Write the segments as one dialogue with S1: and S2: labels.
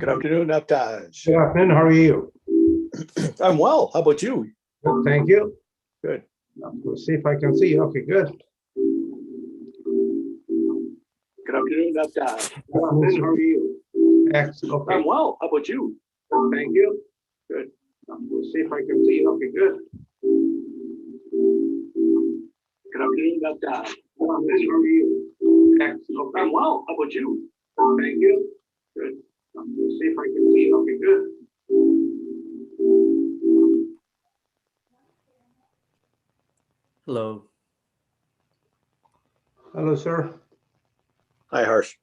S1: Good afternoon, Aptaj.
S2: Good afternoon. How are you?
S1: I'm well. How about you?
S2: Good, thank you.
S1: Good.
S2: We'll see if I can see you. Okay, good.
S1: Good afternoon, Aptaj.
S2: Good afternoon. How are you? Excellent. Okay.
S1: I'm well. How about you?
S2: Thank you.
S1: Good.
S2: We'll see if I can see you. Okay, good.
S1: Good afternoon, Aptaj.
S2: Good afternoon. How are you? Excellent.
S1: I'm well. How about you?
S2: Thank you.
S1: Good.
S2: We'll see if I can see you. Okay, good.
S3: Hello.
S2: Hello, sir.
S1: Hi, Harsh.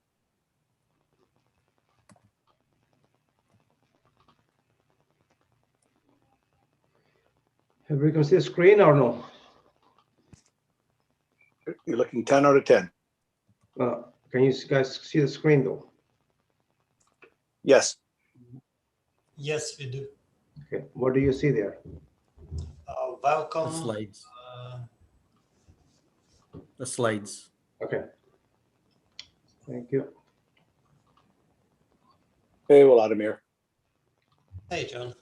S2: Everybody can see the screen or no?
S1: You're looking 10 out of 10.
S2: Can you guys see the screen though?
S1: Yes.
S4: Yes, we do.
S2: Okay. What do you see there?
S4: Welcome.
S3: The slides. The slides.
S2: Okay. Thank you.
S1: Hey, Vladimir.
S4: Hey, John.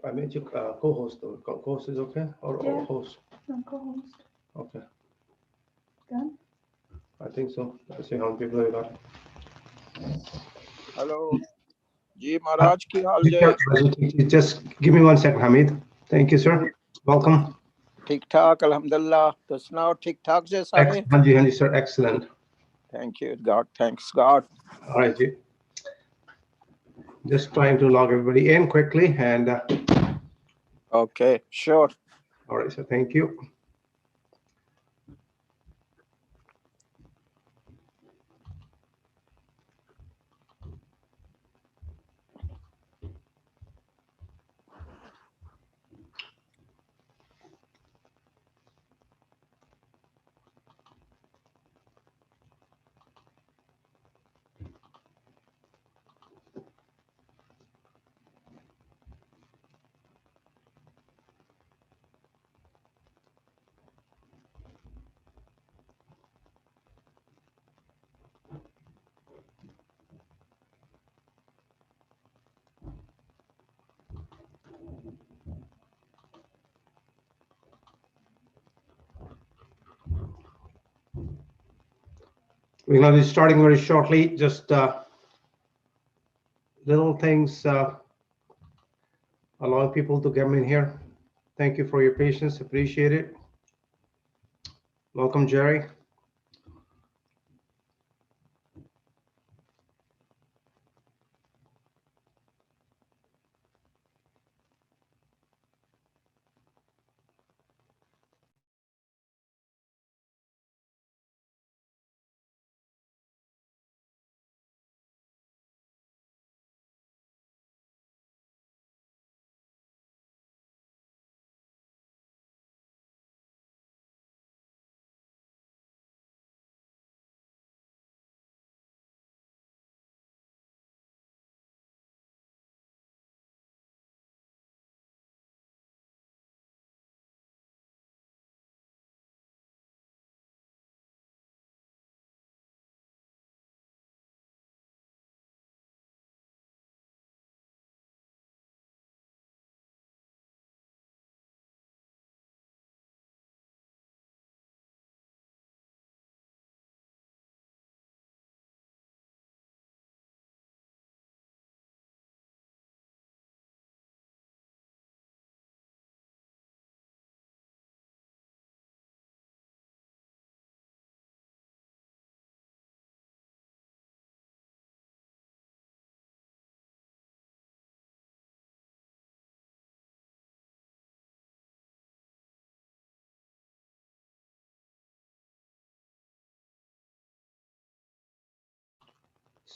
S2: I made you co-host though. Co-host is okay? Or
S5: Yeah.
S2: host?
S5: I'm co-host.
S2: Okay.
S5: Done?
S2: I think so. Let's see how many people we got.
S6: Hello जी महाराज की हाल जे
S2: Just give me 1 second, Hamid. Thank you, sir. Welcome.
S6: ठीक ठाक अल्हम्दुलिल्लाह तो सुनाओ ठीक ठाक जे सारे
S2: Hanji, sir. Excellent.
S6: Thank you God thanks God
S2: All right, Ji. Just trying to log everybody in quickly and
S6: okay sure
S2: all right, so thank you. We're going to be starting very shortly. Just little things allowing people to come in here. Thank you for your patience. Appreciate it. Welcome, Jerry.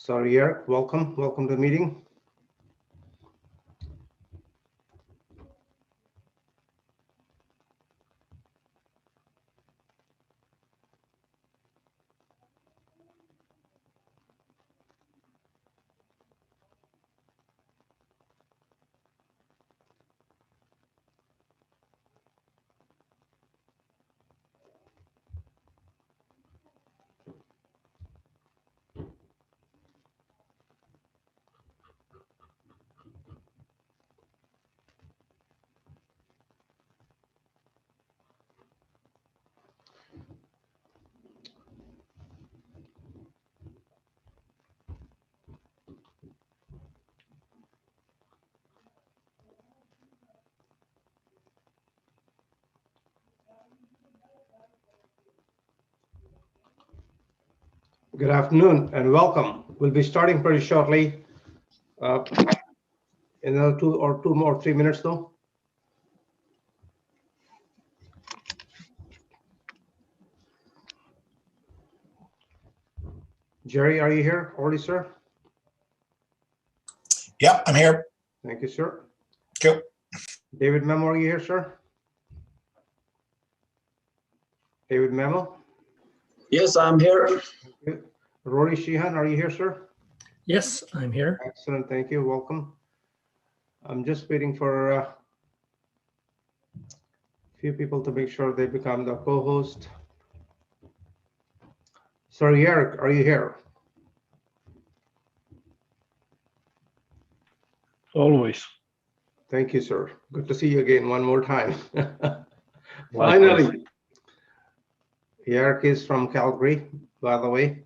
S2: Sorry, Eric, welcome to the meeting. Good afternoon and welcome. We'll be starting pretty shortly. In another 3 minutes though. Jerry, are you here already, sir?
S3: Yep, I'm here.
S2: Thank you, sir.
S3: Cool.
S2: David Memo, are you here, sir? David Memo?
S1: Yes, I'm here.
S2: Rory Sheehan, are you here, sir?
S7: Yes, I'm here.
S2: Excellent, thank you, welcome. I'm just waiting for a few people to make sure they become the co-host. Sorry, Eric, are you here?
S7: Always.
S2: Thank you, sir. Good to see you again one more time.
S7: Likewise.
S2: Finally. Eric is from Calgary, by the way.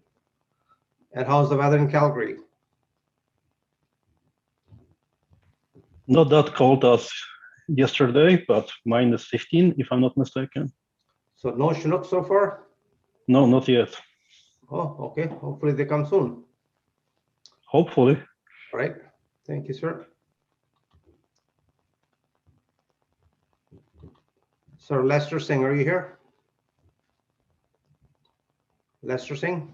S2: And how's the weather in Calgary?
S7: Not that cold as yesterday, but minus 15, if I'm not mistaken.
S2: So no Chinook so far?
S7: No, not yet.
S2: Oh, okay. Hopefully they come soon.
S7: Hopefully.
S2: All right. Thank you, sir. Sir Lester Singh, are you here? Lester Singh?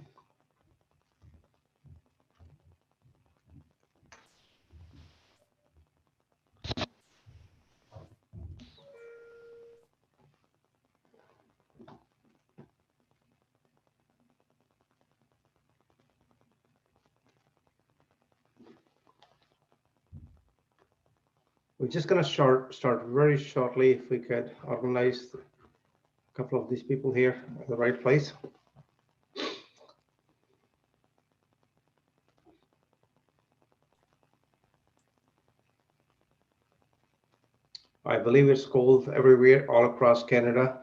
S2: We're just going to start very shortly if we could organize a couple of these people here at the right place. I believe it's cold everywhere, all across Canada,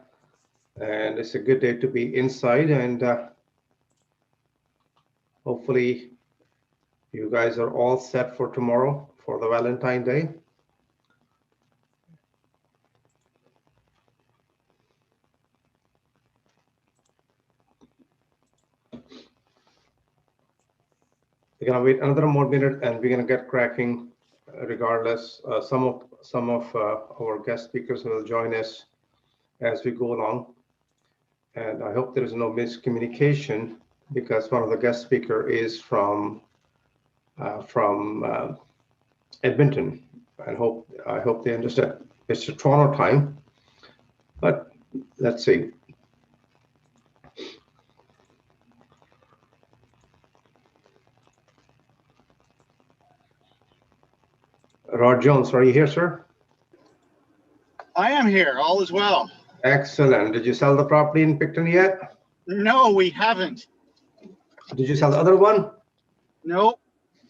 S2: and it's a good day to be inside, and hopefully you guys are all set for tomorrow for the Valentine Day. We're gonna wait another more minute and we're gonna get cracking regardless. Some of our guest speakers will join us as we go along. And I hope there is no miscommunication because one of the guest speaker is from Edmonton. And I hope they understand. It's a Toronto time, but let's see. Rod Jones, are you here, sir?
S8: I am here. All is well.
S2: Excellent. Did you sell the property in Picton yet?
S8: No, we haven't.
S2: Did you sell the other one?
S8: Nope.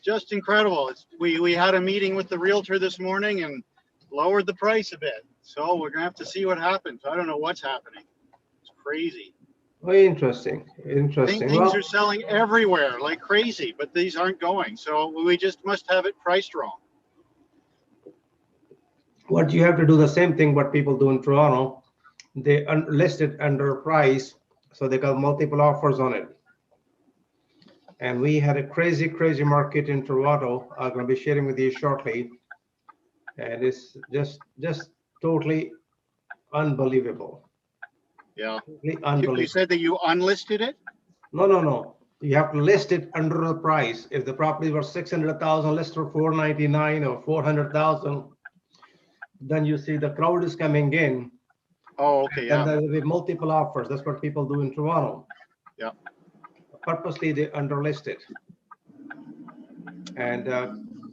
S8: Just incredible. We had a meeting with the realtor this morning and lowered the price a bit. So we're gonna have to see what happens. I don't know what's happening. It's crazy.
S2: Oh, interesting. Interesting.
S8: Things are selling everywhere like crazy, but these aren't going. So we just must have it priced wrong.
S2: What you have to do the same thing what people do in Toronto. They list it under price, so they got multiple offers on it. And we had a crazy market in Toronto. I'm going to be sharing with you shortly, and it's just totally unbelievable.
S8: Yeah.
S2: Totally unbelievable.
S8: You said that you unlisted it?
S2: No. You have to list it under the price. If the property was 600,000, list for 499 or 400,000, then you see the crowd is coming in.
S8: Oh, okay,
S2: Then
S8: yeah,
S2: there will be multiple offers. That's what people do in Toronto.
S8: Yeah.
S2: Purposely, they underlist it. And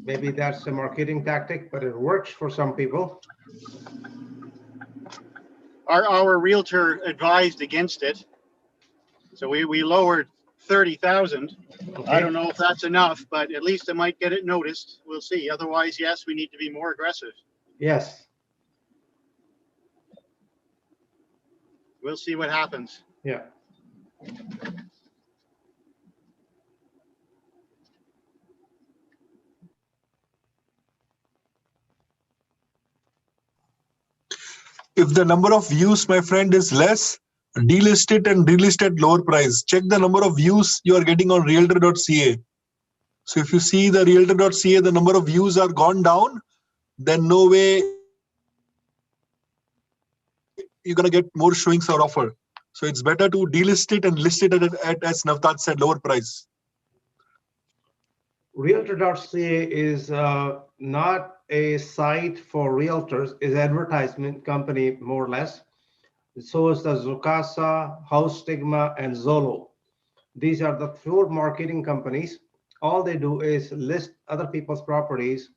S2: maybe that's a marketing tactic, but it works for some people.
S8: our realtor advised against it. So we lowered 30,000. I
S2: Okay.
S8: don't know if that's enough, but at least it might get it noticed. We'll see. Otherwise, yes, we need to be more aggressive.
S2: Yes.
S8: We'll see what happens.
S2: Yeah.
S3: If the number of views, my friend, is less, delist it and relist at lower price. Check the number of views you are getting on realtor.ca. So if you see the realtor.ca, the number of views are gone down, then no way you're going to get more showings or offer. So it's better to delist it and list it at as Navtat said, lower price.
S2: Realtor.ca is not a site for realtors, is an advertisement company, more or less. So is the Zoocasa, House Stigma, and Zolo. These are the 4 marketing companies. All they do is list other people's properties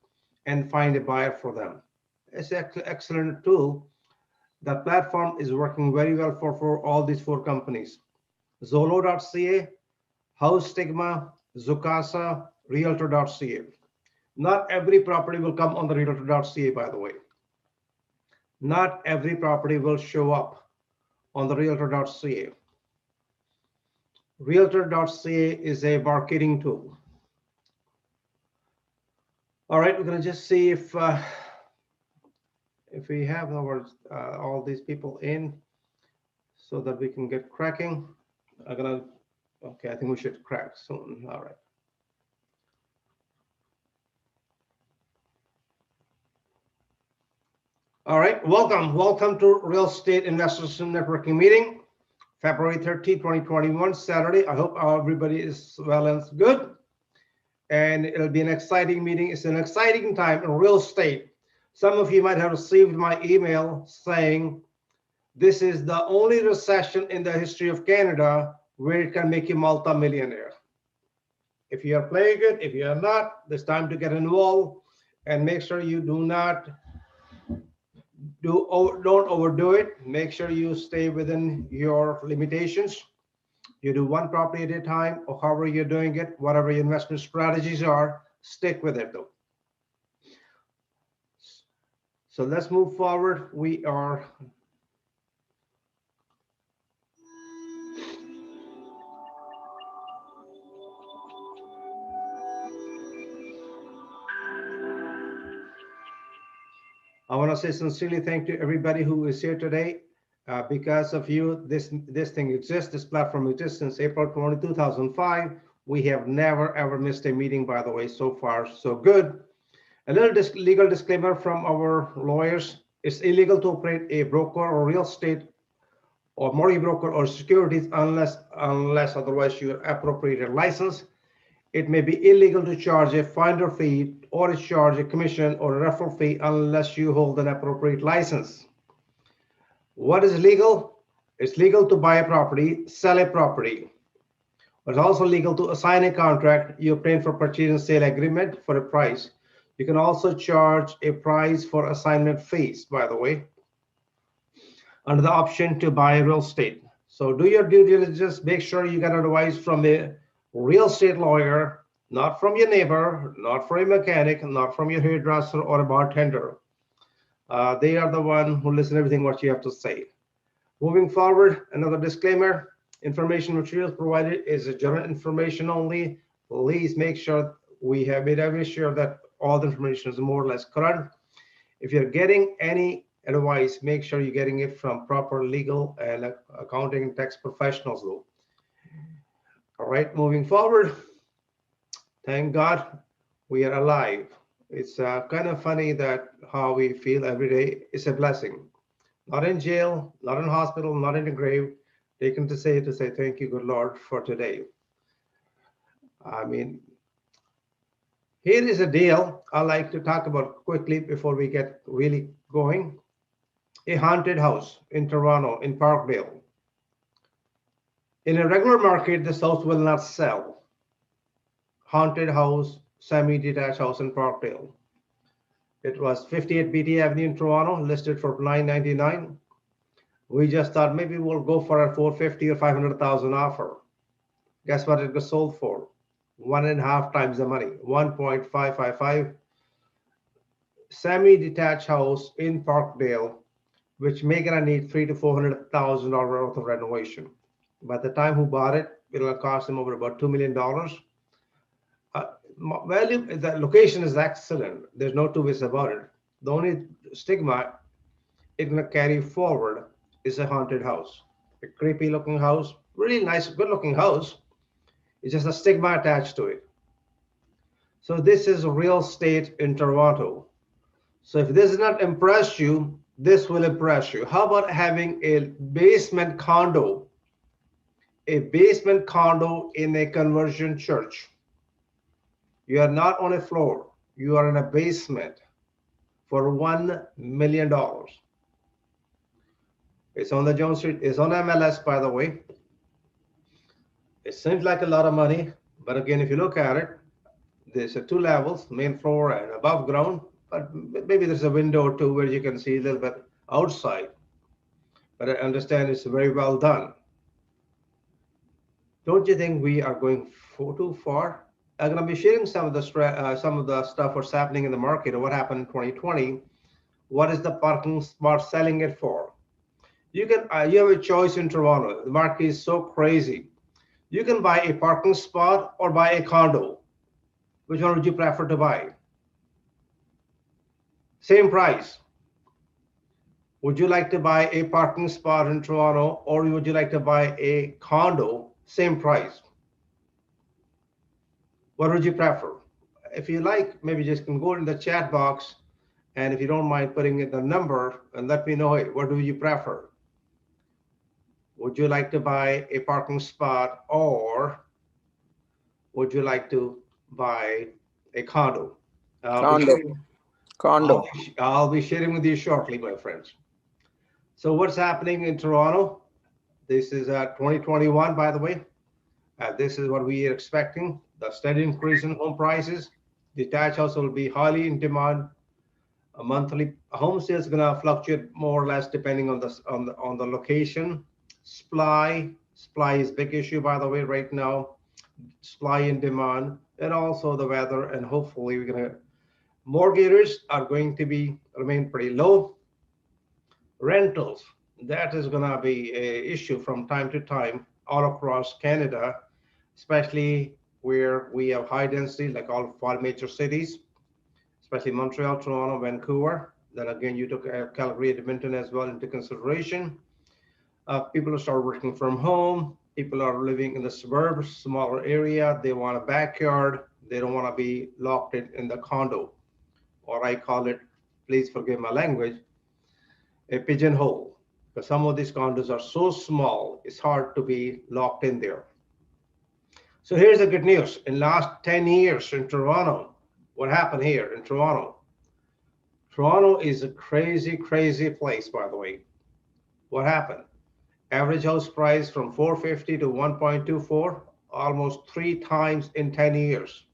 S2: and find a buyer for them. It's an excellent tool. The platform is working very well for all these 4 companies. Zolo.ca, House Stigma, Zoocasa, Realtor.ca. Not every property will come on the Realtor.ca, by the way. Not every property will show up on the Realtor.ca. Realtor.ca is a marketing tool. All right, we're going to just see if we have all these people in so that we can get cracking. Okay, I think we should crack soon. All right. All right, welcome to Real Estate Investors Networking Meeting, February 13, 2021, Saturday. I hope everybody is well and good. And it'll be an exciting meeting. It's an exciting time in real estate. Some of you might have received my email saying this is the only recession in the history of Canada where it can make you multi-millionaire. If you are playing it, if you are not, it's time to get involved and make sure you don't overdo it. Make sure you stay within your limitations. You do one property at a time, or however you're doing it, whatever your investment strategies are, stick with it though. So let's move forward. I want to say sincerely thank you to everybody who is here today. Because of you, this thing exists, this platform exists since April 20, 2005. We have never, ever missed a meeting, by the way. So far, so good. A little legal disclaimer from our lawyers. It's illegal to operate a broker or real estate or mortgage broker or securities unless otherwise you appropriate a license. It may be illegal to charge a finder fee or to charge a commission or a referral fee unless you hold an appropriate license. What is legal? It's legal to buy a property, sell a property. But it's also legal to assign a contract. You obtain for purchase and sale agreement for a price. You can also charge a price for assignment fees, by the way, under the option to buy real estate. So do your due diligence. Make sure you get advice from a real estate lawyer, not from your neighbor, not from a mechanic, not from your hairdresser or a bartender. They are the one who listen to everything what you have to say. Moving forward, another disclaimer, information materials provided is a general information only. Please make sure we have made every sure that all the information is more or less current. If you're getting any advice, make sure you're getting it from proper legal and accounting and tax professionals though. All right, moving forward, thank God we are alive. It's kind of funny that how we feel every day is a blessing. Not in jail, not in hospital, not in the grave, taken to say thank you, good Lord, for today. I mean, here is a deal I like to talk about quickly before we get really going. A haunted house in Toronto, in Parkdale. In a regular market, this house will not sell. Haunted house, semi-detached house in Parkdale. It was 58 BT Avenue in Toronto, listed for $999. We just thought maybe we'll go for a 450 or 500,000 offer. Guess what it was sold for? 1.5 times the money, 1.555. Semi-detached house in Parkdale, which may gonna need $300,000 to $400,000 worth of renovation. By the time who bought it, it'll cost them over about $2 million. Value, the location is excellent. There's no two ways about it. The only stigma it's gonna carry forward is a haunted house. A creepy looking house, really nice, good looking house. It's just a stigma attached to it. So this is real estate in Toronto. So if this does not impress you, this will impress you. How about having a basement condo? A basement condo in a conversion church. You are not on a floor, you are in a basement for $1 million. It's on the Jones Street, it's on MLS, by the way. It seems like a lot of money, but again, if you look at it, there's 2 levels, main floor and above ground, but maybe there's a window or 2 where you can see a little bit outside. But I understand it's very well done. Don't you think we are going too far? I'm going to be sharing some of the stuff what's happening in the market or what happened in 2020. What is the parking spot selling it for? You have a choice in Toronto. The market is so crazy. You can buy a parking spot or buy a condo. Which one would you prefer to buy? Same price. Would you like to buy a parking spot in Toronto or would you like to buy a condo? Same price. What would you prefer? If you like, maybe just can go in the chat box, and if you don't mind putting in the number and let me know, hey, what do you prefer? Would you like to buy a parking spot or would you like to buy a condo?
S6: Condo.
S2: I'll be sharing with you shortly, my friends. So what's happening in Toronto? This is 2021, by the way. This is what we are expecting. The steady increase in home prices. Detached house will be highly in demand. A monthly home sales is gonna fluctuate more or less depending on the location. Supply is a big issue, by the way, right now. Supply and demand, and also the weather, and hopefully mortgages are going to remain pretty low. Rentals, that is gonna be an issue from time to time all across Canada, especially where we have high density, like all 5 major cities, especially Montreal, Toronto, Vancouver. Then again, you took Calgary, Edmonton as well into consideration. People are start working from home. People are living in the suburbs, smaller area. They want a backyard. They don't want to be locked in the condo, or I call it, please forgive my language, a pigeonhole. Because some of these condos are so small, it's hard to be locked in there. So here's the good news. In last 10 years in Toronto, what happened here in Toronto? Toronto is a crazy, crazy place, by the way. What happened? Average house price from 450 to 1.24, almost 3 times in 10 years.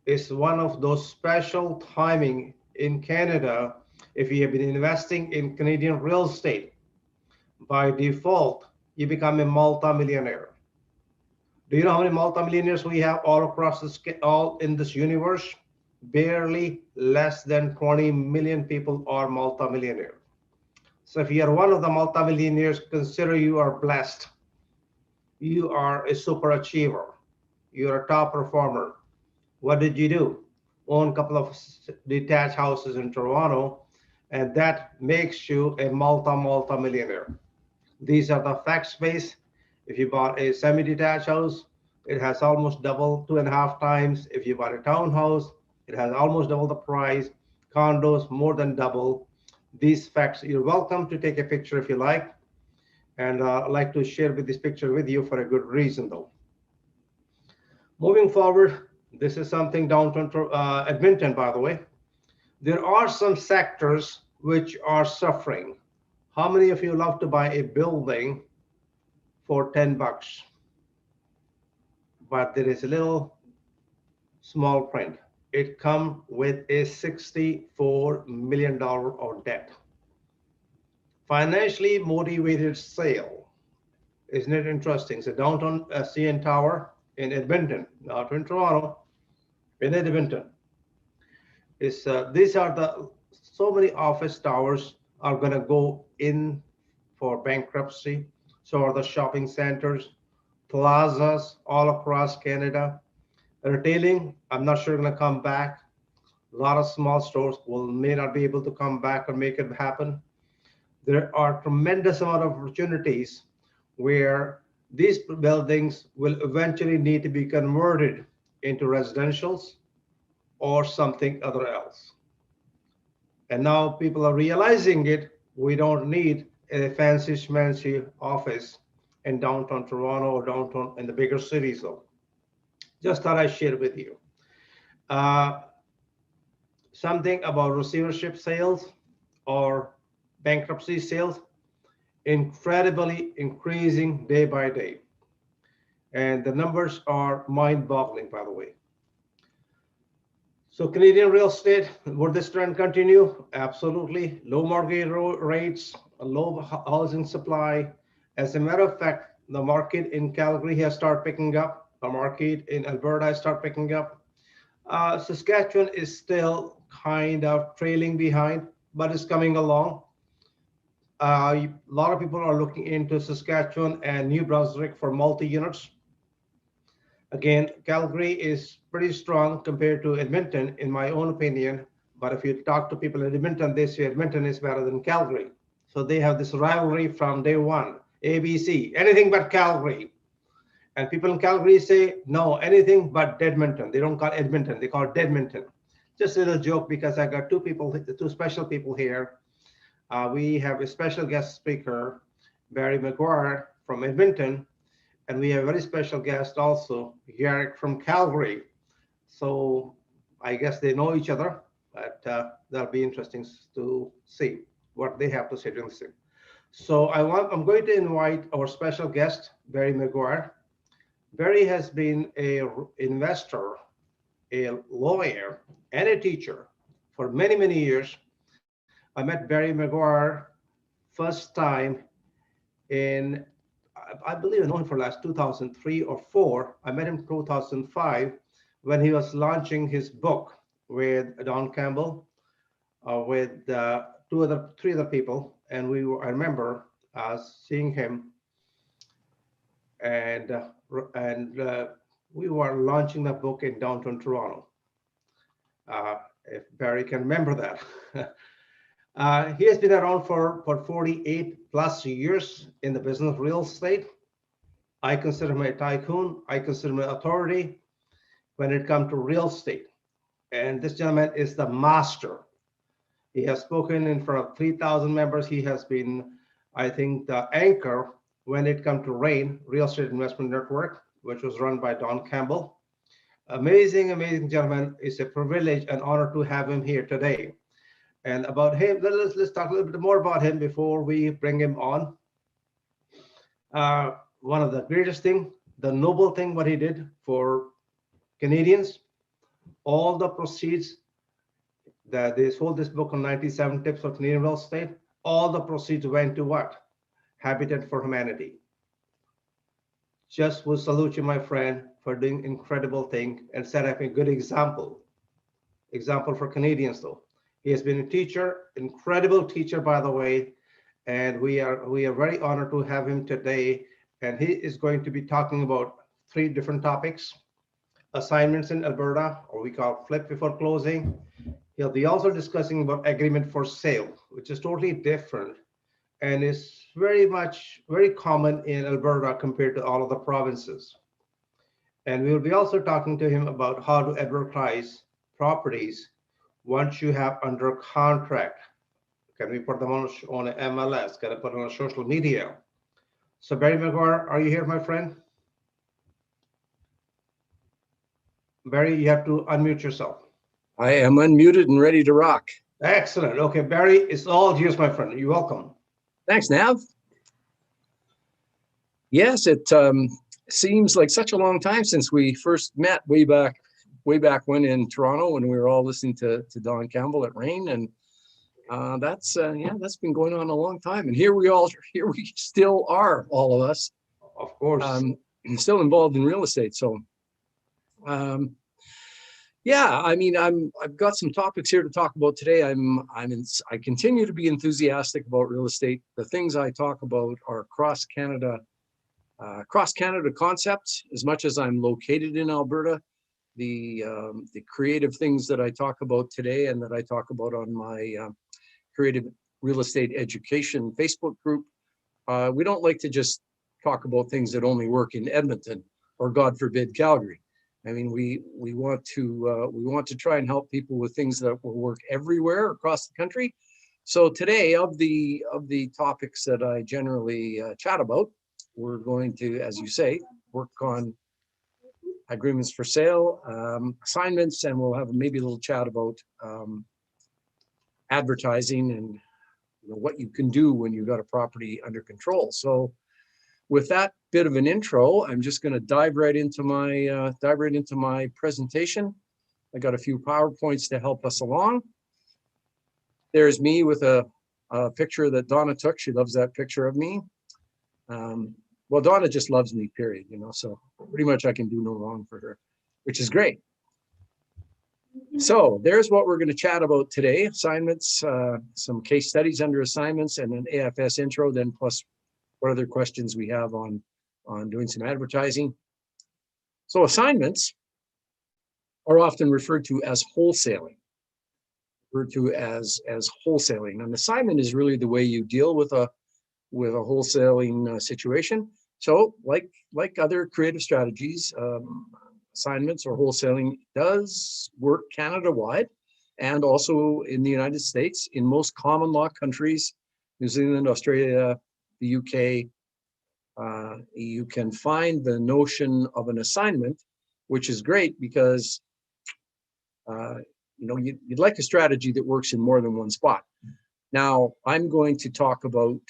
S2: It's one of those special timing in Canada. If you have been investing in Canadian real estate, by default, you become a multi-millionaire. Do you know how many multimillionaires we have all across all in this universe? Barely less than 20 million people are multimillionaire. So if you are one of the multimillionaires, consider you are blessed. You are a super achiever. You're a top performer. What did you do? Own a couple of detached houses in Toronto, and that makes you a multi-millionaire. These are the facts base. If you bought a semi-detached house, it has almost double, 2.5 times. If you bought a townhouse, it has almost double the price. Condos, more than double. These facts, you're welcome to take a picture if you like. And I'd like to share this picture with you for a good reason, though. Moving forward, this is something downtown Edmonton, by the way. There are some sectors which are suffering. How many of you love to buy a building for 10 bucks? But there is a little small print. It comes with a $64 million of debt. Financially motivated sale. Isn't it interesting? So downtown CN Tower in Edmonton, not in Toronto, in Edmonton. These are the so many office towers are going to go in for bankruptcy. So are the shopping centers, plazas all across Canada. Retailing, I'm not sure going to come back. A lot of small stores may not be able to come back or make it happen. There are tremendous amount of opportunities where these buildings will eventually need to be converted into residentials or something other else. And now people are realizing it. We don't need a fancy schmancy office in downtown Toronto or downtown in the bigger cities though. Just thought I'd share with you. Something about receivership sales or bankruptcy sales, incredibly increasing day by day. And the numbers are mind-boggling, by the way. So Canadian real estate, would this trend continue? Absolutely. Low mortgage rates, low housing supply. As a matter of fact, the market in Calgary has started picking up. The market in Alberta has started picking up. Saskatchewan is still kind of trailing behind, but it's coming along. A lot of people are looking into Saskatchewan and New Brunswick for multi-units. Again, Calgary is pretty strong compared to Edmonton, in my own opinion. But if you talk to people in Edmonton, they say Edmonton is better than Calgary. So they have this rivalry from day one, ABC, anything but Calgary. And people in Calgary say, no, anything but Deadmonton. They don't call it Edmonton, they call it Deadmonton. Just a little joke because I got two special people here. We have a special guest speaker, Barry McGuire from Edmonton, and we have a very special guest also, Garrick from Calgary. So I guess they know each other, but that'll be interesting to see what they have to say during this thing. So I'm going to invite our special guest, Barry McGuire. Barry has been an investor, a lawyer, and a teacher for many, many years. I met Barry McGuire first time in, I believe I know him for last 2003 or 4. I met him in 2005 when he was launching his book with Don Campbell, with three other people. And I remember seeing him and we were launching the book in downtown Toronto. If Barry can remember that. He has been around for 48 plus years in the business of real estate. I consider him a tycoon. I consider him an authority when it comes to real estate. And this gentleman is the master. He has spoken in front of 3,000 members. He has been, I think, the anchor when it comes to RAIN, Real Estate Investment Network, which was run by Don Campbell. Amazing, amazing gentleman. It's a privilege and honor to have him here today. And about him, let's talk a little bit more about him before we bring him on. One of the greatest thing, the noble thing what he did for Canadians, all the proceeds that they sold this book on 97 Tips for Canadian Real Estate, all the proceeds went to what? Habitat for Humanity. Just would salute you, my friend, for doing incredible thing and set up a good example for Canadians though. He has been a teacher, incredible teacher, by the way, and we are very honored to have him today. And he is going to be talking about 3 different topics: assignments in Alberta, or we call flip before closing. He'll be also discussing about agreement for sale, which is totally different and is very common in Alberta compared to all of the provinces. And we'll be also talking to him about how to advertise properties once you have under contract. Can we put them on MLS? Can I put them on social media? So Barry McGuire, are you here, my friend? Barry, you have to unmute yourself.
S9: I am unmuted and ready to rock.
S2: Excellent. Okay, Barry, it's all yours, my friend. You're welcome.
S9: Thanks, Nav. Yes, it seems like such a long time since we first met way back when in Toronto, when we were all listening to Don Campbell at Rain, and that's been going on a long time. And here we still are, all of us.
S2: Of course.
S9: Still involved in real estate. So, yeah, I mean, I've got some topics here to talk about today. I continue to be enthusiastic about real estate. The things I talk about are cross Canada concepts. As much as I'm located in Alberta, the creative things that I talk about today and that I talk about on my creative real estate education Facebook group, we don't like to just talk about things that only work in Edmonton or, God forbid, Calgary. I mean, we want to try and help people with things that will work everywhere across the country. So today, of the topics that I generally chat about, we're going to, as you say, work on agreements for sale, assignments, and we'll have maybe a little chat about advertising and what you can do when you've got a property under control. So with that bit of an intro, I'm just going to dive right into my presentation. I got a few PowerPoints to help us along. There's me with a picture that Donna took. She loves that picture of me. Well, Donna just loves me, period, so pretty much I can do no wrong for her, which is great. So there's what we're going to chat about today: assignments, some case studies under assignments, and an AFS intro, then plus what other questions we have on doing some advertising. So assignments are often referred to as wholesaling. An assignment is really the way you deal with a wholesaling situation. So like other creative strategies, assignments or wholesaling does work Canada-wide and also in the United States. In most common law countries, New Zealand, Australia, the UK, you can find the notion of an assignment, which is great because you'd like a strategy that works in more than one spot. Now, I'm going to talk about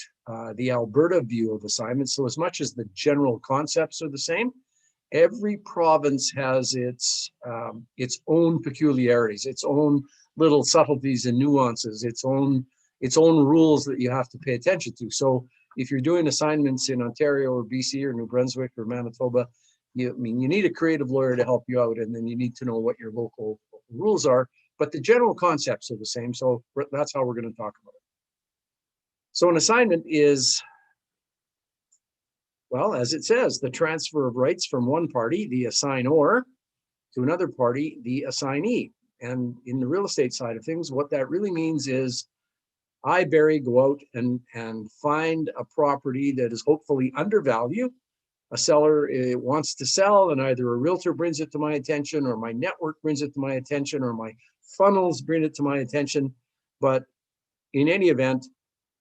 S9: the Alberta view of assignments. So as much as the general concepts are the same, every province has its own peculiarities, its own little subtleties and nuances, its own rules that you have to pay attention to. So if you're doing assignments in Ontario or BC or New Brunswick or Manitoba, you need a creative lawyer to help you out, and then you need to know what your local rules are. But the general concepts are the same, so that's how we're going to talk about it. So an assignment is, well, as it says, the transfer of rights from one party, the assignor, to another party, the assignee. And in the real estate side of things, what that really means is I, Barry, go out and find a property that is hopefully undervalued. A seller wants to sell, and either a realtor brings it to my attention, or my network brings it to my attention, or my funnels bring it to my attention. But in any event,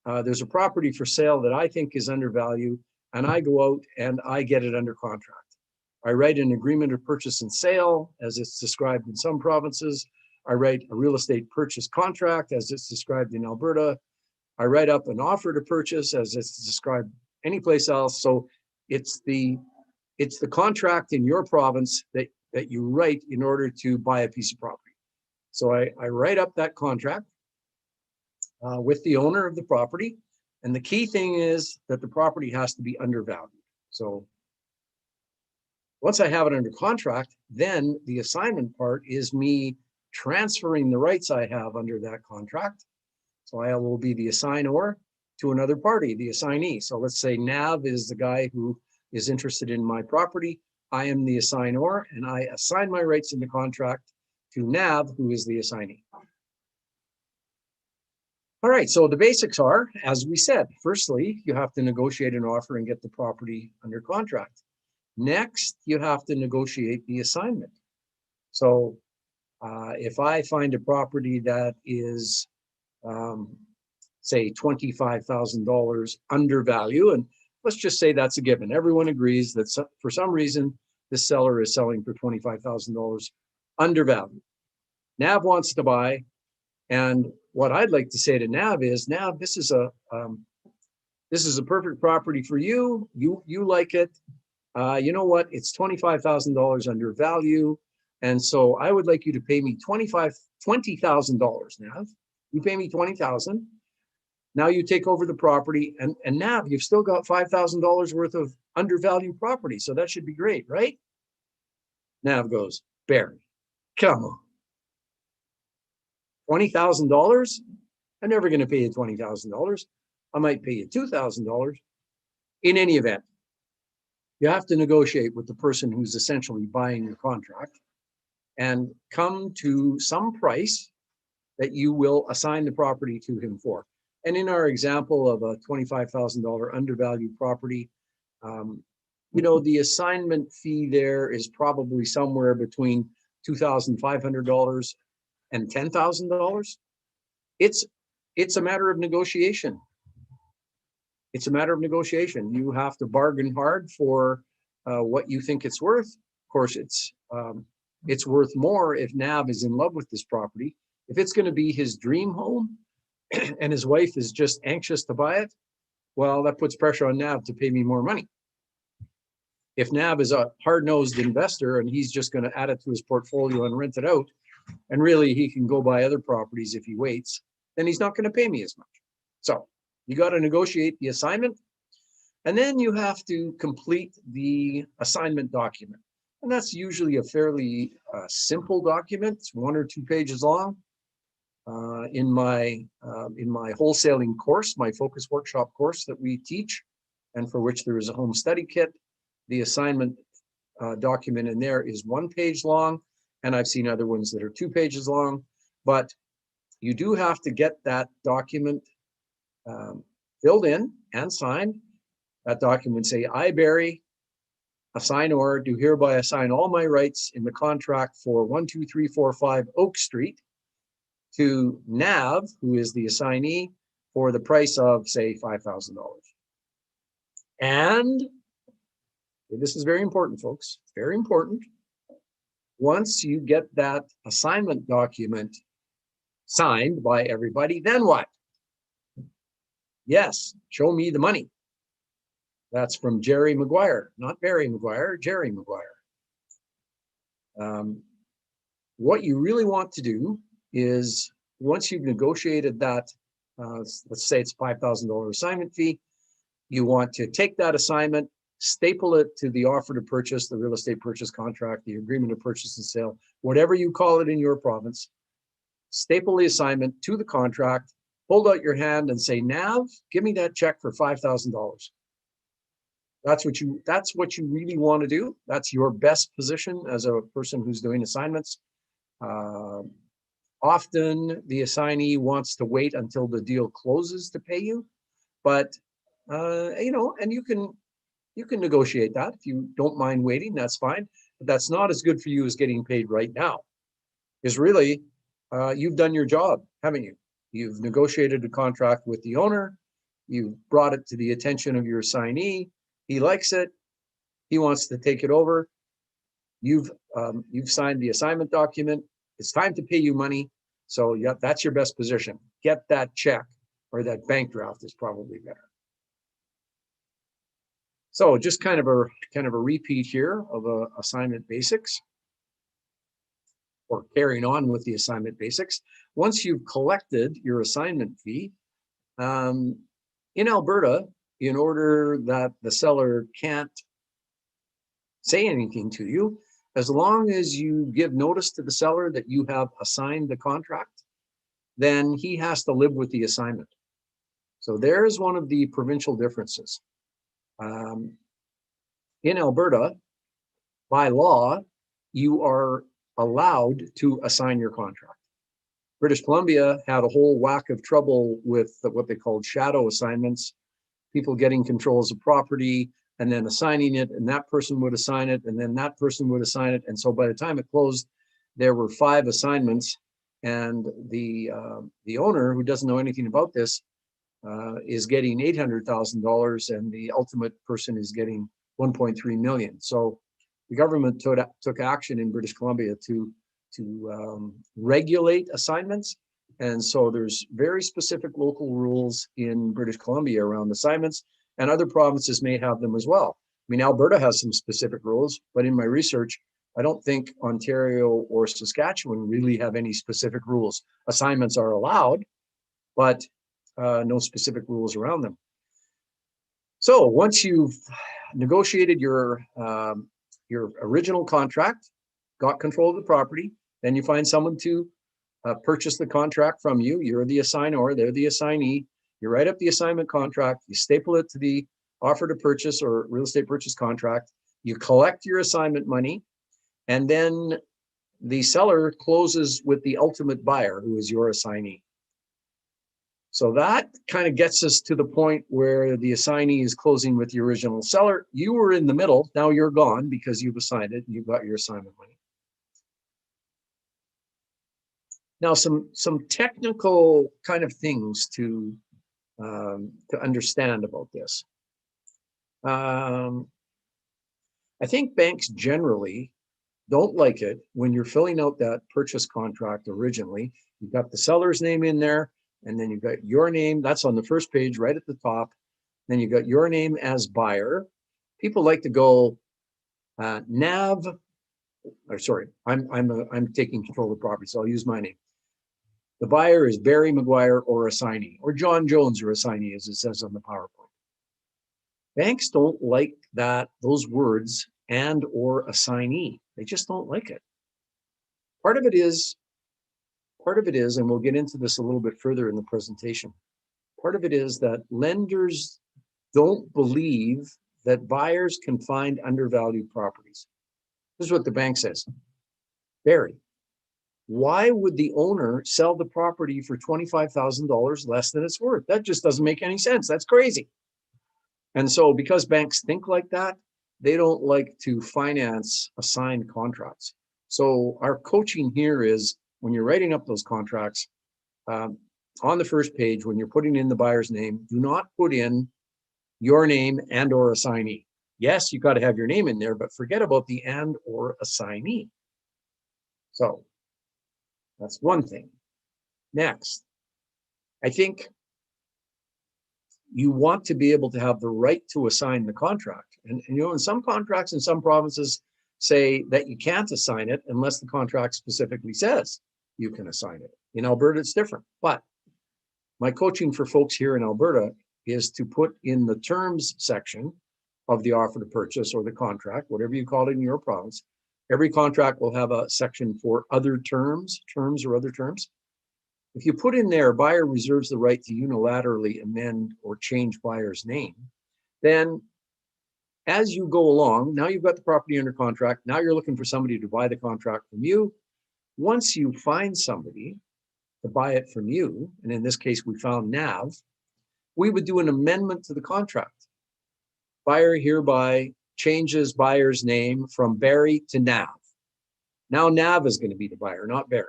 S9: there's a property for sale that I think is undervalued, and I go out and I get it under contract. I write an agreement of purchase and sale, as it's described in some provinces. I write a real estate purchase contract, as it's described in Alberta. I write up an offer to purchase, as it's described anyplace else. So it's the contract in your province that you write in order to buy a piece of property. So I write up that contract with the owner of the property. And the key thing is that the property has to be undervalued. So once I have it under contract, then the assignment part is me transferring the rights I have under that contract. So I will be the assignor to another party, the assignee. So let's say Nav is the guy who is interested in my property. I am the assignor, and I assign my rights in the contract to Nav, who is the assignee. All right, so the basics are, as we said, firstly, you have to negotiate an offer and get the property under contract. Next, you have to negotiate the assignment. So if I find a property that is, say, $25,000 under value, and let's just say that's a given. Everyone agrees that for some reason, this seller is selling for $25,000 undervalued. NAV wants to buy, and what I'd like to say to NAV is, NAV, this is a perfect property for you. You like it. You know what? It's $25,000 under value, and so I would like you to pay me $20,000. NAV, you pay me $20,000. Now you take over the property, and NAV, you've still got $5,000 worth of undervalued property, so that should be great, right? NAV goes, Barry, come on. $20,000? I'm never going to pay you $20,000. I might pay you $2,000. In any event, you have to negotiate with the person who's essentially buying your contract and come to some price that you will assign the property to him for. And in our example of a $25,000 undervalued property, you know, the assignment fee there is probably somewhere between $2,500 and $10,000. It's a matter of negotiation. It's a matter of negotiation. You have to bargain hard for what you think it's worth. Of course, it's worth more if NAV is in love with this property. If it's going to be his dream home and his wife is just anxious to buy it, well, that puts pressure on NAV to pay me more money. If NAV is a hard-nosed investor and he's just going to add it to his portfolio and rent it out, and really he can go buy other properties if he waits, then he's not going to pay me as much. So you got to negotiate the assignment, and then you have to complete the assignment document. And that's usually a fairly simple document. It's 1 or 2 pages long. In my wholesaling course, my focus workshop course that we teach, and for which there is a home study kit, the assignment document in there is 1 page long, and I've seen other ones that are 2 pages long. But you do have to get that document filled in and signed. That document say, I, Barry, assignor, do hereby assign all my rights in the contract for 12345 Oak Street to NAV, who is the assignee, for the price of, say, $5,000. And this is very important, folks, very important. Once you get that assignment document signed by everybody, then what? Yes, show me the money. That's from Jerry Maguire, not Barry Maguire, Jerry Maguire. What you really want to do is, once you've negotiated that, let's say it's $5,000 assignment fee, you want to take that assignment, staple it to the offer to purchase, the real estate purchase contract, the agreement of purchase and sale, whatever you call it in your province, staple the assignment to the contract, hold out your hand and say, NAV, give me that check for $5,000. That's what you really want to do. That's your best position as a person who's doing assignments. Often the assignee wants to wait until the deal closes to pay you, but you know, and you can negotiate that. If you don't mind waiting, that's fine. But that's not as good for you as getting paid right now. Because really, you've done your job, haven't you? You've negotiated a contract with the owner. You've brought it to the attention of your assignee. He likes it. He wants to take it over. You've signed the assignment document. It's time to pay you money. So yeah, that's your best position. Get that check, or that bank draft is probably better. So just kind of a repeat here of assignment basics, or carrying on with the assignment basics. Once you've collected your assignment fee, in Alberta, in order that the seller can't say anything to you, as long as you give notice to the seller that you have assigned the contract, then he has to live with the assignment. So there's one of the provincial differences. In Alberta, by law, you are allowed to assign your contract. British Columbia had a whole whack of trouble with what they called shadow assignments, people getting controls of property and then assigning it, and that person would assign it, and then that person would assign it. And so by the time it closed, there were 5 assignments, and the owner, who doesn't know anything about this, is getting $800,000, and the ultimate person is getting 1.3 million. So the government took action in British Columbia to regulate assignments. And so there's very specific local rules in British Columbia around assignments, and other provinces may have them as well. I mean, Alberta has some specific rules, but in my research, I don't think Ontario or Saskatchewan really have any specific rules. Assignments are allowed, but no specific rules around them. So once you've negotiated your original contract, got control of the property, then you find someone to purchase the contract from you. You're the assignor, they're the assignee. You write up the assignment contract, you staple it to the offer to purchase or real estate purchase contract, you collect your assignment money, and then the seller closes with the ultimate buyer, who is your assignee. So that kind of gets us to the point where the assignee is closing with the original seller. You were in the middle, now you're gone because you've assigned it and you've got your assignment money. Now, some technical kind of things to understand about this. I think banks generally don't like it when you're filling out that purchase contract originally. You've got the seller's name in there, and then you've got your name. That's on the first page right at the top. Then you've got your name as buyer. People like to go NAV, or sorry, I'm taking control of the property, so I'll use my name. The buyer is Barry McGuire or assignee, or John Jones or assignee, as it says on the PowerPoint. Banks don't like those words and or assignee. They just don't like it. Part of it is, and we'll get into this a little bit further in the presentation, part of it is that lenders don't believe that buyers can find undervalued properties. This is what the bank says. Barry, why would the owner sell the property for $25,000 less than it's worth? That just doesn't make any sense. That's crazy. And so because banks think like that, they don't like to finance assigned contracts. So our coaching here is when you're writing up those contracts, on the first page, when you're putting in the buyer's name, do not put in your name and or assignee. Yes, you got to have your name in there, but forget about the and or assignee. So that's one thing. Next, I think you want to be able to have the right to assign the contract. And you know, in some contracts in some provinces say that you can't assign it unless the contract specifically says you can assign it. In Alberta, it's different. But my coaching for folks here in Alberta is to put in the terms section of the offer to purchase or the contract, whatever you call it in your province. Every contract will have a section for other terms or other terms. If you put in there, buyer reserves the right to unilaterally amend or change buyer's name, then as you go along, now you've got the property under contract, now you're looking for somebody to buy the contract from you. Once you find somebody to buy it from you, and in this case we found NAV, we would do an amendment to the contract. Buyer hereby changes buyer's name from Barry to NAV. Now NAV is going to be the buyer, not Barry.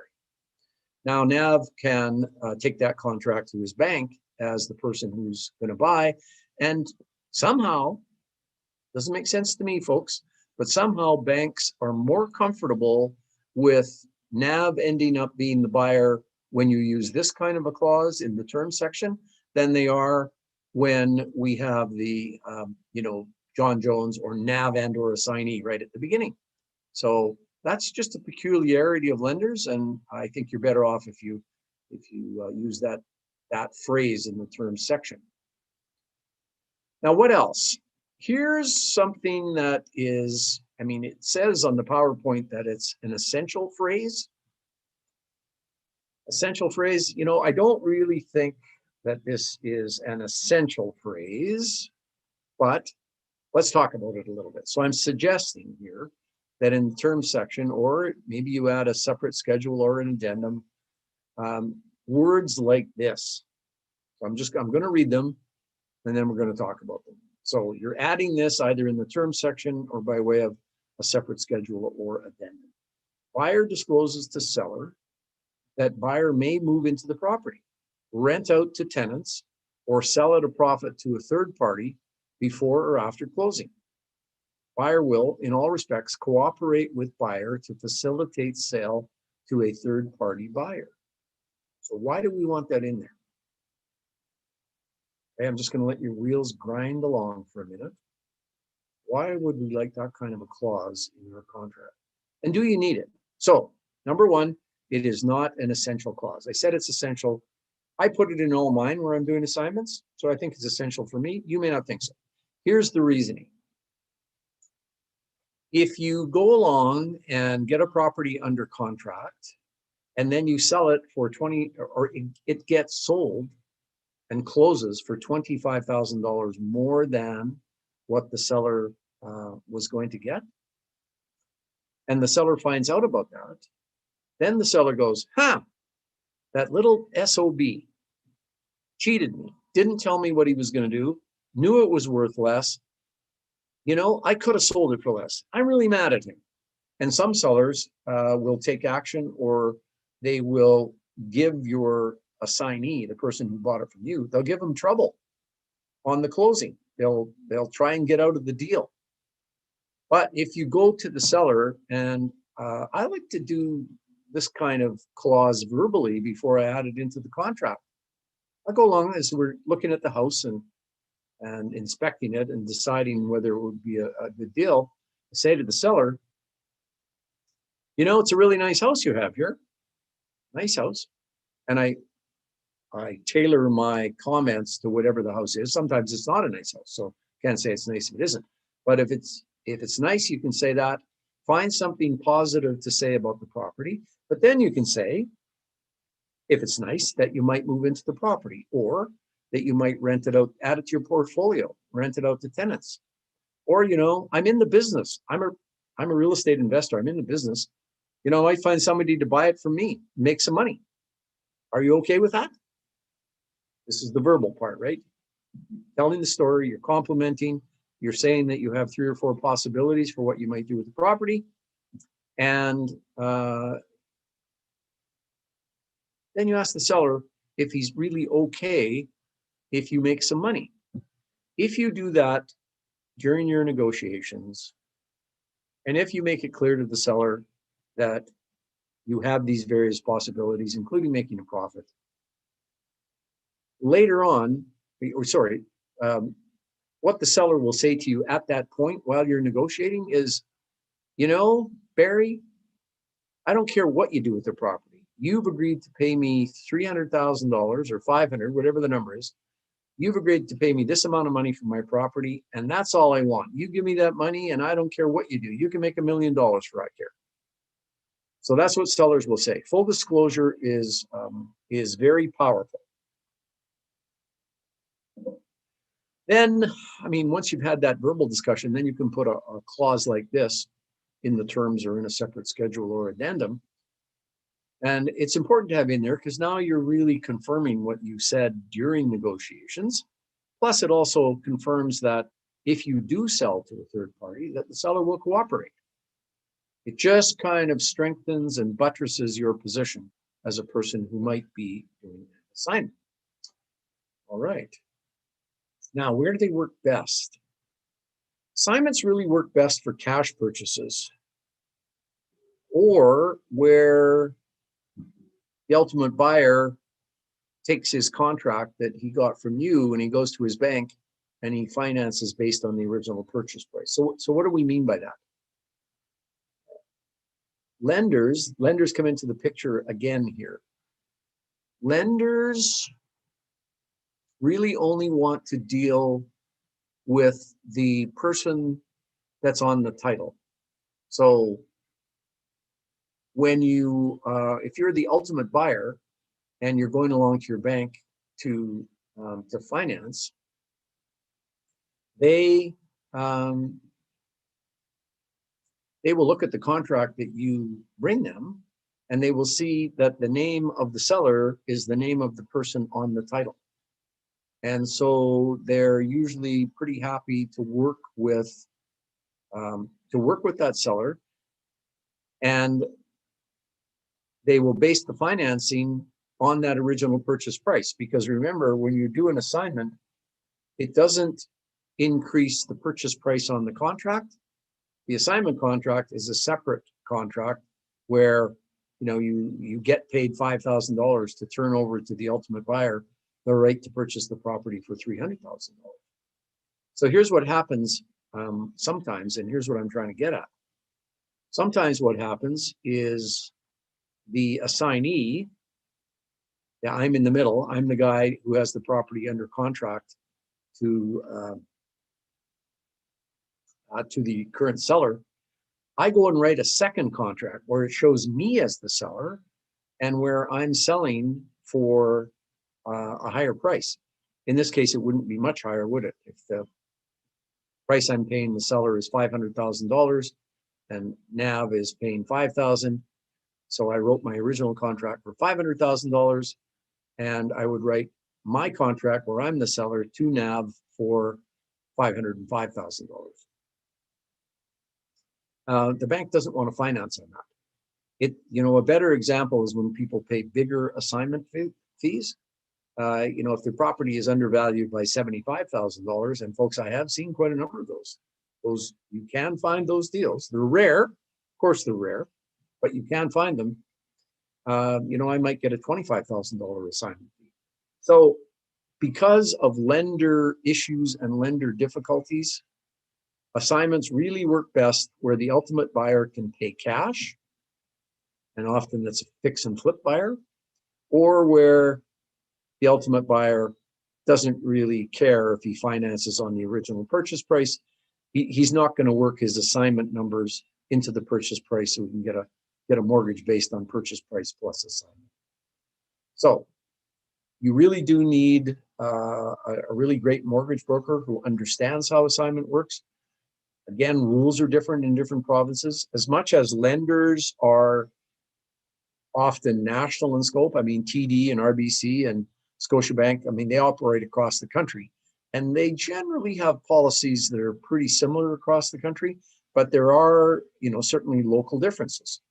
S9: Now NAV can take that contract to his bank as the person who's going to buy, and somehow, doesn't make sense to me, folks, but somehow banks are more comfortable with NAV ending up being the buyer when you use this kind of a clause in the terms section than they are when we have the, John Jones or NAV and or assignee right at the beginning. So that's just a peculiarity of lenders, and I think you're better off if you use that phrase in the terms section. Now, what else? Here's something that is, it says on the PowerPoint that it's an essential phrase. Essential phrase, I don't really think that this is an essential phrase, but let's talk about it a little bit. So I'm suggesting here that in the terms section, or maybe you add a separate schedule or an addendum, words like this. So I'm going to read them, and then we're going to talk about them. So you're adding this either in the terms section or by way of a separate schedule or addendum. Buyer discloses to seller that buyer may move into the property, rent out to tenants, or sell at a profit to a third party before or after closing. Buyer will, in all respects, cooperate with buyer to facilitate sale to a third-party buyer. So why do we want that in there? Okay, I'm just going to let your wheels grind along for a minute. Why would we like that kind of a clause in our contract? And do you need it? So, number one, it is not an essential clause. I said it's essential. I put it in all mine where I'm doing assignments, so I think it's essential for me. You may not think so. Here's the reasoning. If you go along and get a property under contract, and then you sell it for it gets sold and closes for $25,000 more than what the seller was going to get, and the seller finds out about that, then the seller goes, huh, that little SOB cheated me, didn't tell me what he was going to do, knew it was worth less. You know, I could have sold it for less. I'm really mad at him. And some sellers will take action, or they will give your assignee, the person who bought it from you, they'll give them trouble on the closing. They'll try and get out of the deal. But if you go to the seller, and I like to do this kind of clause verbally before I add it into the contract. I go along as we're looking at the house and inspecting it and deciding whether it would be a good deal. I say to the seller, you know, it's a really nice house you have here. Nice house. And I tailor my comments to whatever the house is. Sometimes it's not a nice house, so can't say it's nice if it isn't. But if it's nice, you can say that. Find something positive to say about the property. But then you can say, if it's nice, that you might move into the property, or that you might rent it out, add it to your portfolio, rent it out to tenants. Or, you know, I'm in the business. I'm a real estate investor. I'm in the business. You know, I might find somebody to buy it from me, make some money. Are you okay with that? This is the verbal part, right? Telling the story, you're complimenting, you're saying that you have 3 or 4 possibilities for what you might do with the property. And then you ask the seller if he's really okay if you make some money. If you do that during your negotiations, and if you make it clear to the seller that you have these various possibilities, including making a profit, later on, what the seller will say to you at that point while you're negotiating is, you know, Barry, I don't care what you do with the property. You've agreed to pay me $300,000 or $500,000, whatever the number is. You've agreed to pay me this amount of money for my property, and that's all I want. You give me that money, and I don't care what you do. You can make $1 million for all I care. So that's what sellers will say. Full disclosure is very powerful. Then, I mean, once you've had that verbal discussion, then you can put a clause like this in the terms or in a separate schedule or addendum. And it's important to have in there because now you're really confirming what you said during negotiations. Plus, it also confirms that if you do sell to a third party, that the seller will cooperate. It just kind of strengthens and buttresses your position as a person who might be doing an assignment. All right. Now, where do they work best? Assignments really work best for cash purchases, or where the ultimate buyer takes his contract that he got from you and he goes to his bank and he finances based on the original purchase price. So what do we mean by that? Lenders come into the picture again here. Lenders really only want to deal with the person that's on the title. So when you, if you're the ultimate buyer and you're going along to your bank to finance, they will look at the contract that you bring them, and they will see that the name of the seller is the name of the person on the title. And so they're usually pretty happy to work with that seller, and they will base the financing on that original purchase price. Because remember, when you do an assignment, it doesn't increase the purchase price on the contract. The assignment contract is a separate contract where you get paid $5,000 to turn over to the ultimate buyer the right to purchase the property for $300,000. So here's what happens sometimes, and here's what I'm trying to get at. Sometimes what happens is the assignee, yeah, I'm in the middle. I'm the guy who has the property under contract to the current seller. I go and write a second contract where it shows me as the seller and where I'm selling for a higher price. In this case, it wouldn't be much higher, would it? If the price I'm paying the seller is $500,000 and NAV is paying $5,000. So I wrote my original contract for $500,000, and I would write my contract where I'm the seller to NAV for $505,000. The bank doesn't want to finance on that. A better example is when people pay bigger assignment fees. If the property is undervalued by $75,000, and folks, I have seen quite a number of those. You can find those deals. They're rare, of course they're rare, but you can find them. I might get a $25,000 assignment fee. So because of lender issues and lender difficulties, assignments really work best where the ultimate buyer can pay cash, and often that's a fix and flip buyer, or where the ultimate buyer doesn't really care if he finances on the original purchase price. He's not going to work his assignment numbers into the purchase price so we can get a mortgage based on purchase price plus assignment. So you really do need a really great mortgage broker who understands how assignment works. Again, rules are different in different provinces. As much as lenders are often national in scope, I mean, TD and RBC and Scotiabank, I mean, they operate across the country. And they generally have policies that are pretty similar across the country, but there are, certainly local differences.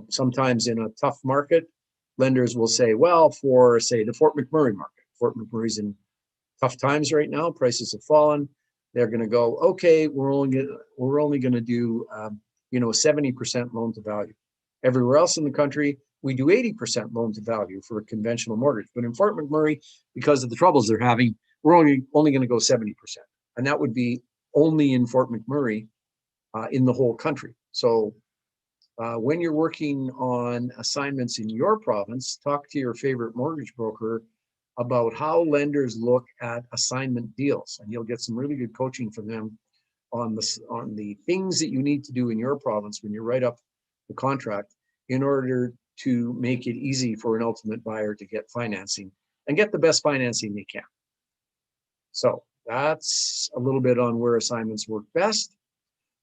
S9: Sometimes in a tough market, lenders will say, well, for say the Fort McMurray market, Fort McMurray's in tough times right now, prices have fallen. They're going to go, okay, we're only going to do, a 70% loan to value. Everywhere else in the country, we do 80% loan to value for a conventional mortgage. But in Fort McMurray, because of the troubles they're having, we're only going to go 70%. And that would be only in Fort McMurray in the whole country. So when you're working on assignments in your province, talk to your favorite mortgage broker about how lenders look at assignment deals. And you'll get some really good coaching from them on the things that you need to do in your province when you write up the contract in order to make it easy for an ultimate buyer to get financing and get the best financing they can. So that's a little bit on where assignments work best.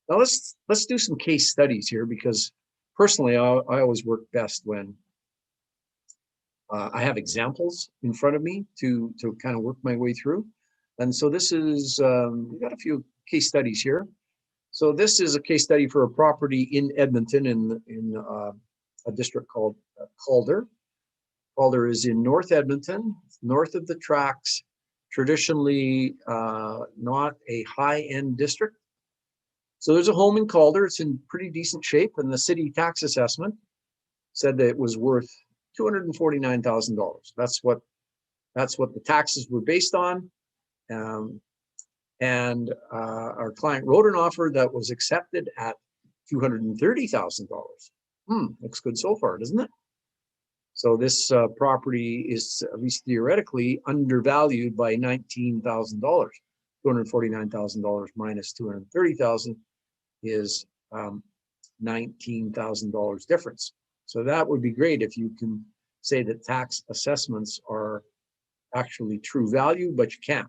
S9: Now let's do some case studies here, because personally, I always work best when I have examples in front of me to kind of work my way through. And so this is, we've got a few case studies here. So this is a case study for a property in Edmonton in a district called Calder. Calder is in North Edmonton, north of the tracks, traditionally not a high-end district. So there's a home in Calder. It's in pretty decent shape, and the city tax assessment said that it was worth $249,000. That's what the taxes were based on. And our client wrote an offer that was accepted at $230,000. Looks good so far, doesn't it? So this property is, at least theoretically, undervalued by $19,000. $249,000 minus $230,000 is $19,000 difference. So that would be great if you can say that tax assessments are actually true value, but you can't.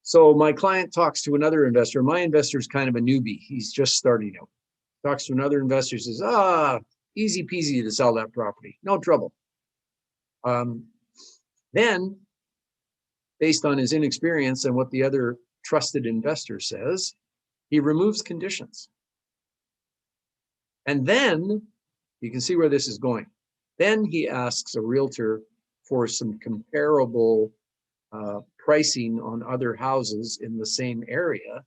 S9: So my client talks to another investor. My investor is kind of a newbie. He's just starting out. Talks to another investor, says, easy peasy to sell that property. No trouble. Then, based on his inexperience and what the other trusted investor says, he removes conditions. And then, you can see where this is going. Then he asks a realtor for some comparable pricing on other houses in the same area,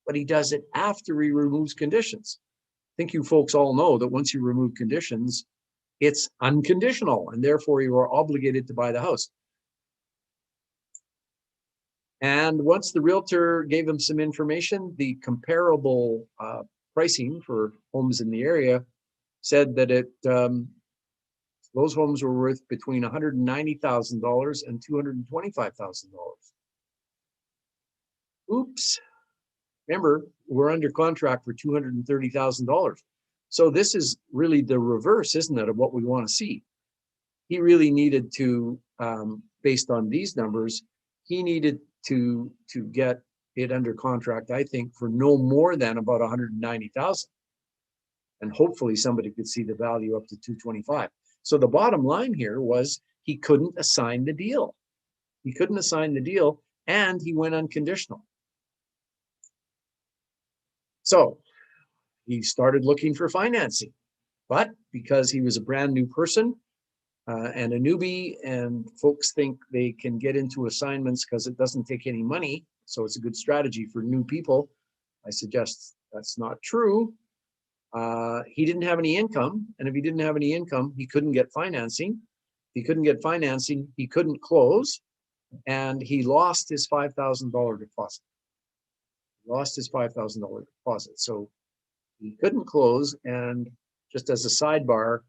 S9: but he does it after he removes conditions. think you folks all know that once you remove conditions, it's unconditional, and therefore you are obligated to buy the house. And once the realtor gave them some information, the comparable pricing for homes in the area said that those homes were worth between $190,000 and $225,000. Oops. Remember, we're under contract for $230,000. So this is really the reverse, isn't it, of what we want to see. He really needed to, based on these numbers, he needed to get it under contract, I think, for no more than about 190,000. And hopefully somebody could see the value up to 225. So the bottom line here was he couldn't assign the deal. He couldn't assign the deal, and he went unconditional. So he started looking for financing, but because he was a brand new person and a newbie, and folks think they can get into assignments because it doesn't take any money, so it's a good strategy for new people, I suggest that's not true. He didn't have any income, and if he didn't have any income, he couldn't get financing. If he couldn't get financing, he couldn't close, and he lost his $5,000 deposit. Lost his $5,000 deposit. So he couldn't close. And just as a sidebar,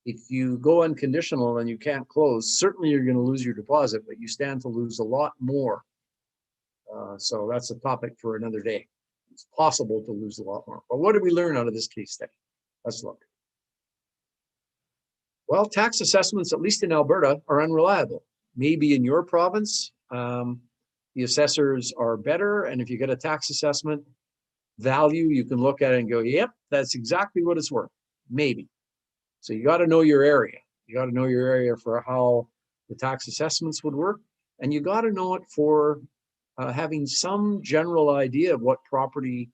S9: if you go unconditional and you can't close, certainly you're going to lose your deposit, but you stand to lose a lot more. So that's a topic for another day. It's possible to lose a lot more. But what did we learn out of this case study? Let's look. Well, tax assessments, at least in Alberta, are unreliable. Maybe in your province, the assessors are better, and if you get a tax assessment value, you can look at it and go, yep, that's exactly what it's worth. Maybe. So you got to know your area. You got to know your area for how the tax assessments would work, and you got to know it for having some general idea of what property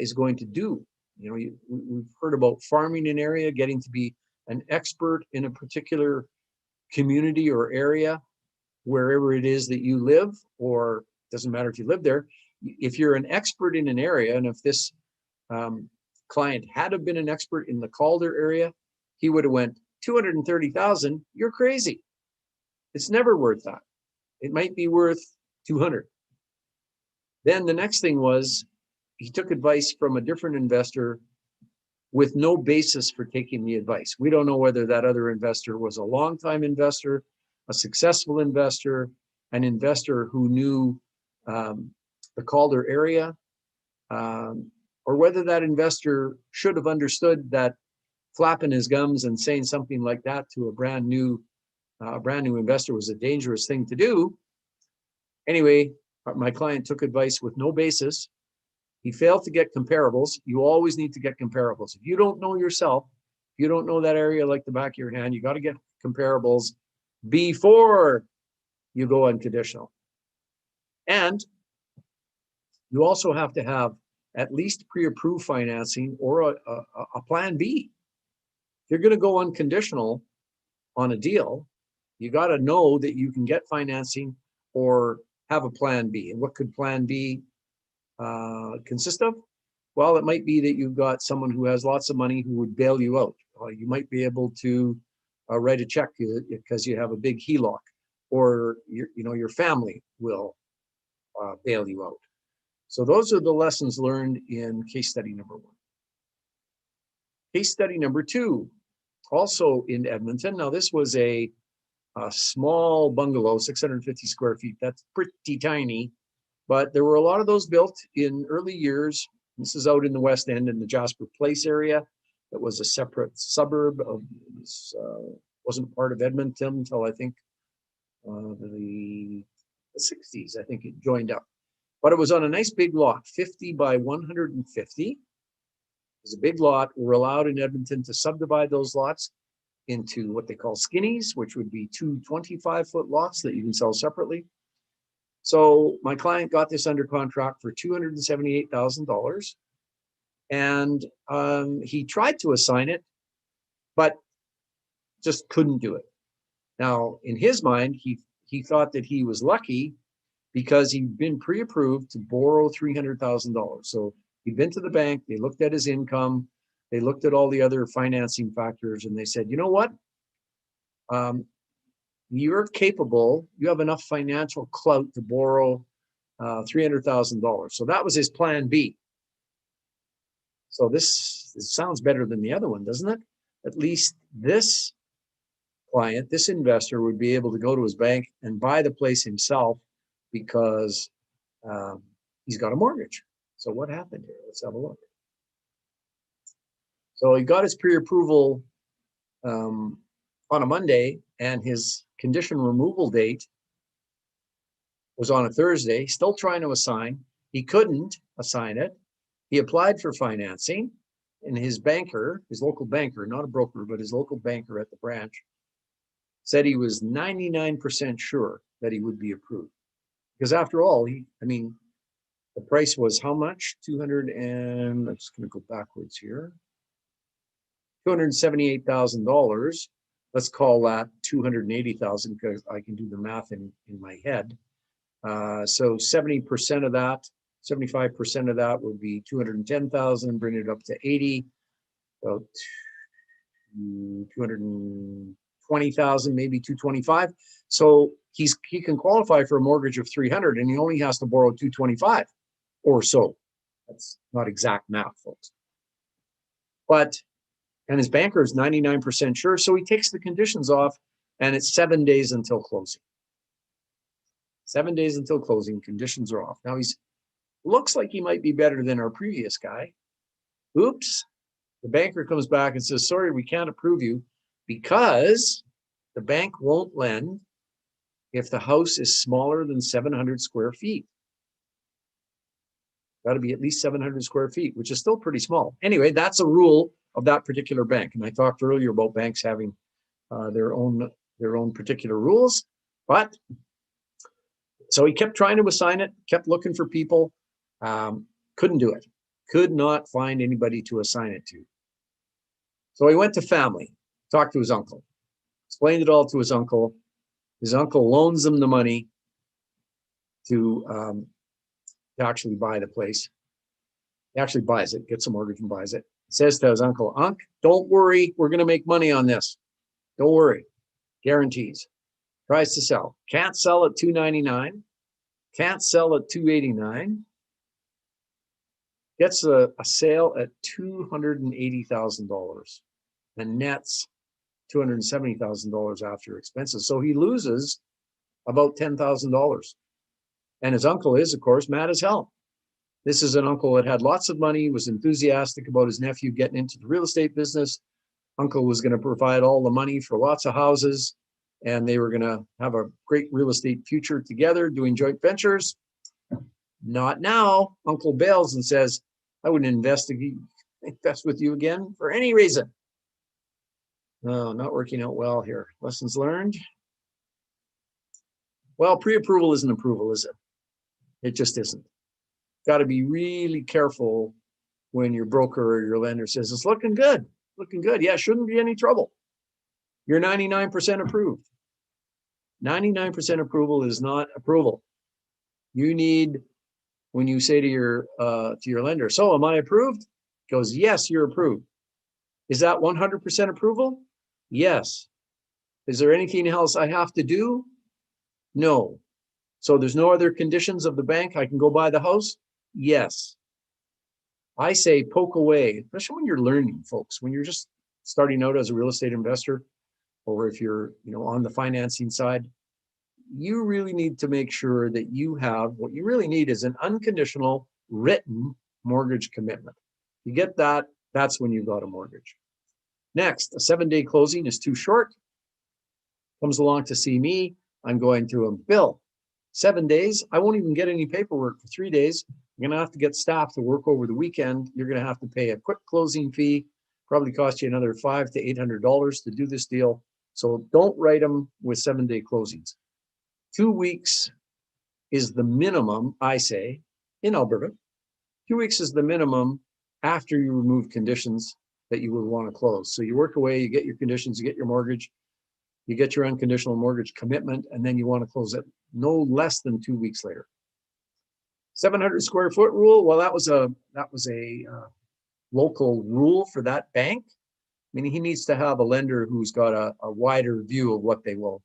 S9: is going to do. You know, we've heard about farming an area, getting to be an expert in a particular community or area, wherever it is that you live, or doesn't matter if you live there. If you're an expert in an area, and if this client had have been an expert in the Calder area, he would have went 230,000. You're crazy. It's never worth that. It might be worth 200. Then the next thing was he took advice from a different investor with no basis for taking the advice. We don't know whether that other investor was a longtime investor, a successful investor, an investor who knew the Calder area, or whether that investor should have understood that flapping his gums and saying something like that to a brand new investor was a dangerous thing to do. Anyway, my client took advice with no basis. He failed to get comparables. You always need to get comparables. If you don't know yourself, if you don't know that area like the back of your hand, you got to get comparables before you go unconditional. And you also have to have at least pre-approved financing or a plan B. If you're going to go unconditional on a deal, you got to know that you can get financing or have a plan B. And what could plan B consist of? Well, it might be that you've got someone who has lots of money who would bail you out. You might be able to write a check because you have a big HELOC, or your family will bail you out. So those are the lessons learned in case study number 1. Case study number 2, also in Edmonton. Now this was a small bungalow, 650 square feet. That's pretty tiny, but there were a lot of those built in early years. This is out in the West End in the Jasper Place area. That was a separate suburb of this, wasn't part of Edmonton until I think the 60s. I think it joined up, but it was on a nice big lot, 50 by 150. It was a big lot. We're allowed in Edmonton to subdivide those lots into what they call skinnies, which would be 2 25-foot lots that you can sell separately. So my client got this under contract for $278,000, and he tried to assign it, but just couldn't do it. Now, in his mind, he thought that he was lucky because he'd been pre-approved to borrow $300,000. So He'd been to the bank, they looked at his income, they looked at all the other financing factors, and they said, you know what? You're capable, you have enough financial clout to borrow $300,000. So that was his plan B. So this sounds better than the other one, doesn't it? At least this client, this investor would be able to go to his bank and buy the place himself because he's got a mortgage. So what happened here? Let's have a look. So he got his pre-approval on a Monday, and his condition removal date was on a Thursday, still trying to assign. He couldn't assign it. He applied for financing, and his banker, his local banker, not a broker, but his local banker at the branch, said he was 99% sure that he would be approved. Because after all, the price was how much? I'm just going to go backwards here. $278,000. Let's call that 280,000 because I can do the math in my head. So 70% of that, 75% of that would be 210,000, bring it up to 80. So 220,000, maybe 225. So he can qualify for a mortgage of 300, and he only has to borrow 225 or so. That's not exact math, folks. And his banker is 99% sure, so he takes the conditions off, and it's 7 days until closing. 7 days until closing, conditions are off. Now looks like he might be better than our previous guy. Oops, the banker comes back and says, sorry, we can't approve you because the bank won't lend if the house is smaller than 700 square feet. Got to be at least 700 square feet, which is still pretty small. Anyway, that's a rule of that particular bank. And I talked earlier about banks having their own particular rules. But so he kept trying to assign it, kept looking for people, couldn't do it, could not find anybody to assign it to. So he went to family, talked to his uncle, explained it all to his uncle. His uncle loans him the money to actually buy the place. He actually buys it, gets a mortgage and buys it. Says to his uncle, Unc, don't worry, we're going to make money on this. Don't worry, guarantees. Tries to sell, can't sell at $299, can't sell at $289. Gets a sale at $280,000 and nets $270,000 after expenses. So he loses about $10,000. And his uncle is, of course, mad as hell. This is an uncle that had lots of money, was enthusiastic about his nephew getting into the real estate business. Uncle was going to provide all the money for lots of houses, and they were going to have a great real estate future together, doing joint ventures. Not now. Uncle bails and says, I wouldn't invest with you again for any reason. No, not working out well here. Lessons learned. Well, pre-approval isn't approval, is it? It just isn't. Got to be really careful when your broker or your lender says, it's looking good, looking good. Yeah, shouldn't be any trouble. You're 99% approved. 99% approval is not approval. You need, when you say to your lender, so am I approved? He goes, yes, you're approved. Is that 100% approval? Yes. Is there anything else I have to do? No. So there's no other conditions of the bank. I can go buy the house? Yes. I say poke away, especially when you're learning, folks, when you're just starting out as a real estate investor, or if you're, on the financing side, you really need to make sure that you have, what you really need is an unconditional written mortgage commitment. You get that, that's when you've got a mortgage. Next, a 7-day closing is too short. Comes along to see me. I'm going to him, Bill, 7 days. I won't even get any paperwork for 3 days. I'm going to have to get staff to work over the weekend. You're going to have to pay a quick closing fee. Probably cost you another $500 to $800 to do this deal. So don't write them with 7-day closings. 2 weeks is the minimum, I say, in Alberta. 2 weeks is the minimum after you remove conditions that you would want to close. So you work away, you get your conditions, you get your mortgage, you get your unconditional mortgage commitment, and then you want to close it no less than 2 weeks later. 700 square foot rule. Well, that was a local rule for that bank. I mean, he needs to have a lender who's got a wider view of what they will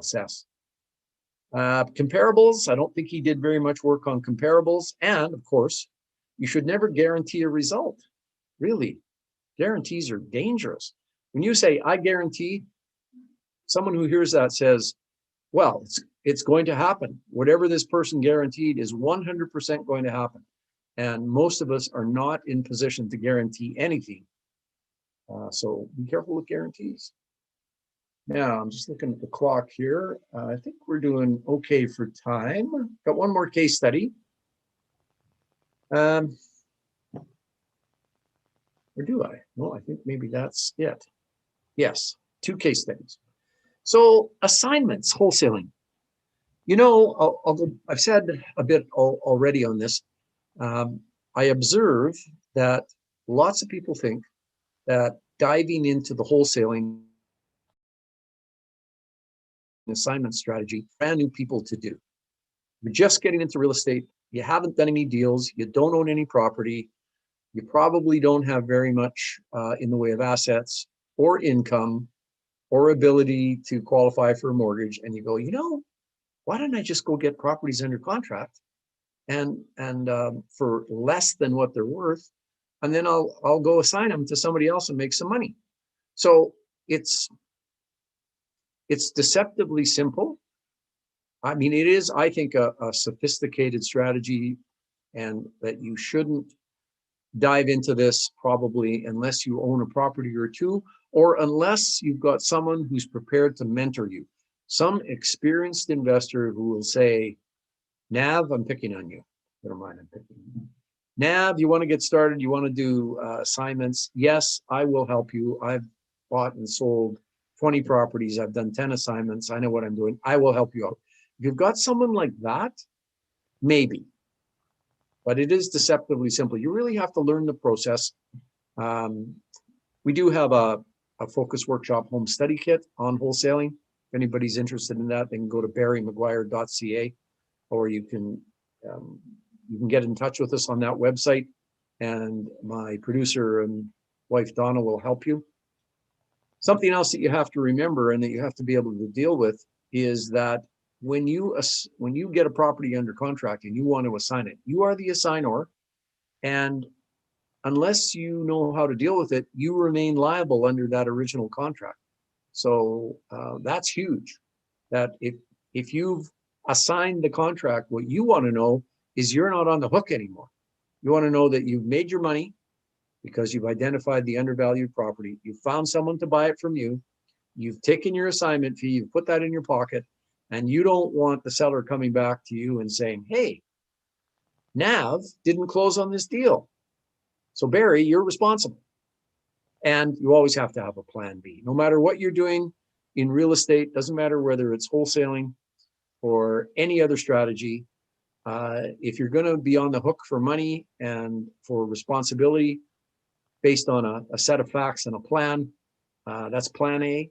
S9: assess. Comparables, I don't think he did very much work on comparables. And of course, you should never guarantee a result. Really, guarantees are dangerous. When you say, I guarantee, someone who hears that says, well, it's going to happen. Whatever this person guaranteed is 100% going to happen. And most of us are not in position to guarantee anything. So be careful with guarantees. Now, I'm just looking at the clock here. I think we're doing okay for time. Got one more case study. Or do I? No, I think maybe that's it. Yes, 2 case studies. So assignments, wholesaling. You know, I've said a bit already on this. I observe that lots of people think that diving into the wholesaling assignment strategy, brand new people to do. You're just getting into real estate. You haven't done any deals. You don't own any property. You probably don't have very much in the way of assets or income or ability to qualify for a mortgage. And you go, you know, why don't I just go get properties under contract and for less than what they're worth, and then I'll go assign them to somebody else and make some money. So it's deceptively simple. I mean, it is, I think, a sophisticated strategy, and that you shouldn't dive into this probably unless you own a property or two, or unless you've got someone who's prepared to mentor you. Some experienced investor who will say, Nav, I'm picking on you. Never mind, I'm picking on you. Nav, you want to get started? You want to do assignments? Yes, I will help you. I've bought and sold 20 properties. I've done 10 assignments. I know what I'm doing. I will help you out. If you've got someone like that, maybe. But it is deceptively simple. You really have to learn the process. We do have a focus workshop home study kit on wholesaling. If anybody's interested in that, they can go to barrymaguire.ca, or you can get in touch with us on that website, and my producer and wife Donna will help you. Something else that you have to remember and that you have to be able to deal with is that when you get a property under contract and you want to assign it, you are the assignor, and unless you know how to deal with it, you remain liable under that original contract. So that's huge. That if you've assigned the contract, what you want to know is you're not on the hook anymore. You want to know that you've made your money because you've identified the undervalued property. You found someone to buy it from you. You've taken your assignment fee. You've put that in your pocket. And you don't want the seller coming back to you and saying, hey, Nav didn't close on this deal. So Barry, you're responsible. And you always have to have a plan B. No matter what you're doing in real estate, doesn't matter whether it's wholesaling or any other strategy, if you're going to be on the hook for money and for responsibility based on a set of facts and a plan, that's plan A.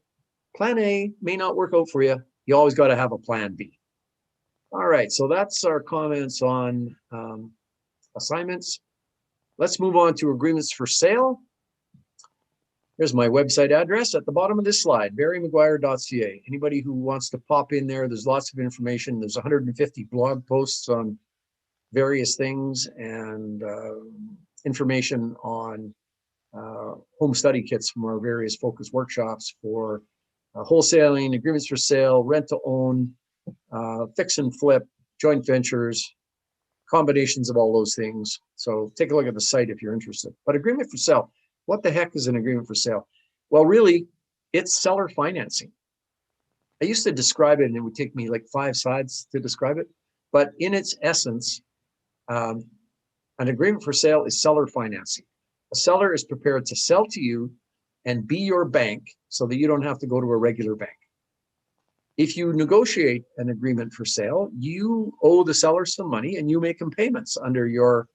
S9: Plan A may not work out for you. You always got to have a plan B. All right, so that's our comments on assignments. Let's move on to agreements for sale. Here's my website address at the bottom of this slide, barrymaguire.ca. Anybody who wants to pop in there, there's lots of information. There's 150 blog posts on various things, and information on home study kits from our various focus workshops for wholesaling, agreements for sale, rent to own, fix and flip, joint ventures, combinations of all those things. So take a look at the site if you're interested. But agreement for sale, what the heck is an agreement for sale? Well, really, it's seller financing. I used to describe it, and it would take me like 5 slides to describe it. But in its essence, an agreement for sale is seller financing. A seller is prepared to sell to you and be your bank so that you don't have to go to a regular bank. If you negotiate an agreement for sale, you owe the seller some money and you make them payments under your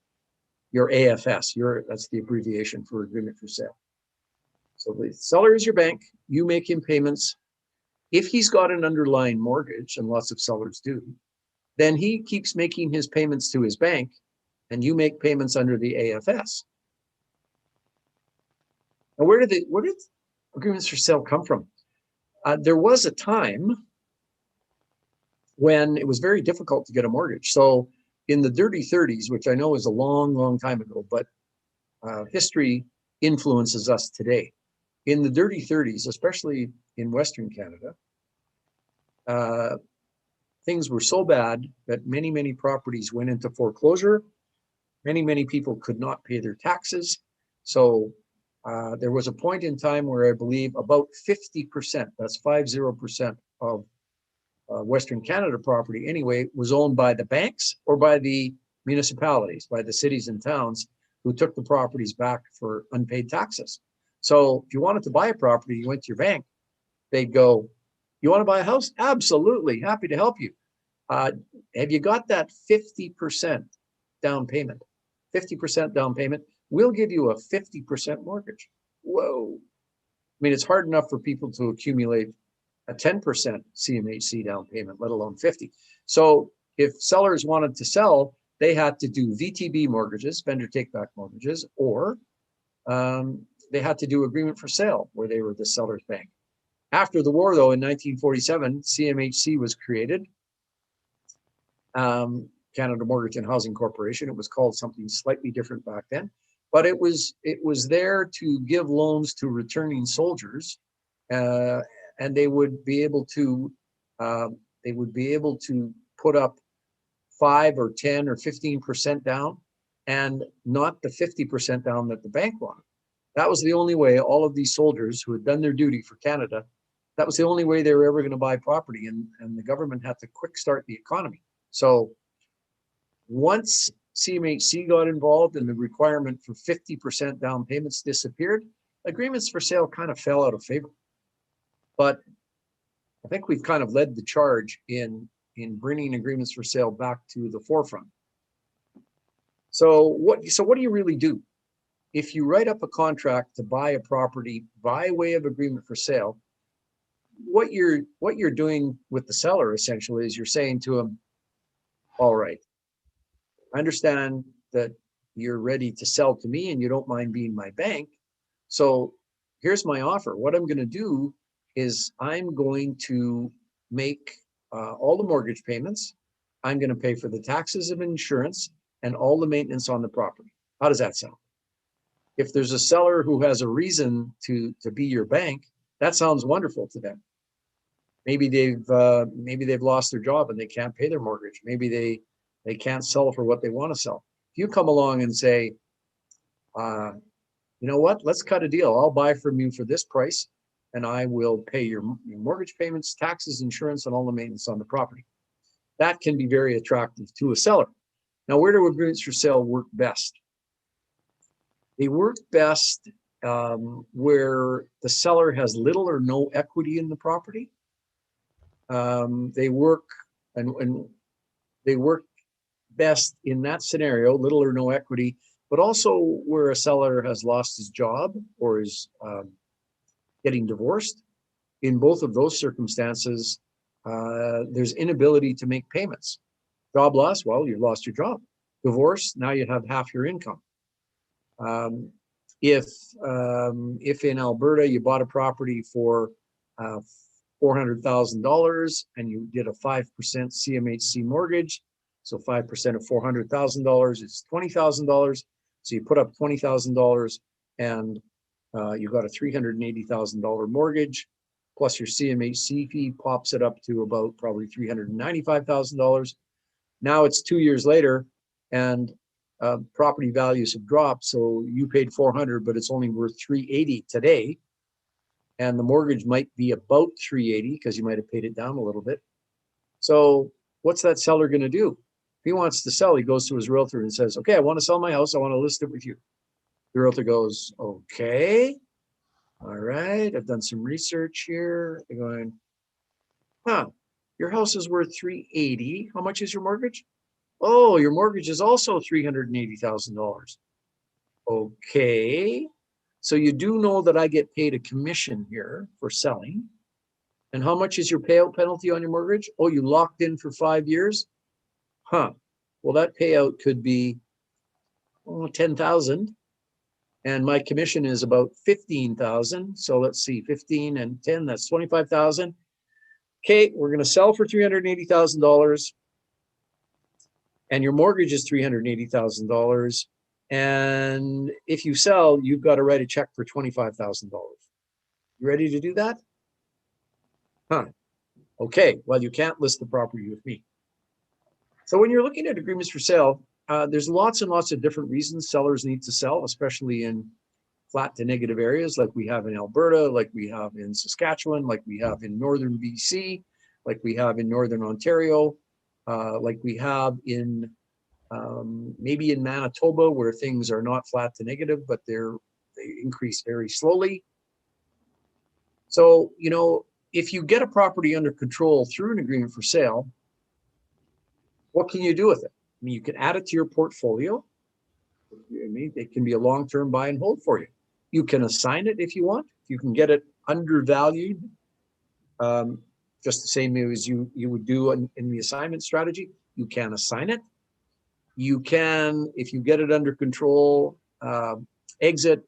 S9: AFS. That's the abbreviation for agreement for sale. So the seller is your bank, you make him payments. If he's got an underlying mortgage, and lots of sellers do, then he keeps making his payments to his bank, and you make payments under the AFS. Now, where did agreements for sale come from? There was a time when it was very difficult to get a mortgage. So in the dirty 30s, which I know is a long, long time ago, but history influences us today. In the dirty 30s, especially in Western Canada, things were so bad that many, many properties went into foreclosure. Many, many people could not pay their taxes. So there was a point in time where I believe about 50%, that's 50% of Western Canada property anyway, was owned by the banks or by the municipalities, by the cities and towns who took the properties back for unpaid taxes. So if you wanted to buy a property, you went to your bank, they'd go, you want to buy a house? Absolutely, happy to help you. Have you got that 50% down payment? 50% down payment, we'll give you a 50% mortgage. Whoa. I mean, it's hard enough for people to accumulate a 10% CMHC down payment, let alone 50. So if sellers wanted to sell, they had to do VTB mortgages, vendor take-back mortgages, or they had to do agreement for sale where they were the seller's bank. After the war, though, in 1947, CMHC was created. Canada Mortgage and Housing Corporation. It was called something slightly different back then, but it was there to give loans to returning soldiers, and they would be able to put up 5 or 10 or 15% down, and not the 50% down that the bank wanted. That was the only way all of these soldiers who had done their duty for Canada, that was the only way they were ever going to buy property, and the government had to quick start the economy. So once CMHC got involved and the requirement for 50% down payments disappeared, agreements for sale kind of fell out of favor. But I think we've kind of led the charge in bringing agreements for sale back to the forefront. So what do you really do? If you write up a contract to buy a property by way of agreement for sale, what you're doing with the seller essentially is you're saying to him, all right, I understand that you're ready to sell to me and you don't mind being my bank. So here's my offer. What I'm going to do is I'm going to make all the mortgage payments. I'm going to pay for the taxes and insurance and all the maintenance on the property. How does that sound? If there's a seller who has a reason to be your bank, that sounds wonderful to them. Maybe they've lost their job and they can't pay their mortgage. Maybe they can't sell for what they want to sell. If you come along and say, you know what, let's cut a deal. I'll buy from you for this price and I will pay your mortgage payments, taxes, insurance, and all the maintenance on the property. That can be very attractive to a seller. Now, where do agreements for sale work best? They work best where the seller has little or no equity in the property. They work best in that scenario, little or no equity, but also where a seller has lost his job or is getting divorced. In both of those circumstances, there's inability to make payments. Job loss, well, you lost your job. Divorce, now you have half your income. If in Alberta you bought a property for $400,000 and you did a 5% CMHC mortgage, so 5% of $400,000 is $20,000. So you put up $20,000 and you got a $380,000 mortgage, plus your CMHC fee pops it up to about probably $395,000. Now it's 2 years later and property values have dropped. So you paid 400, but it's only worth 380 today. And the mortgage might be about 380 because you might have paid it down a little bit. So what's that seller going to do? If he wants to sell, he goes to his realtor and says, okay, I want to sell my house. I want to list it with you. The realtor goes, okay, all right. I've done some research here. They're going, your house is worth 380. How much is your mortgage? Oh, your mortgage is also $380,000. Okay. So you do know that I get paid a commission here for selling. And how much is your payout penalty on your mortgage? Oh, you locked in for 5 years? Well, that payout could be 10,000. And my commission is about 15,000. So let's see, 15 and 10, that's 25,000. Okay, we're going to sell for $380,000. And your mortgage is $380,000. And if you sell, you've got to write a check for $25,000. You ready to do that? Okay, well, you can't list the property with me. So when you're looking at agreements for sale, there's lots and lots of different reasons sellers need to sell, especially in flat to negative areas like we have in Alberta, like we have in Saskatchewan, like we have in northern BC, like we have in northern Ontario, like we have in maybe in Manitoba, where things are not flat to negative, but they increase very slowly. So, you know, if you get a property under control through an agreement for sale, what can you do with it? I mean, you can add it to your portfolio. I mean, it can be a long-term buy and hold for you. You can assign it if you want. You can get it undervalued, just the same as you would do in the assignment strategy. You can assign it. You can, if you get it under control, exit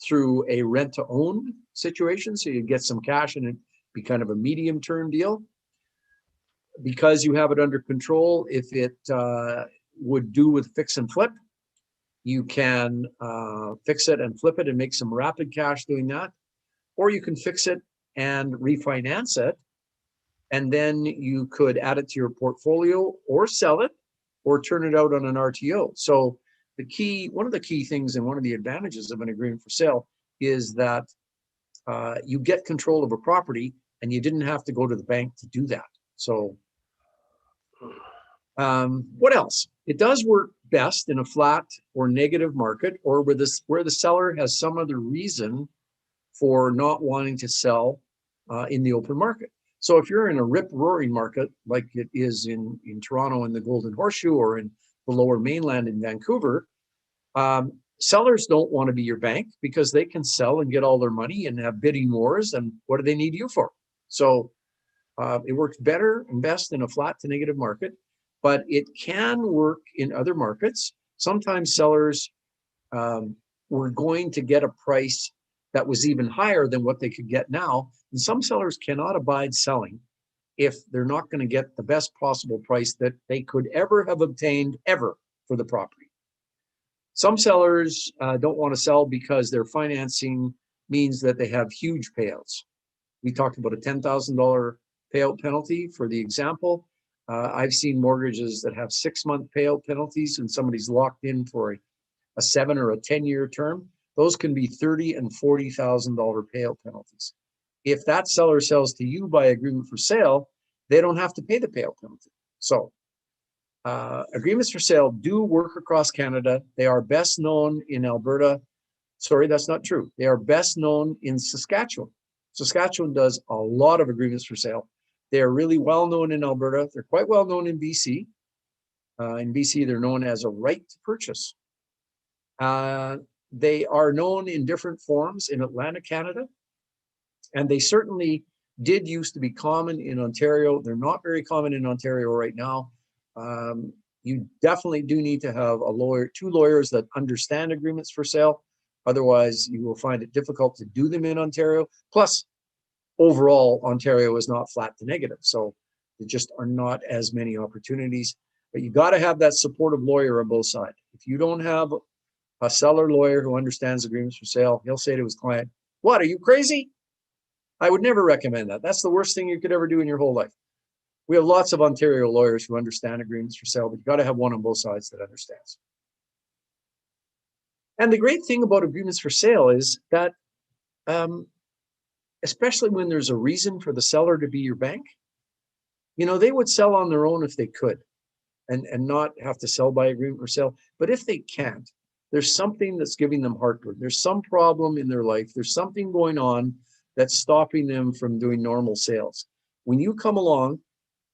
S9: through a rent-to-own situation, so you get some cash and it be kind of a medium-term deal. Because you have it under control, if it would do with fix and flip, you can fix it and flip it and make some rapid cash doing that. Or you can fix it and refinance it, and then you could add it to your portfolio or sell it or turn it out on an RTO. So one of the key things and one of the advantages of an agreement for sale is that you get control of a property and you didn't have to go to the bank to do that. So what else? It does work best in a flat or negative market, or where the seller has some other reason for not wanting to sell in the open market. So if you're in a rip-roaring market like it is in Toronto and the Golden Horseshoe, or in the Lower Mainland in Vancouver, sellers don't want to be your bank because they can sell and get all their money and have bidding wars. And what do they need you for? So it works better and best in a flat to negative market, but it can work in other markets. Sometimes sellers were going to get a price that was even higher than what they could get now. And some sellers cannot abide selling if they're not going to get the best possible price that they could ever have obtained ever for the property. Some sellers don't want to sell because their financing means that they have huge payouts. We talked about a $10,000 payout penalty for the example. I've seen mortgages that have 6-month payout penalties and somebody's locked in for a 7 or a 10-year term. Those can be $30,000 and $40,000 payout penalties. If that seller sells to you by agreement for sale, they don't have to pay the payout penalty. So agreements for sale do work across Canada. They are best known in Alberta. Sorry, that's not true. They are best known in Saskatchewan. Saskatchewan does a lot of agreements for sale. They are really well known in Alberta. They're quite well known in BC. In BC, they're known as a right to purchase. They are known in different forms in Atlantic Canada, and they certainly did used to be common in Ontario. They're not very common in Ontario right now. You definitely do need to have two lawyers that understand agreements for sale. Otherwise, you will find it difficult to do them in Ontario. Plus, overall, Ontario is not flat to negative, so there just are not as many opportunities. But you got to have that supportive lawyer on both sides. If you don't have a seller lawyer who understands agreements for sale, he'll say to his client, "What, are you crazy?" I would never recommend that. That's the worst thing you could ever do in your whole life. We have lots of Ontario lawyers who understand agreements for sale, but you got to have one on both sides that understands. And the great thing about agreements for sale is that, especially when there's a reason for the seller to be your bank, you know, they would sell on their own if they could and not have to sell by agreement for sale. But if they can't, there's something that's giving them heartburn. There's some problem in their life. There's something going on that's stopping them from doing normal sales. When you come along,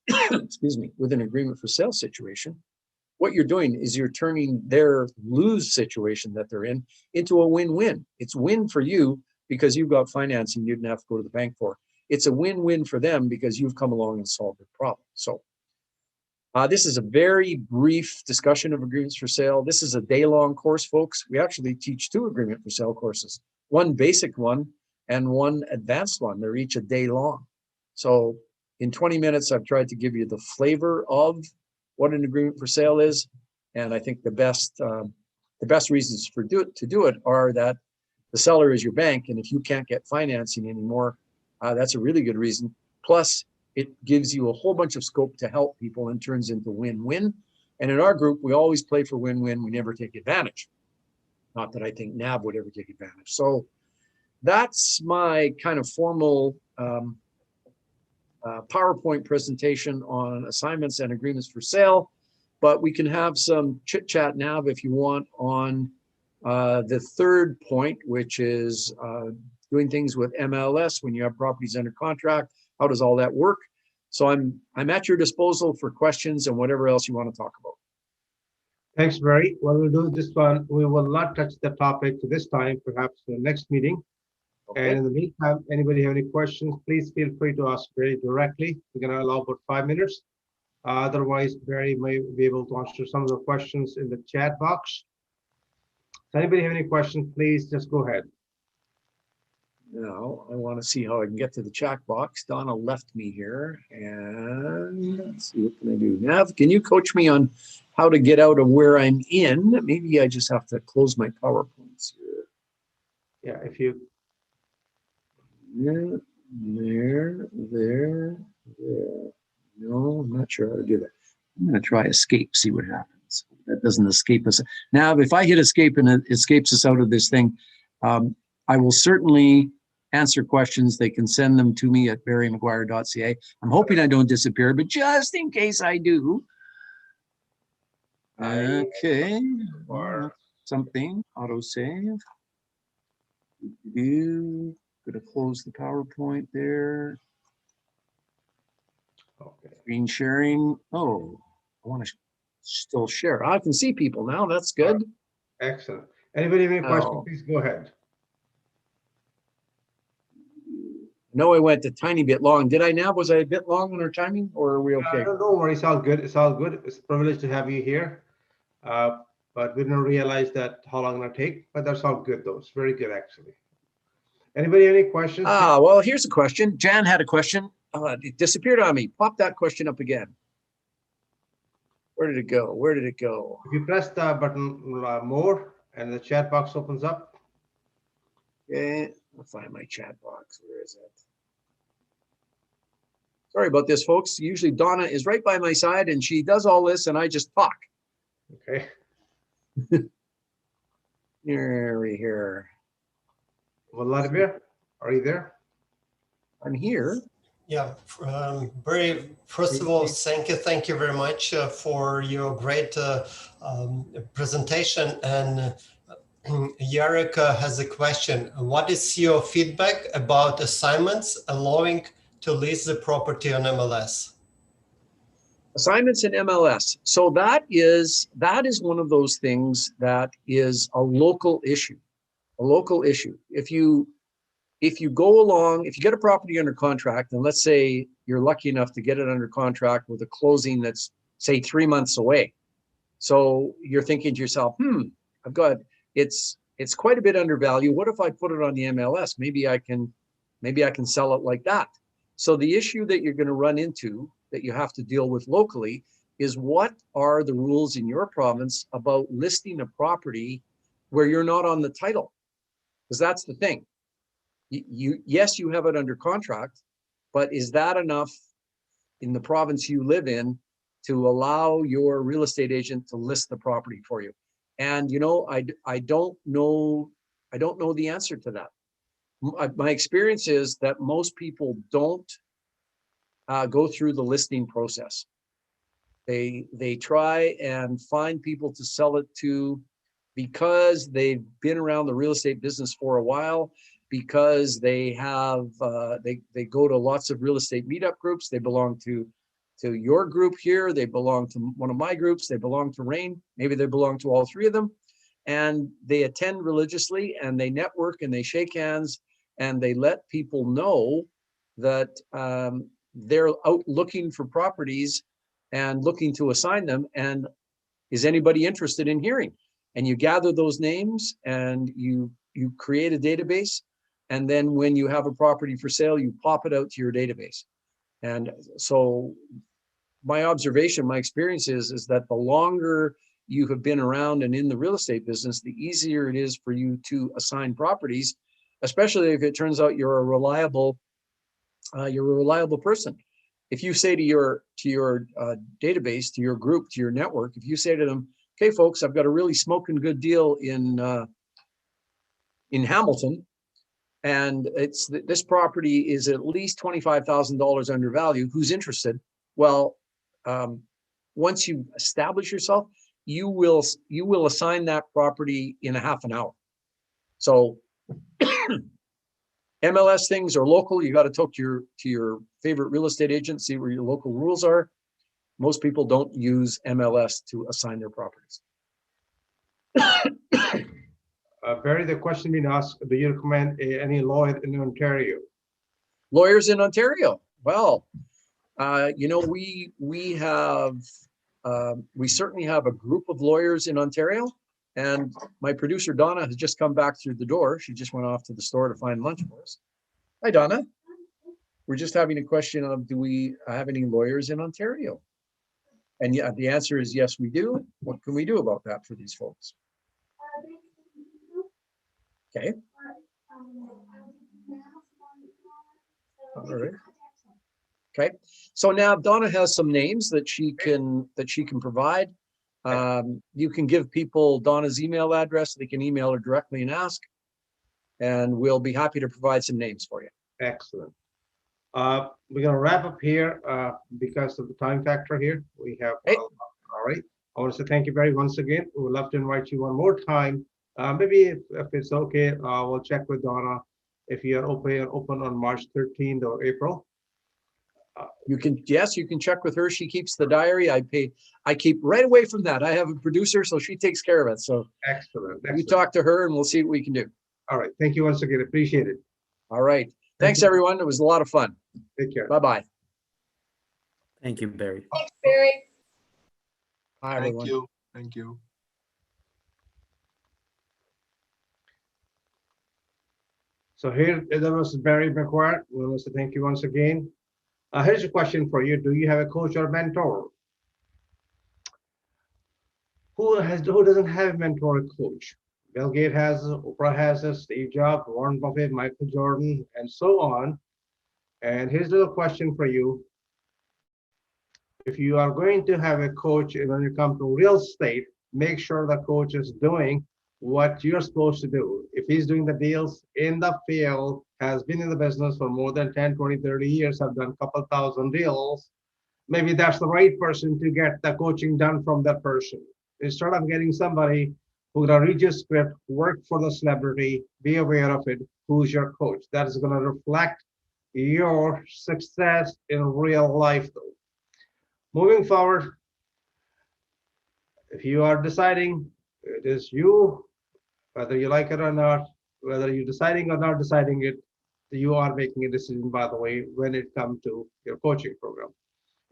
S9: excuse me, with an agreement for sale situation, what you're doing is you're turning their lose situation that they're in into a win-win. It's win for you because you've got financing you didn't have to go to the bank for. It's a win-win for them because you've come along and solved their problem. So This is a very brief discussion of agreements for sale. This is a day-long course, folks. We actually teach 2 agreement for sale courses, one basic one and one advanced one. They're each a day long. So in 20 minutes, I've tried to give you the flavor of what an agreement for sale is. And I think the best reasons to do it are that the seller is your bank. And if you can't get financing anymore, that's a really good reason. Plus, it gives you a whole bunch of scope to help people and turns into win-win. And in our group, we always play for win-win. We never take advantage. Not that I think NAB would ever take advantage. So that's my kind of formal PowerPoint presentation on assignments and agreements for sale. But we can have some chit chat now if you want on the third point, which is doing things with MLS when you have properties under contract. How does all that work? So I'm at your disposal for questions and whatever else you want to talk about.
S2: Thanks, Barry. What we'll do this one, we will not touch the topic this time, perhaps the next meeting.
S9: Okay.
S2: And in the meantime, anybody have any questions, please feel free to ask Barry directly. We're going to allow about 5 minutes. Otherwise, Barry may be able to answer some of the questions in the chat box. So anybody have any questions, please just go ahead.
S9: Now, I want to see how I can get to the chat box. Donna left me here, and let's see, what can I do? Nav, can you coach me on how to get out of where I'm in? Maybe I just have to close my PowerPoints here.
S2: Yeah, if you.
S9: There. No, I'm not sure how to do that. I'm going to try escape, see what happens. That doesn't escape us. Now, if I hit escape and it escapes us out of this thing, I will certainly answer questions. They can send them to me at barrymaguire.ca. I'm hoping I don't disappear, but just in case I do. Okay. Something, autosave. Gonna close the PowerPoint there.
S2: Okay.
S9: Screen sharing. Oh, I want to still share. I can see people now. That's good.
S2: Excellent. Anybody have any questions,
S9: Oh.
S2: please go ahead.
S9: No, I went a tiny bit long. Did I now? Was I a bit long on our timing, or are we okay?
S2: Don't worry, it's all good. It's all good. It's a privilege to have you here. But we didn't realize that how long it'll take, but that's all good though. It's very good actually. Anybody have any questions?
S9: Well, here's a question. Jan had a question. It disappeared on me. Pop that question up again. Where did it go? Where did it go?
S2: If you press the button more and the chat box opens up.
S9: Okay, I'll find my chat box. Where is it? Sorry about this, folks. Usually Donna is right by my side and she does all this and I just talk.
S2: Okay.
S9: Here.
S2: Vladimir, are you there?
S9: I'm here.
S4: Yeah, Barry, first of all, thank you very much for your great presentation. And Yarek has a question. What is your feedback about assignments allowing to lease the property on MLS?
S9: Assignments in MLS. So that is one of those things that is a local issue. A local issue. If you go along, if you get a property under contract, and let's say you're lucky enough to get it under contract with a closing that's say 3 months away. So you're thinking to yourself, I've got, it's quite a bit undervalued. What if I put it on the MLS? Maybe I can sell it like that. So the issue that you're going to run into that you have to deal with locally is what are the rules in your province about listing a property where you're not on the title? Because that's the thing. Yes, you have it under contract, but is that enough in the province you live in to allow your real estate agent to list the property for you? And you know, I don't know the answer to that. My experience is that most people don't go through the listing process. They try and find people to sell it to because they've been around the real estate business for a while, because they have they go to lots of real estate meetup groups. They belong to your group here. They belong to one of my groups. They belong to RAIN. Maybe they belong to all three of them. And they attend religiously and they network and they shake hands and they let people know that they're out looking for properties and looking to assign them. And is anybody interested in hearing? And you gather those names and you create a database. And then when you have a property for sale, you pop it out to your database. And so my observation, my experience is that the longer you have been around and in the real estate business, the easier it is for you to assign properties, especially if it turns out you're a reliable person. If you say to your database, to your group, to your network, if you say to them, okay, folks, I've got a really smoking good deal in Hamilton, and this property is at least $25,000 under value. Who's interested? Well, once you establish yourself, you will assign that property in a half an hour. So MLS things are local. You got to talk to your favorite real estate agent, see where your local rules are. Most people don't use MLS to assign their properties.
S2: Barry, the question being asked, do you recommend any lawyer in Ontario?
S9: Lawyers in Ontario? Well, you know, we certainly have a group of lawyers in Ontario, and my producer Donna has just come back through the door. She just went off to the store to find lunch for us. Hi, Donna. We're just having a question of, do we have any lawyers in Ontario? And yeah, the answer is yes, we do. What can we do about that for these folks? Okay. All right. Okay. So now Donna has some names that she can provide. You can give people Donna's email address. They can email her directly and ask, and we'll be happy to provide some names for you.
S2: Excellent. We're going to wrap up here because of the time factor here. We have, all right. I want to say thank you very once again. We would love to invite you one more time. Maybe if it's okay, we'll check with Donna if you are open on March 13th or April.
S9: Yes, you can check with her. She keeps the diary. I keep right away from that. I have a producer, so she takes care of it. So
S2: excellent.
S9: You talk to her and we'll see what we can do.
S2: All right. Thank you once again. Appreciate it.
S9: All right. Thanks, everyone. It was a lot of fun.
S2: Take care.
S9: Bye-bye.
S10: Thank you, Barry.
S5: Thanks, Barry.
S9: Bye, everyone.
S3: Thank you. Thank you.
S2: So here, that was Barry McGuire. We want to thank you once again. Here's a question for you. Do you have a coach or mentor? Who doesn't have a mentor or coach? Bill Gates has, Oprah has, Steve Jobs, Warren Buffett, Michael Jordan, and so on. And here's a little question for you. If you are going to have a coach when you come to real estate, make sure the coach is doing what you're supposed to do. If he's doing the deals in the field, has been in the business for more than 10, 20, 30 years, have done a couple thousand deals, maybe that's the right person to get the coaching done from that person. Instead of getting somebody who's gonna read your script, work for the celebrity, be aware of it, who's your coach. That is gonna reflect your success in real life though. Moving forward, if you are deciding, it is you, whether you like it or not, whether you're deciding or not deciding it, you are making a decision, by the way, when it comes to your coaching program.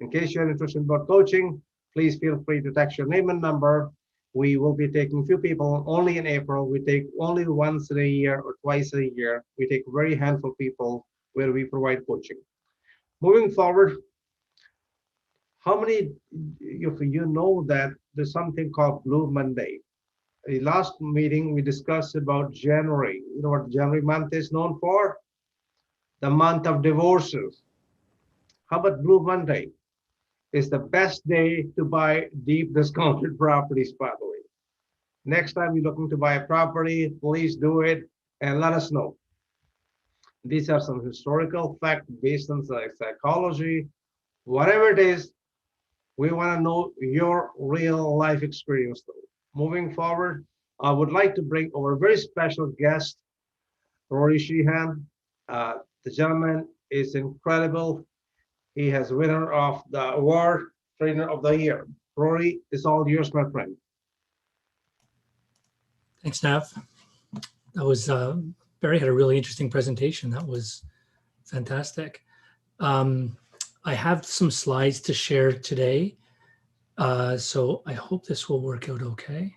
S2: In case you're interested about coaching, please feel free to text your name and number. We will be taking few people only in April. We take only once in a year or twice a year. We take very handful of people where we provide coaching. Moving forward, how many of you know that there's something called Blue Monday? The last meeting we discussed about January. You know what January month is known for? The month of divorces. How about Blue Monday? It's the best day to buy deep discounted properties, by the way. Next time you're looking to buy a property, please do it and let us know. These are some historical facts based on psychology. Whatever it is, we want to know your real life experience though. Moving forward, I would like to bring over a very special guest, Rory Sheehan. The gentleman is incredible. He has winner of the award, Trainer of the Year. Rory, it's all yours, my friend.
S11: Thanks, Nav. That was, Barry had a really interesting presentation. That was fantastic. I have some slides to share today. So I hope this will work out okay.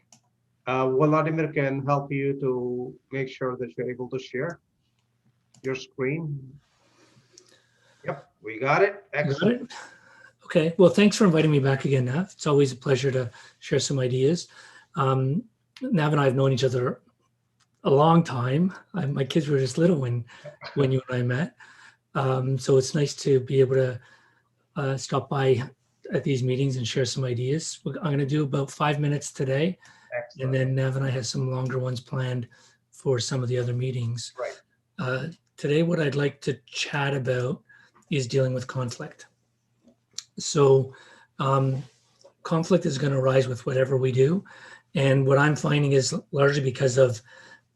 S2: Vladimir can help you to make sure that you're able to share your screen. Yep, we got it.
S11: You got
S2: Excellent.
S11: it? Okay, well, thanks for inviting me back again, Nav. It's always a pleasure to share some ideas. Nav and I have known each other a long time. My kids were just little when you and I met. So it's nice to be able to stop by at these meetings and share some ideas. I'm going to do about 5 minutes today.
S2: Excellent.
S11: And then Nav and I have some longer ones planned for some of the other meetings.
S2: Right.
S11: Today, what I'd like to chat about is dealing with conflict. So conflict is going to arise with whatever we do. And what I'm finding is largely because of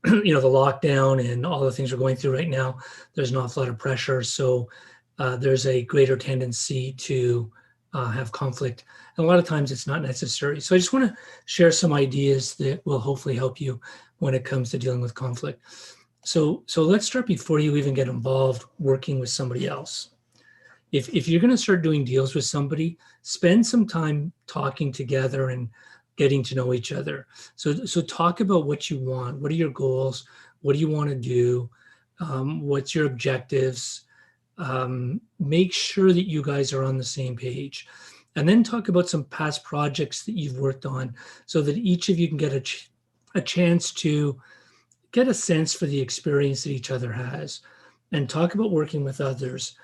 S11: the lockdown and all the things we're going through right now, there's an awful lot of pressure. So there's a greater tendency to have conflict. And a lot of times it's not necessary. So I just want to share some ideas that will hopefully help you when it comes to dealing with conflict. So let's start before you even get involved working with somebody else. If you're going to start doing deals with somebody, spend some time talking together and getting to know each other. So talk about what you want. What are your goals? What do you want to do? What's your objectives? Make sure that you guys are on the same page. And then talk about some past projects that you've worked on so that each of you can get a chance to get a sense for the experience that each other has, and talk about working with others.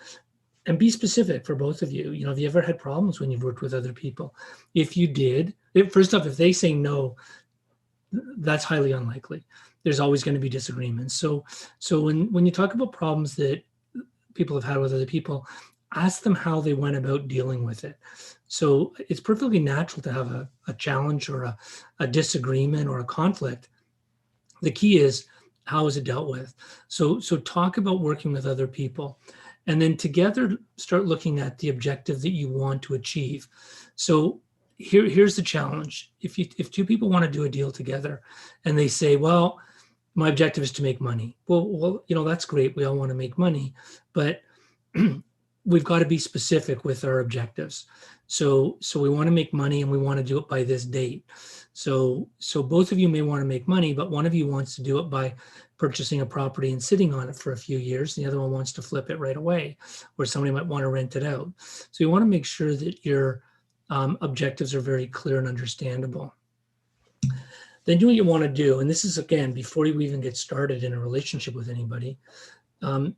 S11: And be specific for both of you. Have you ever had problems when you've worked with other people? If you did, first off, if they say no, that's highly unlikely. There's always going to be disagreements. So when you talk about problems that people have had with other people, ask them how they went about dealing with it. So it's perfectly natural to have a challenge or a disagreement or a conflict. The key is, how is it dealt with? So talk about working with other people. And then together, start looking at the objective that you want to achieve. So here's the challenge. If two people want to do a deal together and they say, well, my objective is to make money. Well, that's great. We all want to make money, but we've got to be specific with our objectives. So we want to make money and we want to do it by this date. So both of you may want to make money, but one of you wants to do it by purchasing a property and sitting on it for a few years. The other one wants to flip it right away, or somebody might want to rent it out. So you want to make sure that your objectives are very clear and understandable. Then do what you want to do. And this is, again, before you even get started in a relationship with anybody,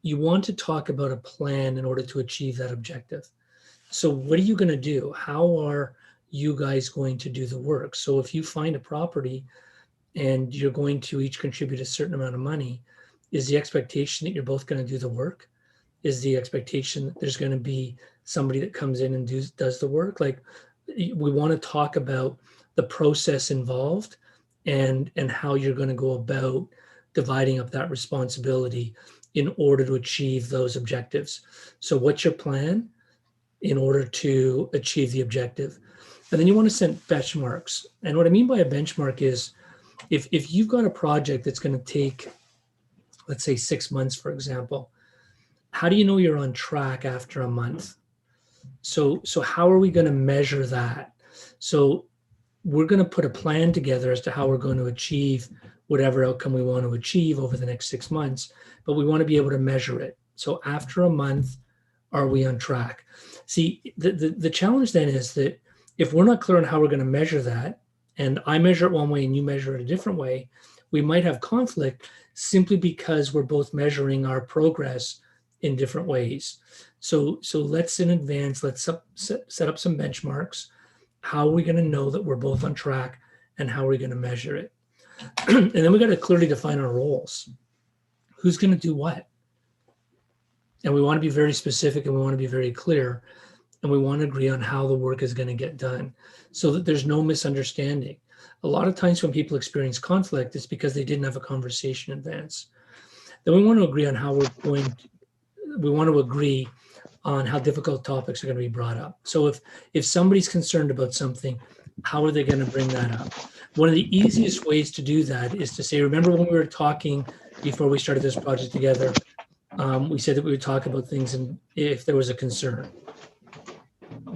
S11: you want to talk about a plan in order to achieve that objective. So what are you going to do? How are you guys going to do the work? So if you find a property and you're going to each contribute a certain amount of money, is the expectation that you're both going to do the work? Is the expectation that there's going to be somebody that comes in and does the work? Like, we want to talk about the process involved and how you're going to go about dividing up that responsibility in order to achieve those objectives. So what's your plan in order to achieve the objective? And then you want to set benchmarks. And what I mean by a benchmark is, if you've got a project that's going to take, let's say, 6 months, for example, how do you know you're on track after a month? So how are we going to measure that? So we're going to put a plan together as to how we're going to achieve whatever outcome we want to achieve over the next 6 months, but we want to be able to measure it. So after a month, are we on track? See, the challenge then is that if we're not clear on how we're going to measure that, and I measure it one way and you measure it a different way, we might have conflict simply because we're both measuring our progress in different ways. So let's in advance, let's set up some benchmarks. How are we going to know that we're both on track, and how are we going to measure it? And then we got to clearly define our roles. Who's going to do what? And we want to be very specific, and we want to be very clear, and we want to agree on how the work is going to get done so that there's no misunderstanding. A lot of times when people experience conflict, it's because they didn't have a conversation in advance. Then we want to agree on how we want to agree on how difficult topics are going to be brought up. So if somebody's concerned about something, how are they going to bring that up? One of the easiest ways to do that is to say, remember when we were talking before we started this project together, we said that we would talk about things and if there was a concern.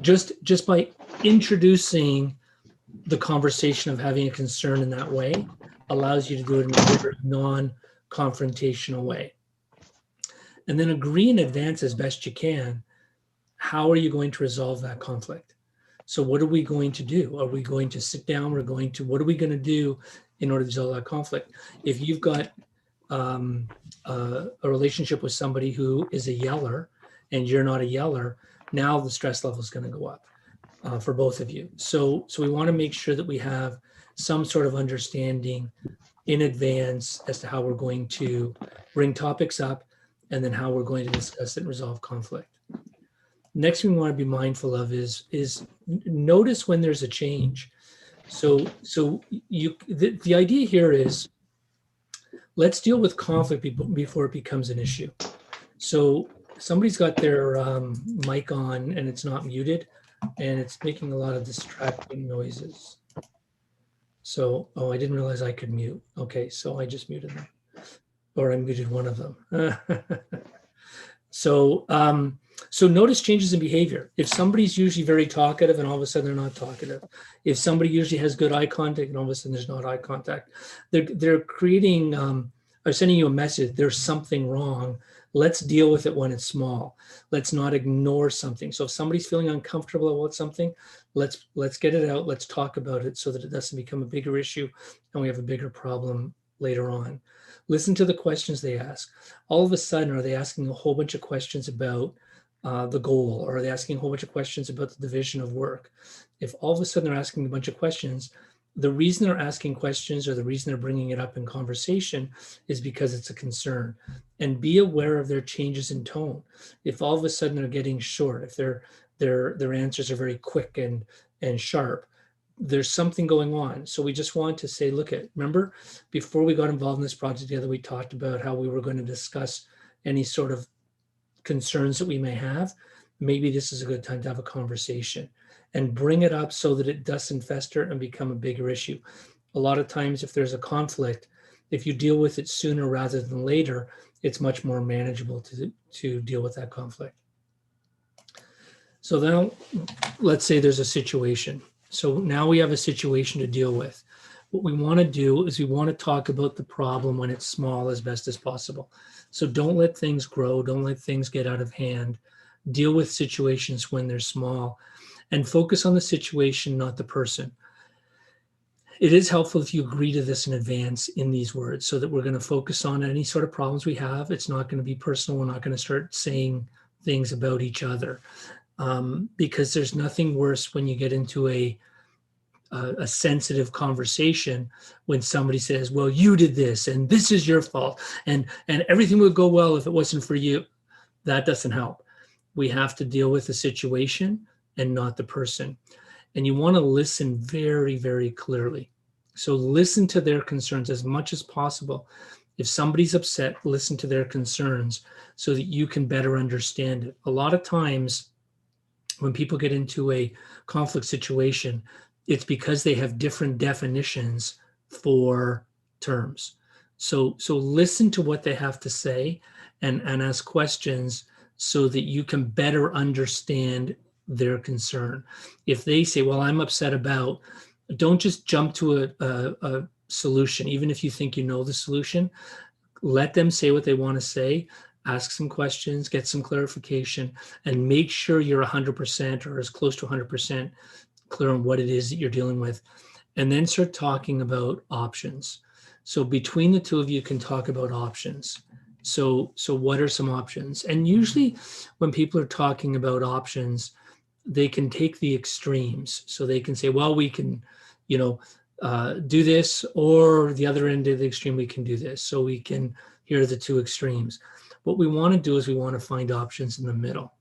S11: Just by introducing the conversation of having a concern in that way allows you to do it in a very non-confrontational way. And then agree in advance as best you can. How are you going to resolve that conflict? So what are we going to do? Are we going to sit down? What are we going to do in order to resolve that conflict? If you've got a relationship with somebody who is a yeller and you're not a yeller, now the stress level is going to go up for both of you. So we want to make sure that we have some sort of understanding in advance as to how we're going to bring topics up and then how we're going to discuss it and resolve conflict. Next thing we want to be mindful of is notice when there's a change. So the idea here is, let's deal with conflict before it becomes an issue. So somebody's got their mic on and it's not muted, and it's making a lot of distracting noises. So, oh, I didn't realize I could mute. Okay, so I just muted them, or I muted one of them. So notice changes in behavior. If somebody's usually very talkative and all of a sudden they're not talkative, if somebody usually has good eye contact and all of a sudden there's not eye contact, they're creating, or sending you a message, there's something wrong. Let's deal with it when it's small. Let's not ignore something. So if somebody's feeling uncomfortable about something, let's get it out. Let's talk about it so that it doesn't become a bigger issue and we have a bigger problem later on. Listen to the questions they ask. All of a sudden, are they asking a whole bunch of questions about the goal, or are they asking a whole bunch of questions about the division of work? If all of a sudden they're asking a bunch of questions, the reason they're asking questions or the reason they're bringing it up in conversation is because it's a concern. And be aware of their changes in tone. If all of a sudden they're getting short, if their answers are very quick and sharp, there's something going on. So we just want to say, remember, before we got involved in this project together, we talked about how we were going to discuss any sort of concerns that we may have. Maybe this is a good time to have a conversation and bring it up so that it doesn't fester and become a bigger issue. A lot of times, if there's a conflict, if you deal with it sooner rather than later, it's much more manageable to deal with that conflict. So now let's say there's a situation. So now we have a situation to deal with. What we want to do is we want to talk about the problem when it's small as best as possible. So don't let things grow. Don't let things get out of hand. Deal with situations when they're small and focus on the situation, not the person. It is helpful if you agree to this in advance in these words so that we're going to focus on any sort of problems we have. It's not going to be personal. We're not going to start saying things about each other because there's nothing worse when you get into a sensitive conversation when somebody says, well, you did this and this is your fault and everything would go well if it wasn't for you. That doesn't help. We have to deal with the situation and not the person. And you want to listen very, very clearly. So listen to their concerns as much as possible. If somebody's upset, listen to their concerns so that you can better understand it. A lot of times when people get into a conflict situation, it's because they have different definitions for terms. So listen to what they have to say and ask questions so that you can better understand their concern. If they say, well, I'm upset about, don't just jump to a solution. Even if you think you know the solution, let them say what they want to say, ask some questions, get some clarification, and make sure you're 100% or as close to 100% clear on what it is that you're dealing with, and then start talking about options. So between the two of you can talk about options. So what are some options? And usually when people are talking about options, they can take the extremes. So they can say, well, we can, do this, or the other end of the extreme, we can do this. So we can, here are the two extremes. What we want to do is we want to find options in the middle.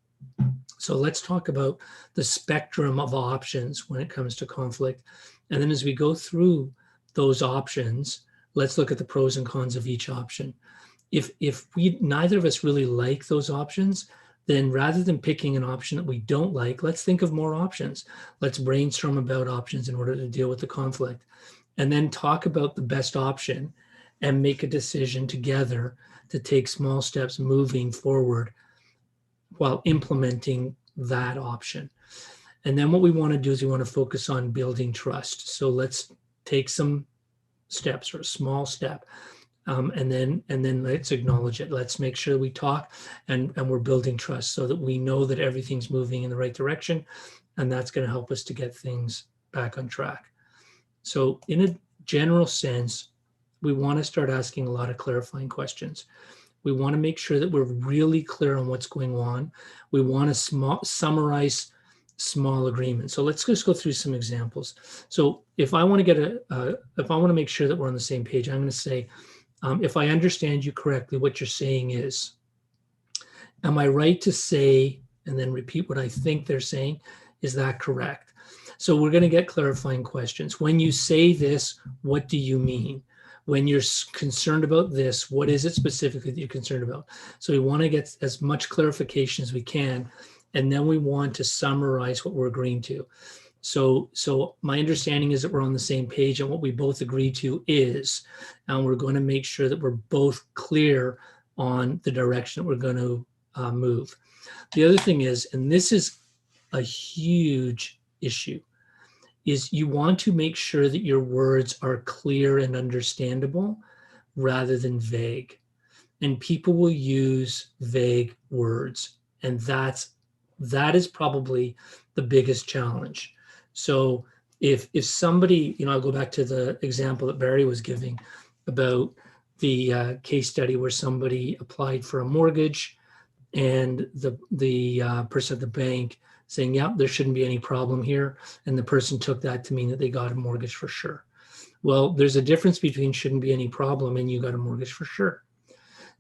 S11: So let's talk about the spectrum of options when it comes to conflict. And then as we go through those options, let's look at the pros and cons of each option. If neither of us really like those options, then rather than picking an option that we don't like, let's think of more options. Let's brainstorm about options in order to deal with the conflict. And then talk about the best option and make a decision together to take small steps moving forward while implementing that option. And then what we want to do is we want to focus on building trust. So let's take some steps or a small step. And then let's acknowledge it. Let's make sure we talk and we're building trust so that we know that everything's moving in the right direction. And that's going to help us to get things back on track. So in a general sense, we want to start asking a lot of clarifying questions. We want to make sure that we're really clear on what's going on. We want to summarize small agreements. So let's just go through some examples. So if I want to get if I want to make sure that we're on the same page, I'm going to say, if I understand you correctly, what you're saying is, am I right to say, and then repeat what I think they're saying, is that correct? So we're going to get clarifying questions. When you say this, what do you mean? When you're concerned about this, what is it specifically that you're concerned about? So we want to get as much clarification as we can, and then we want to summarize what we're agreeing to. So my understanding is that we're on the same page, and what we both agree to is, and we're going to make sure that we're both clear on the direction that we're going to move. The other thing is, and this is a huge issue, is you want to make sure that your words are clear and understandable rather than vague. And people will use vague words, and that is probably the biggest challenge. So if somebody, I'll go back to the example that Barry was giving about the case study where somebody applied for a mortgage and the person at the bank saying, yeah, there shouldn't be any problem here. And the person took that to mean that they got a mortgage for sure. Well, there's a difference between shouldn't be any problem and you got a mortgage for sure.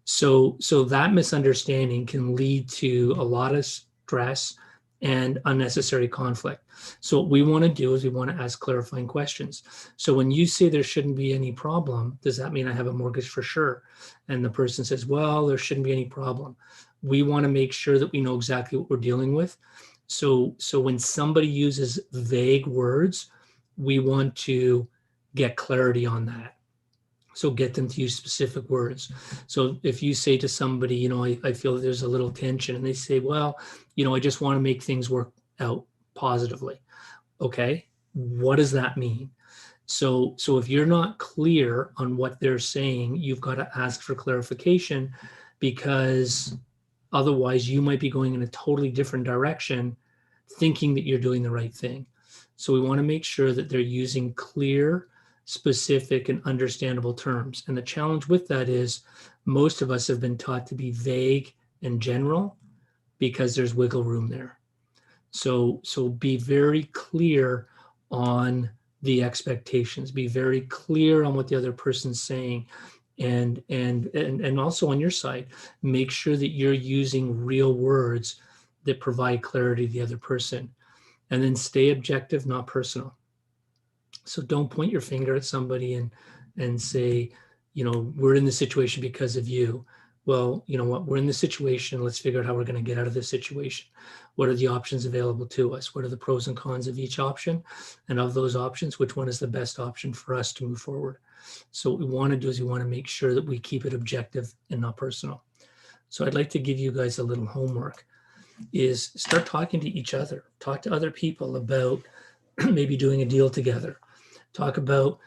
S11: So that misunderstanding can lead to a lot of stress and unnecessary conflict. So what we want to do is we want to ask clarifying questions. So when you say there shouldn't be any problem, does that mean I have a mortgage for sure? And the person says, well, there shouldn't be any problem. We want to make sure that we know exactly what we're dealing with. So when somebody uses vague words, we want to get clarity on that. So get them to use specific words. So if you say to somebody, I feel that there's a little tension, and they say, well, I just want to make things work out positively. Okay, what does that mean? So if you're not clear on what they're saying, you've got to ask for clarification, because otherwise you might be going in a totally different direction thinking that you're doing the right thing. So we want to make sure that they're using clear, specific, and understandable terms. And the challenge with that is most of us have been taught to be vague and general because there's wiggle room there. So be very clear on the expectations, be very clear on what the other person's saying, and also on your side, make sure that you're using real words that provide clarity to the other person. And then stay objective, not personal. So don't point your finger at somebody and say, we're in this situation because of you. Well, you know what, we're in this situation. Let's figure out how we're going to get out of this situation. What are the options available to us? What are the pros and cons of each option? And of those options, which one is the best option for us to move forward? So what we want to do is we want to make sure that we keep it objective and not personal. So I'd like to give you guys a little homework, is start talking to each other, talk to other people about maybe doing a deal together, talk about,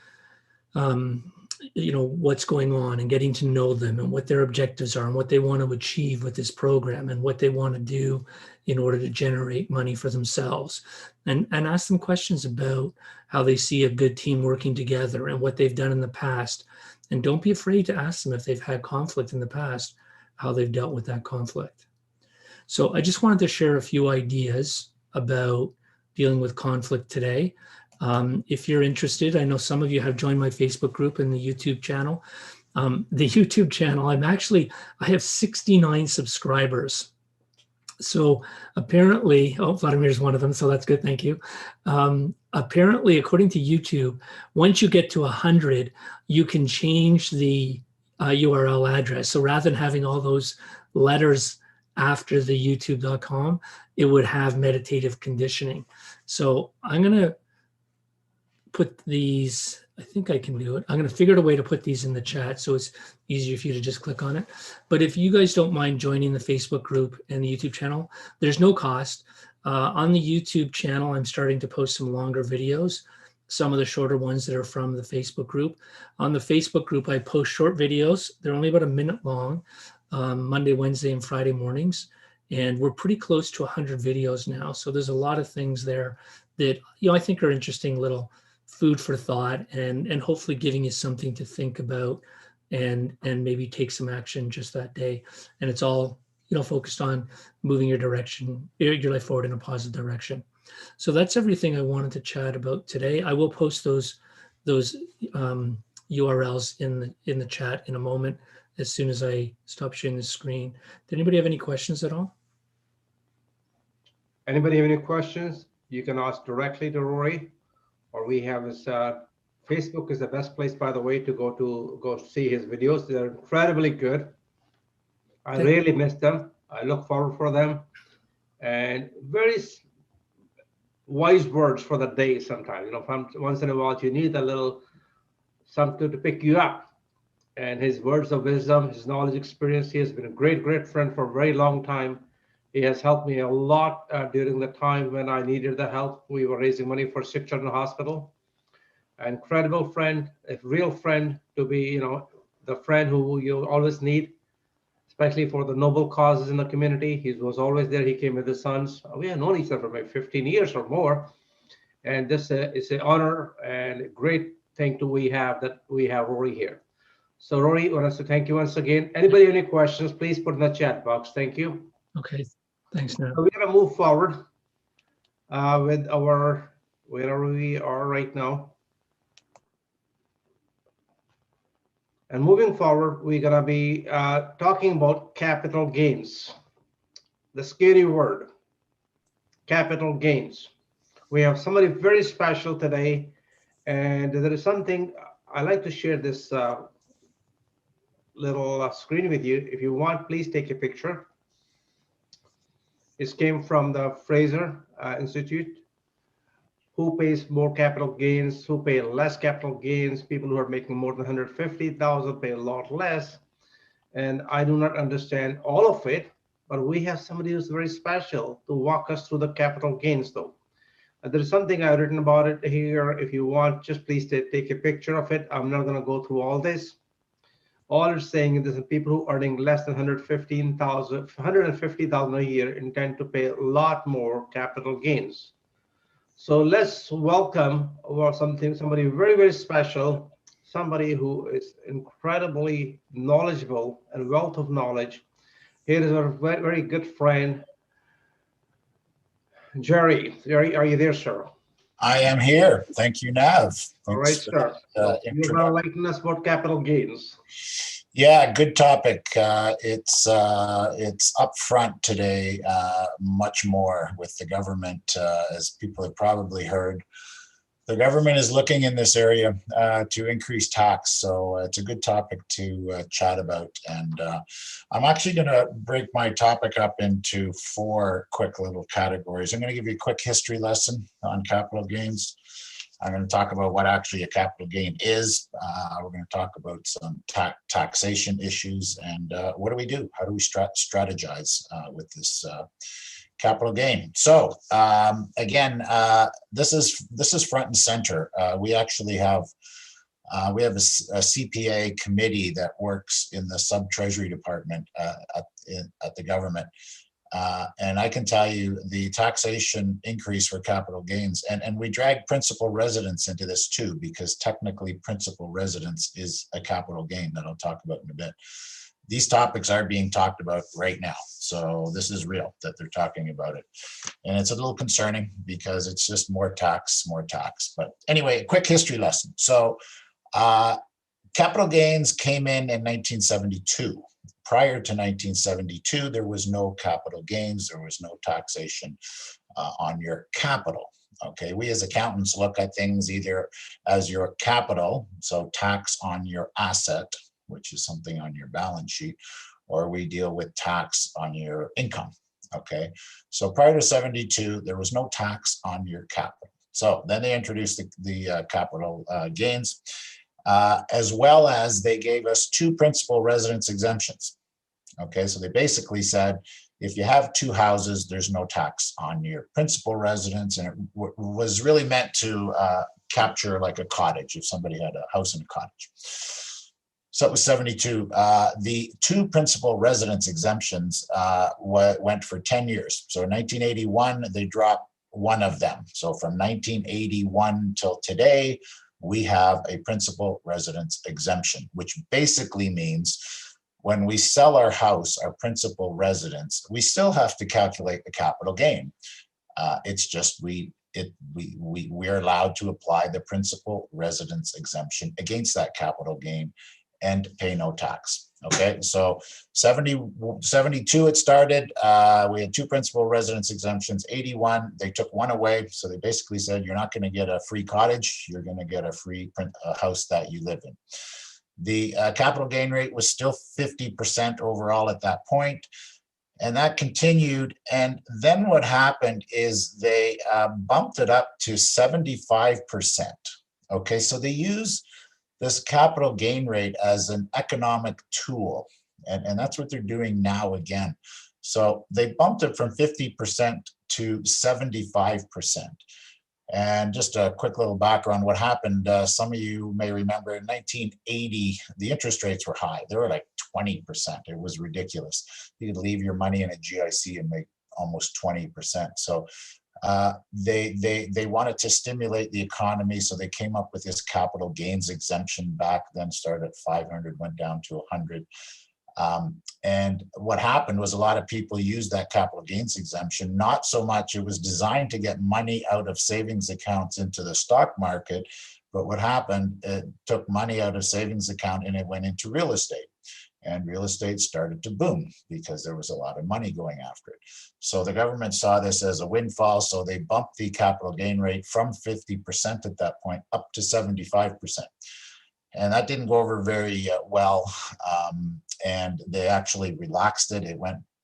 S11: what's going on and getting to know them and what their objectives are and what they want to achieve with this program and what they want to do in order to generate money for themselves, and ask them questions about how they see a good team working together and what they've done in the past. And don't be afraid to ask them if they've had conflict in the past, how they've dealt with that conflict. So I just wanted to share a few ideas about dealing with conflict today. If you're interested, I know some of you have joined my Facebook group and the YouTube channel. The YouTube channel, I have 69 subscribers. So apparently, Vladimir's one of them, so that's good, thank you. Apparently, according to YouTube, once you get to 100, you can change the URL address. So rather than having all those letters after the youtube.com, it would have meditative conditioning. So I'm going to put these, I think I can do it. I'm going to figure out a way to put these in the chat so it's easier for you to just click on it. But if you guys don't mind joining the Facebook group and the YouTube channel, there's no cost. On the YouTube channel, I'm starting to post some longer videos, some of the shorter ones that are from the Facebook group. On the Facebook group, I post short videos. They're only about a minute long, Monday, Wednesday, and Friday mornings. And we're pretty close to 100 videos now. So there's a lot of things there that, I think are interesting little food for thought, and hopefully giving you something to think about and maybe take some action just that day. And it's all, focused on moving your life forward in a positive direction. So that's everything I wanted to chat about today. I will post those URLs in the chat in a moment as soon as I stop sharing the screen. Did anybody have any questions at all?
S2: Anybody have any questions? You can ask directly to Rory, or we have his Facebook is the best place, by the way, to go see his videos. They're incredibly good. I really miss them. I look forward for them, and very wise words for the day. Sometimes, once in a while, you need a little something to pick you up. And his words of wisdom, his knowledge, experience. He has been a great, great friend for a very long time. He has helped me a lot during the time when I needed the help. We were raising money for Sick Children Hospital. An incredible friend, a real friend to be, the friend who you always need, especially for the noble causes in the community. He was always there. He came with his sons. We have known each other for maybe 15 years or more. And this is an honor and a great thing we have Rory here. So Rory, I want us to thank you once again. Anybody have any questions, please put in the chat box. Thank you.
S11: Okay, thanks, Nav.
S2: So we're going to move forward with our, wherever we are right now. And moving forward, we're going to be talking about capital gains. The scary word, capital gains. We have somebody very special today, and there is something I like to share this little screen with you. If you want, please take a picture. This came from the Fraser Institute. Who pays more capital gains? Who pay less capital gains? People who are making more than 150,000 pay a lot less. And I do not understand all of it, but we have somebody who's very special to walk us through the capital gains, though. There's something I've written about it here. If you want, just please take a picture of it. I'm not going to go through all this. All it's saying is that people who are earning less than 150,000 a year intend to pay a lot more capital gains. So let's welcome somebody very, very special, somebody who is incredibly knowledgeable and wealth of knowledge. Here is our very, very good friend, Jerry. Jerry, are you there, sir?
S12: I am here. Thank you, Nav.
S2: All right, sir. You're going to enlighten us about capital gains.
S12: Yeah, good topic. It's up front today, much more with the government, as people have probably heard. The government is looking in this area to increase tax, so it's a good topic to chat about. And I'm actually going to break my topic up into 4 quick little categories. I'm going to give you a quick history lesson on capital gains. I'm going to talk about what actually a capital gain is. We're going to talk about some taxation issues and what do we do? How do we strategize with this capital gain? So again, this is front and center. We actually have a CPA committee that works in the sub-treasury department at the government. And I can tell you the taxation increase for capital gains, and we drag principal residence into this too, because technically principal residence is a capital gain that I'll talk about in a bit. These topics are being talked about right now. So this is real that they're talking about it. And it's a little concerning because it's just more tax. But anyway, quick history lesson. So capital gains came in 1972. Prior to 1972, there was no capital gains. There was no taxation on your capital. Okay, we as accountants look at things either as your capital, so tax on your asset, which is something on your balance sheet, or we deal with tax on your income. Okay, so prior to 72, there was no tax on your capital. So then they introduced the capital gains, as well as they gave us 2 principal residence exemptions. Okay, so they basically said, If you have two houses, there's no tax on your principal residence, and it was really meant to capture like a cottage if somebody had a house and a cottage. So it was 72. The two principal residence exemptions went for 10 years. So in 1981, they dropped one of them. So from 1981 till today, we have a principal residence exemption, which basically means when we sell our house, our principal residence, we still have to calculate the capital gain. It's just we're allowed to apply the principal residence exemption against that capital gain and pay no tax. Okay, so 72 it started. We had two principal residence exemptions. 81, they took one away. So they basically said, you're not going to get a free cottage, you're going to get a free house that you live in. The capital gain rate was still 50% overall at that point, and that continued. And then what happened is they bumped it up to 75%. Okay, so they use this capital gain rate as an economic tool, and that's what they're doing now again. So they bumped it from 50% to 75%. And just a quick little background, what happened, some of you may remember in 1980, the interest rates were high. They were like 20%. It was ridiculous. You could leave your money in a GIC and make almost 20%. So they wanted to stimulate the economy. So they came up with this capital gains exemption back then, started at 500, went down to 100. And what happened was a lot of people used that capital gains exemption, not so much, it was designed to get money out of savings accounts into the stock market, but what happened, it took money out of savings account and it went into real estate. And real estate started to boom because there was a lot of money going after it. So the government saw this as a windfall, so they bumped the capital gain rate from 50% at that point up to 75%. And that didn't go over very well. And they actually relaxed it.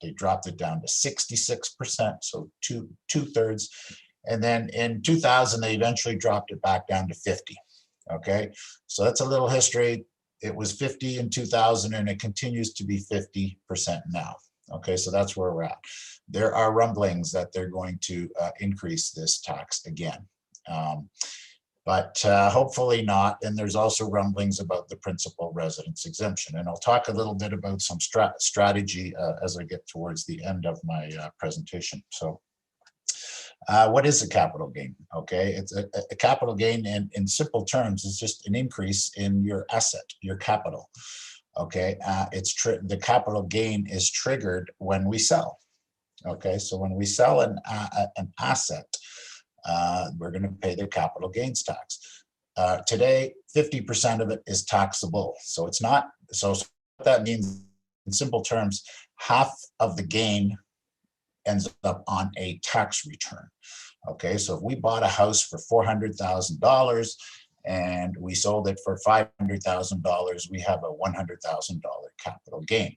S12: They dropped it down to 66%, so two-thirds. And then in 2000, they eventually dropped it back down to 50. Okay, so that's a little history. It was 50 in 2000, and it continues to be 50% now. Okay, so that's where we're at. There are rumblings that they're going to increase this tax again. But hopefully not. And there's also rumblings about the principal residence exemption. And I'll talk a little bit about some strategy as I get towards the end of my presentation. So what is a capital gain? Okay, it's a capital gain in simple terms is just an increase in your asset, your capital. Okay, the capital gain is triggered when we sell. Okay, so when we sell an asset, we're going to pay the capital gains tax. Today, 50% of it is taxable. So it's not, so what that means in simple terms, half of the gain ends up on a tax return. Okay, so if we bought a house for $400,000 and we sold it for $500,000, we have a $100,000 capital gain.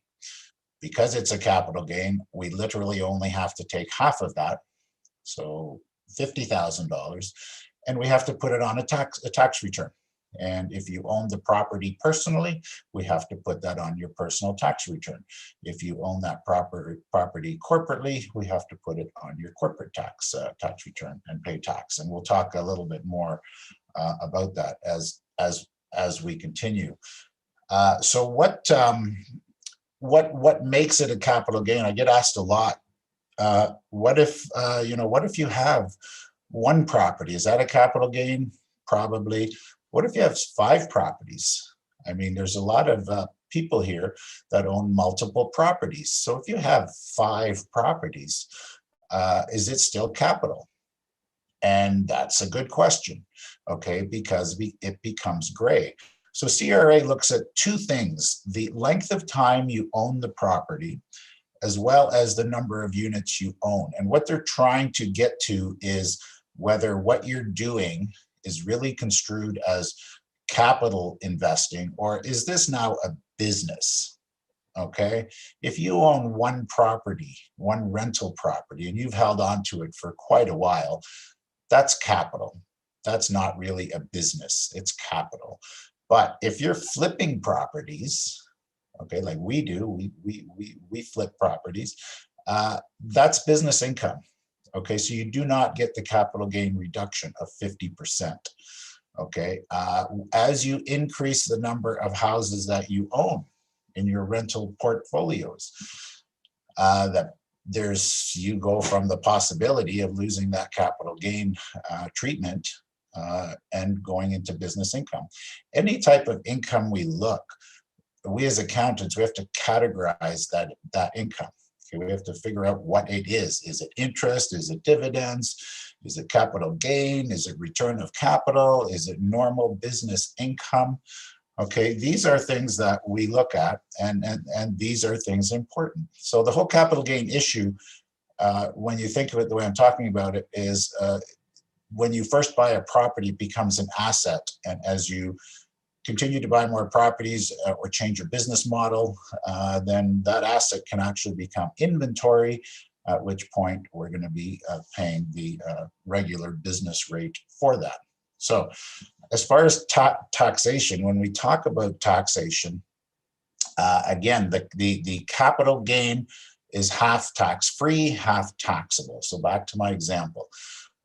S12: Because it's a capital gain, we literally only have to take half of that, so $50,000, and we have to put it on a tax return. And if you own the property personally, we have to put that on your personal tax return. If you own that property corporately, we have to put it on your corporate tax return and pay tax. And we'll talk a little bit more about that as we continue. So what makes it a capital gain? I get asked a lot. What if you have one property? Is that a capital gain? Probably. What if you have 5 properties? I mean, there's a lot of people here that own multiple properties. So if you have 5 properties, is it still capital? And that's a good question, okay, because it becomes gray. So CRA looks at 2 things: the length of time you own the property, as well as the number of units you own. And what they're trying to get to is whether what you're doing is really construed as capital investing, or is this now a business? Okay, if you own one property, one rental property, and you've held on to it for quite a while, that's capital. That's not really a business, it's capital. But if you're flipping properties, okay, like we do, we flip properties, That's business income. Okay, so you do not get the capital gain reduction of 50%. Okay, as you increase the number of houses that you own in your rental portfolios, you go from the possibility of losing that capital gain treatment and going into business income. Any type of income we as accountants, we have to categorize that income. Okay, we have to figure out what it is. Is it interest? Is it dividends? Is it capital gain? Is it return of capital? Is it normal business income? Okay, these are things that we look at, and these are things important. So the whole capital gain issue, when you think of it the way I'm talking about it, is when you first buy a property, it becomes an asset, and as you continue to buy more properties or change your business model, then that asset can actually become inventory, at which point we're going to be paying the regular business rate for that. So as far as taxation, when we talk about taxation, again, the capital gain is half tax-free, half taxable. So back to my example.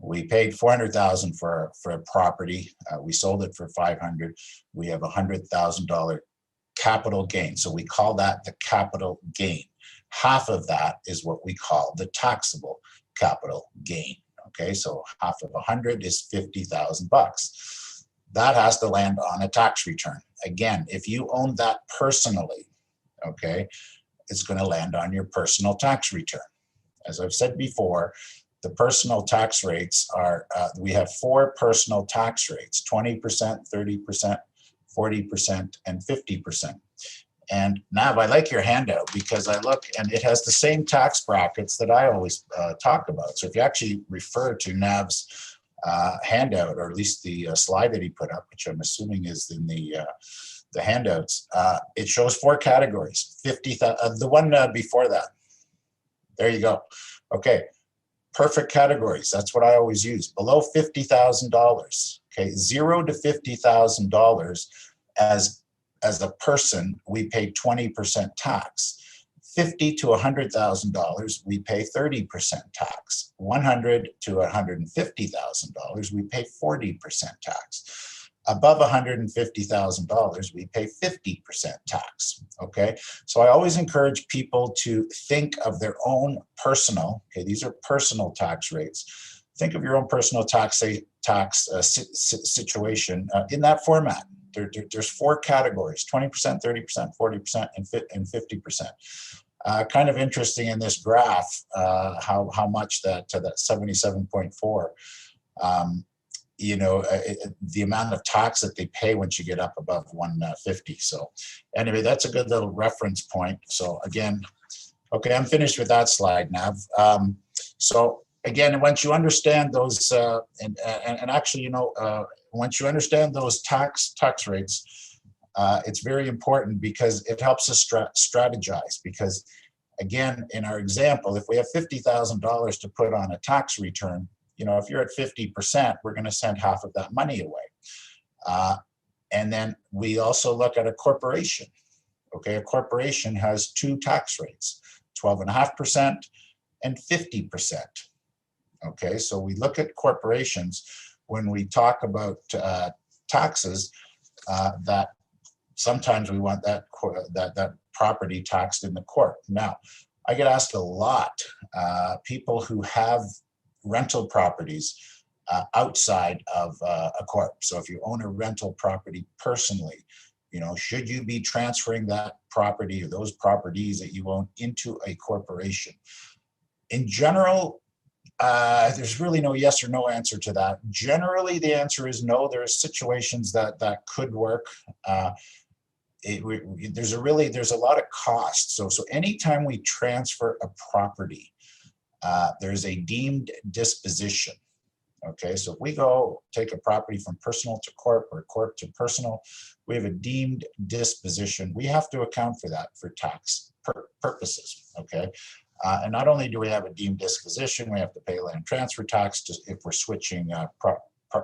S12: We paid $400,000 for a property. We sold it for $500,000. We have $100,000 capital gain. So we call that the capital gain. Half of that is what we call the taxable capital gain. Okay, so half of 100 is $50,000. That has to land on a tax return. Again, if you own that personally, okay, it's going to land on your personal tax return. As I've said before, the personal tax rates are, we have 4 personal tax rates, 20%, 30%, 40%, and 50%. And Nav, I like your handout because I look and it has the same tax brackets that I always talk about. So if you actually refer to Nav's handout, or at least the slide that he put up, which I'm assuming is in the handouts, it shows 4 categories. 50,000, the one before that. There you go. Okay. Perfect categories. That's what I always use. Below $50,000, okay, $0 to $50,000 as a person, we pay 20% tax. $50,000 to $100,000, we pay 30% tax. $100,000 to $150,000, we pay 40% tax. Above $150,000, we pay 50% tax, okay? So I always encourage people to think of their own personal, okay, these are personal tax rates. Think of your own personal tax situation in that format. There's 4 categories, 20%, 30%, 40%, and 50%. Kind of interesting in this graph, how much that 77.4, you know, the amount of tax that they pay once you get up above 150. So anyway, that's a good little reference point. So again, okay, I'm finished with that slide, Nav. So again, once you understand those, and actually, you know, once you understand those tax rates, it's very important because it helps us strategize. Because again, in our example, if we have $50,000 to put on a tax return, you know, if you're at 50%, we're going to send half of that money away. And then we also look at a corporation. Okay, a corporation has 2 tax rates, 12.5% and 50%. Okay, so we look at corporations when we talk about taxes, that sometimes we want that property taxed in the corp. Now, I get asked a lot, people who have rental properties outside of a corp. So if you own a rental property personally, you know, should you be transferring that property or those properties that you own into a corporation? In general, there's really no yes or no answer to that. Generally, the answer is no. There are situations that could work. There's a lot of cost. So anytime we transfer a property, there's a deemed disposition. Okay, so if we go take a property from personal to corp or corp to personal, we have a deemed disposition. We have to account for that for tax purposes. Okay, and not only do we have a deemed disposition, we have to pay land transfer tax if we're switching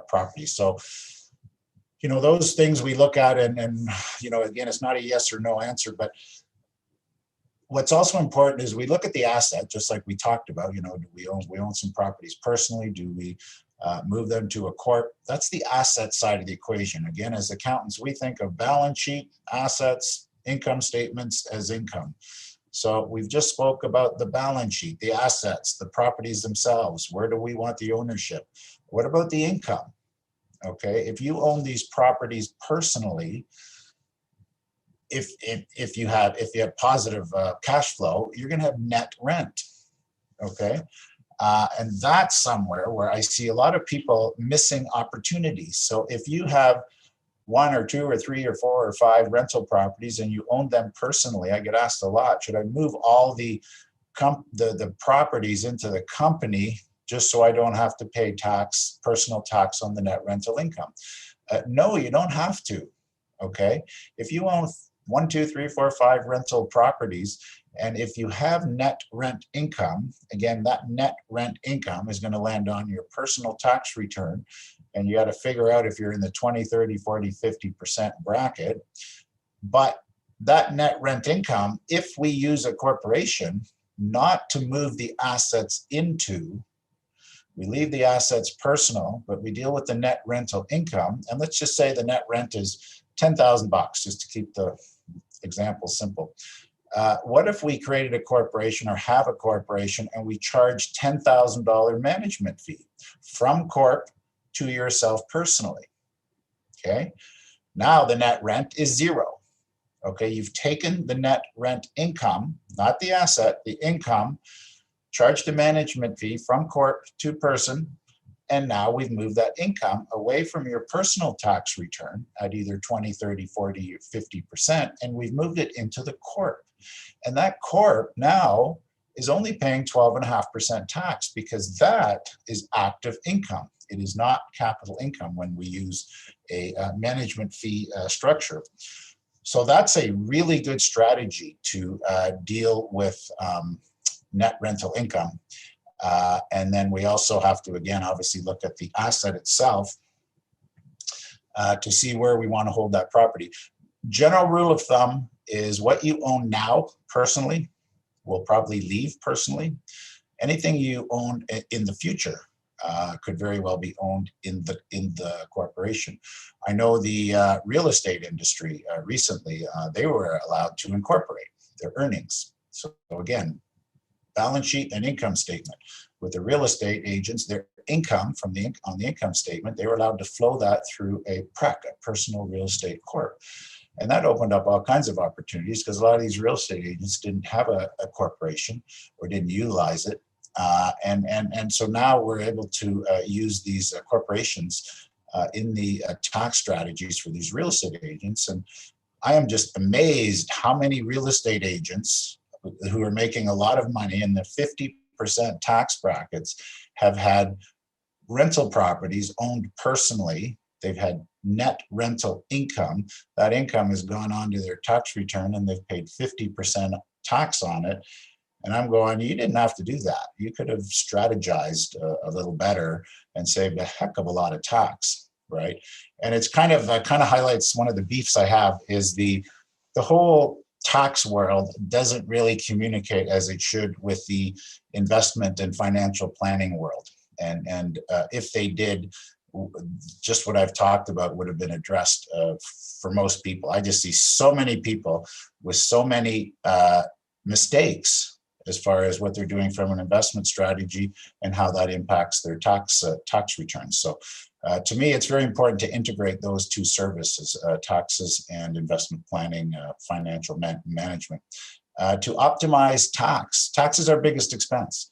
S12: property. So, you know, those things we look at, and you know, again, it's not a yes or no answer, but what's also important is we look at the asset, just like we talked about. You know, do we own some properties personally? Do we move them to a corp? That's the asset side of the equation. Again, as accountants, we think of balance sheet, assets, income statements as income. So we've just spoke about the balance sheet, the assets, the properties themselves. Where do we want the ownership? What about the income? Okay, if you own these properties personally, if you have positive cash flow, you're going to have net rent. Okay, and that's somewhere where I see a lot of people missing opportunities. So if you have 1 or 2 or 3 or 4 or 5 rental properties and you own them personally, I get asked a lot, should I move all the properties into the company just so I don't have to pay tax, personal tax on the net rental income? No, you don't have to. Okay, if you own 1, 2, 3, 4, 5 rental properties, and if you have net rent income, again, that net rent income is going to land on your personal tax return, and you got to figure out if you're in the 20, 30, 40, 50% bracket. But that net rent income, if we use a corporation not to move the assets into, we leave the assets personal, but we deal with the net rental income, and let's just say the net rent is $10,000, just to keep the example simple. What if we created a corporation or have a corporation and we charge $10,000 management fee from corp to yourself personally? Okay, now the net rent is 0. Okay, you've taken the net rent income, not the asset, the income, charged a management fee from corp to person, and now we've moved that income away from your personal tax return at either 20, 30, 40, or 50%, and we've moved it into the corp. And that corp now is only paying 12.5% tax because that is active income. It is not capital income when we use a management fee structure. So that's a really good strategy to deal with net rental income. And then we also have to, again, obviously look at the asset itself to see where we want to hold that property. General rule of thumb is what you own now personally will probably leave personally. Anything you own in the future could very well be owned in the corporation. I know the real estate industry recently, they were allowed to incorporate their earnings. So again, balance sheet and income statement. With the real estate agents, their income on the income statement, they were allowed to flow that through a PREIG, a personal real estate corp. And that opened up all kinds of opportunities because a lot of these real estate agents didn't have a corporation or didn't utilize it. And so now we're able to use these corporations in the tax strategies for these real estate agents. And I am just amazed how many real estate agents who are making a lot of money in the 50% tax brackets have had rental properties owned personally. They've had net rental income. That income has gone on to their tax return and they've paid 50% tax on it. And I'm going, you didn't have to do that. You could have strategized a little better and saved a heck of a lot of tax, right? And it's kind of highlights one of the beefs I have is the whole tax world doesn't really communicate as it should with the investment and financial planning world. And if they did, just what I've talked about would have been addressed for most people. I just see so many people with so many mistakes as far as what they're doing from an investment strategy and how that impacts their tax returns. So to me, it's very important to integrate those two services, taxes and investment planning, financial management, to optimize tax. Tax is our biggest expense,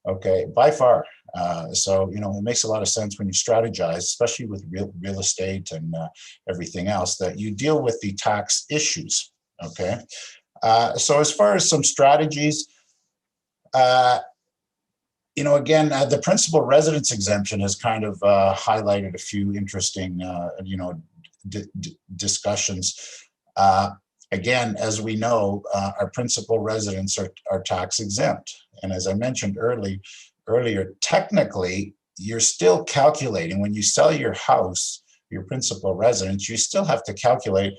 S12: okay, by far. So, you know, it makes a lot of sense when you strategize, especially with real estate and everything else, that you deal with the tax issues, okay? So as far as some strategies, you know, again, the principal residence exemption has kind of highlighted a few interesting, you know, discussions. Again, as we know, our principal residents are tax exempt. And as I mentioned earlier, technically, you're still calculating when you sell your house, your principal residence, you still have to calculate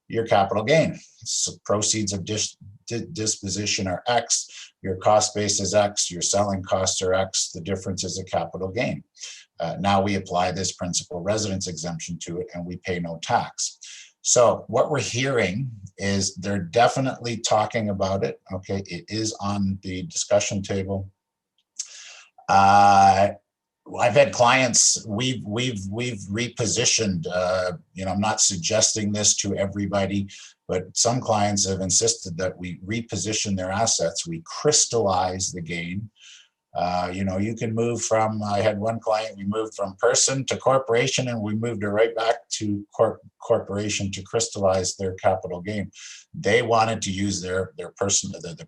S12: your capital gain. So proceeds of disposition are X, your cost base is X, your selling costs are X, the difference is a capital gain. Now we apply this principal residence exemption to it and we pay no tax. So what we're hearing is they're definitely talking about it. Okay, it is on the discussion table. I've had clients, we've repositioned, I'm not suggesting this to everybody, but some clients have insisted that we reposition their assets, we crystallize the gain. You can move from, I had one client, we moved from person to corporation and we moved it right back to corporation to crystallize their capital gain. They wanted to use their the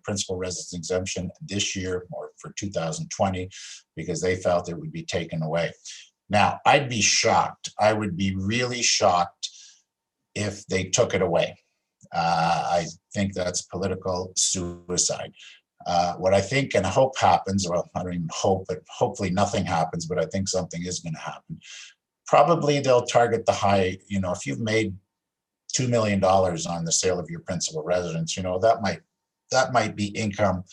S12: principal residence exemption this year or for 2020 because they felt it would be taken away. Now, I'd be shocked. I would be really shocked if they took it away. I think that's political suicide. What I think and hope happens, well, I don't even hope, but hopefully nothing happens, but I think something is going to happen. Probably they'll target the high, if you've made $2 million on the sale of your principal residence, that might be income,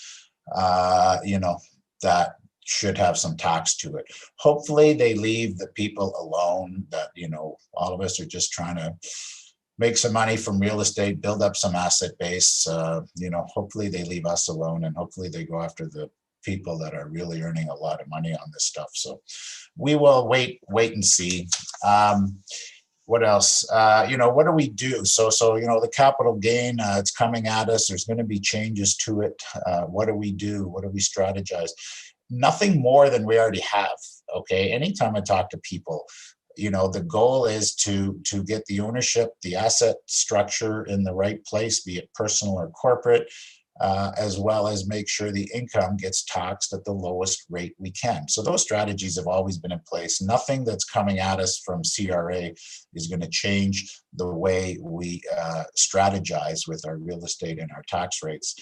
S12: that should have some tax to it. Hopefully they leave the people alone that, all of us are just trying to make some money from real estate, build up some asset base. Hopefully they leave us alone and hopefully they go after the people that are really earning a lot of money on this stuff. So we will wait and see. What else? What do we do? So the capital gain, it's coming at us. There's going to be changes to it. What do we do? What do we strategize? Nothing more than we already have. Okay. Anytime I talk to people, the goal is to get the ownership, the asset structure in the right place, be it personal or corporate, as well as make sure the income gets taxed at the lowest rate we can. So those strategies have always been in place. Nothing that's coming at us from CRA is going to change the way we strategize with our real estate and our tax rates.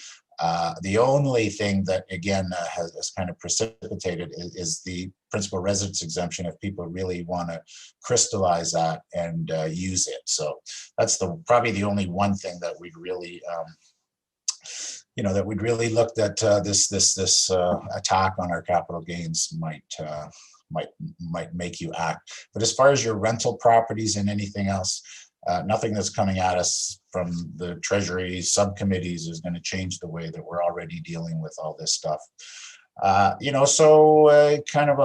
S12: The only thing that, again, has kind of precipitated is the principal residence exemption if people really want to crystallize that and use it. So that's probably the only one thing that we'd really, that we'd really looked at this attack on our capital gains might make you act. But as far as your rental properties and anything else, nothing that's coming at us from the Treasury subcommittees is going to change the way that we're already dealing with all this stuff. I'll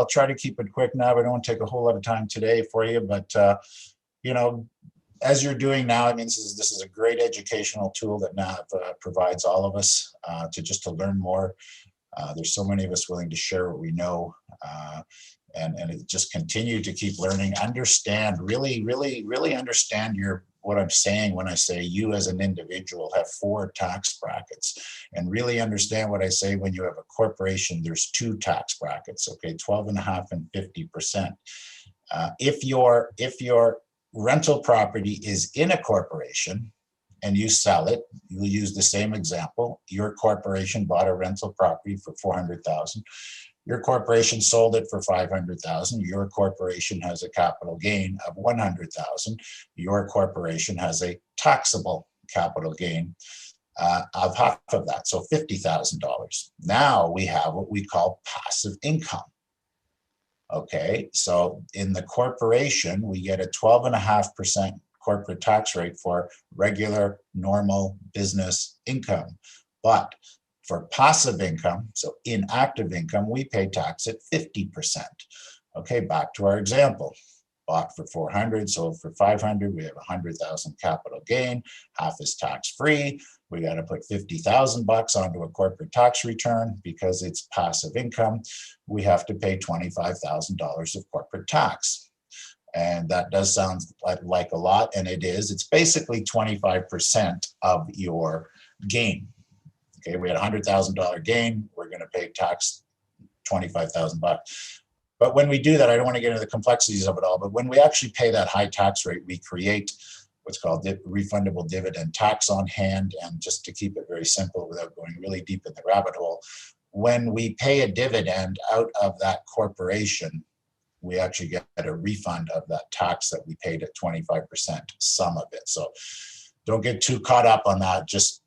S12: try to keep it quick now. I don't want to take a whole lot of time today for you, but as you're doing now, this is a great educational tool that NAV provides all of us to learn more. There's so many of us willing to share what we know. And it just continue to keep learning, understand, really understand what I'm saying when I say you as an individual have 4 tax brackets, and really understand what I say when you have a corporation, there's 2 tax brackets, okay, 12.5% and 50%. If your rental property is in a corporation and you sell it, you'll use the same example. Your corporation bought a rental property for $400,000. Your corporation sold it for $500,000. Your corporation has a capital gain of $100,000. Your corporation has a taxable capital gain of half of that, so $50,000. Now we have what we call passive income. Okay, so in the corporation, we get a 12.5% corporate tax rate for regular, normal business income. But for passive income, so inactive income, we pay tax at 50%. Okay, back to our example. Bought for 400, sold for 500, we have 100,000 capital gain, half is tax-free. We got to put 50,000 bucks onto a corporate tax return because it's passive income. We have to pay $25,000 of corporate tax. And that does sound like a lot, and it is. It's basically 25% of your gain. Okay, we had a $100,000 gain. We're going to pay tax 25,000 bucks. But when we do that, I don't want to get into the complexities of it all, but when we actually pay that high tax rate, we create what's called refundable dividend tax on hand. And just to keep it very simple without going really deep in the rabbit hole, when we pay a dividend out of that corporation, we actually get a refund of that tax that we paid at 25%, some of it. So don't get too caught up on that. Just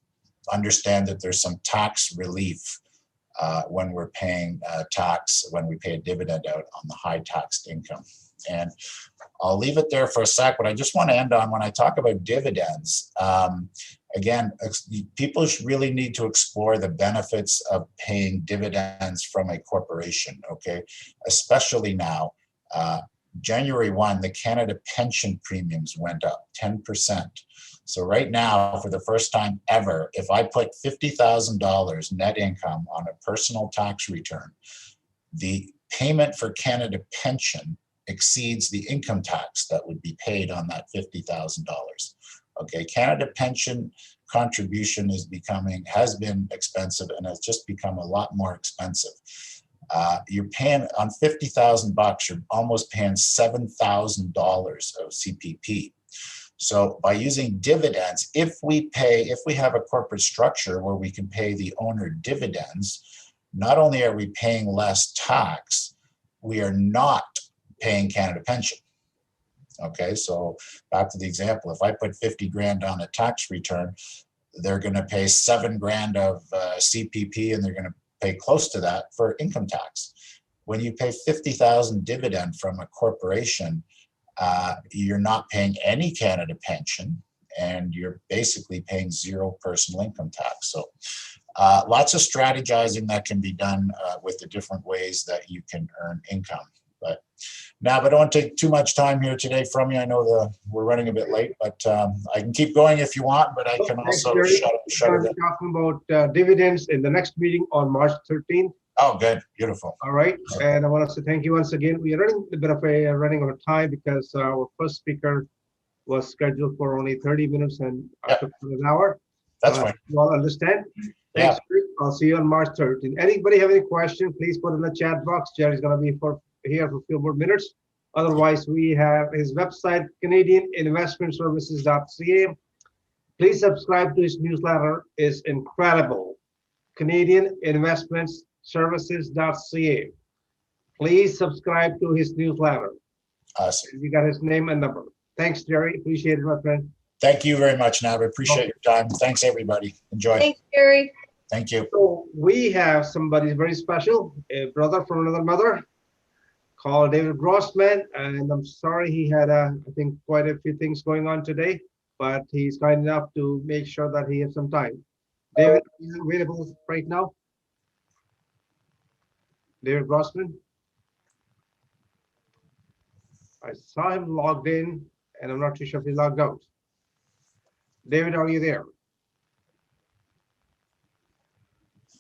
S12: understand that there's some tax relief when we're paying tax, when we pay a dividend out on the high taxed income. And I'll leave it there for a sec, but I just want to end on when I talk about dividends. Again, people really need to explore the benefits of paying dividends from a corporation, okay? Especially now, January 1, the Canada pension premiums went up 10%. So right now, for the first time ever, if I put $50,000 net income on a personal tax return, the payment for Canada pension exceeds the income tax that would be paid on that $50,000. Okay, Canada pension contribution has been expensive and has just become a lot more expensive. You're paying on $50,000, you're almost paying $7,000 of CPP. So by using dividends, if we have a corporate structure where we can pay the owner dividends, not only are we paying less tax, we are not paying Canada pension. Okay, so back to the example, if I put 50 grand on a tax return, they're going to pay 7 grand of CPP, and they're going to pay close to that for income tax. When you pay 50,000 dividend from a corporation, you're not paying any Canada pension, and you're basically paying 0 personal income tax. So lots of strategizing that can be done with the different ways that you can earn income. But now, I don't want to take too much time here today from you. I know we're running a bit late, but I can keep going if you want, but I can also shut it down.
S2: Talking about dividends in the next meeting on March 13th.
S12: Oh, good. Beautiful.
S2: All right. And I want to say thank you once again. We are running a bit of running out of time because our first speaker was scheduled for only 30 minutes and after an hour.
S12: That's fine.
S2: You all understand? Thanks, Rick. I'll see you on March 13th. Anybody have any question, please put in the chat box. Jerry's going to be here for a few more minutes. Otherwise, we have his website, CanadianInvestmentServices.ca. Please subscribe to his newsletter. It's incredible. CanadianInvestmentServices.ca. Please subscribe to his newsletter.
S12: Awesome.
S2: You got his name and number. Thanks, Jerry. Appreciate it, my friend.
S12: Thank you very much, Nav. I appreciate your time. Thanks, everybody. Enjoy.
S5: Thanks, Gary.
S12: Thank you.
S2: So we have somebody very special, a brother from another mother called David Grossman. And I'm sorry he had, I think, quite a few things going on today, but he's kind enough to make sure that he has some time. David, are you available right now? David Grossman? I saw him logged in, and I'm not too sure if he logged out. David, are you there?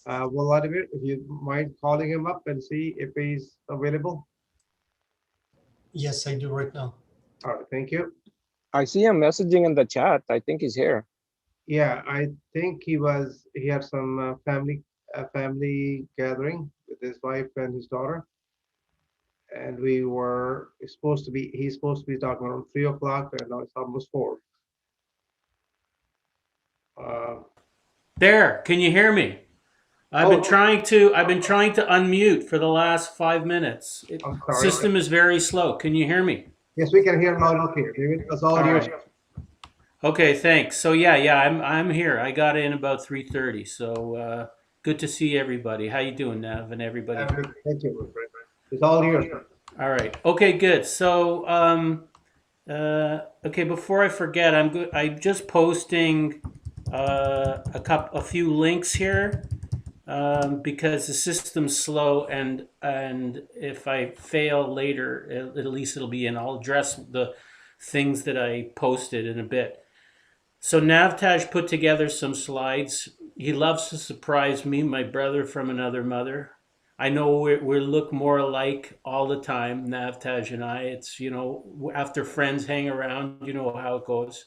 S2: Vladimir, if you mind calling him up and see if he's available.
S4: Yes, I do right now.
S2: All right, thank you.
S6: I see him messaging in the chat. I think he's here.
S2: Yeah, I think he had some family gathering with his wife and his daughter. And he's supposed to be talking around 3 o'clock, and now it's almost 4.
S10: There, can you hear me? I've been trying to unmute for the last 5 minutes. System is very slow. Can you hear me?
S2: Yes, we can hear loud and clear, David. That's all yours.
S10: Right. Okay, thanks. So yeah, I'm here. I got in about 3:30. So good to see everybody. How you doing, Nav, and everybody?
S2: Thank you, my friend. It's all yours.
S10: All right. Okay, good. So okay, before I forget, I'm just posting a few links here. Because the system's slow, and if I fail later, at least it'll be in. I'll address the things that I posted in a bit. So Navtaj put together some slides. He loves to surprise me, my brother from another mother. I know we look more alike all the time, Navtaj and I. It's, after friends hang around, you know how it goes.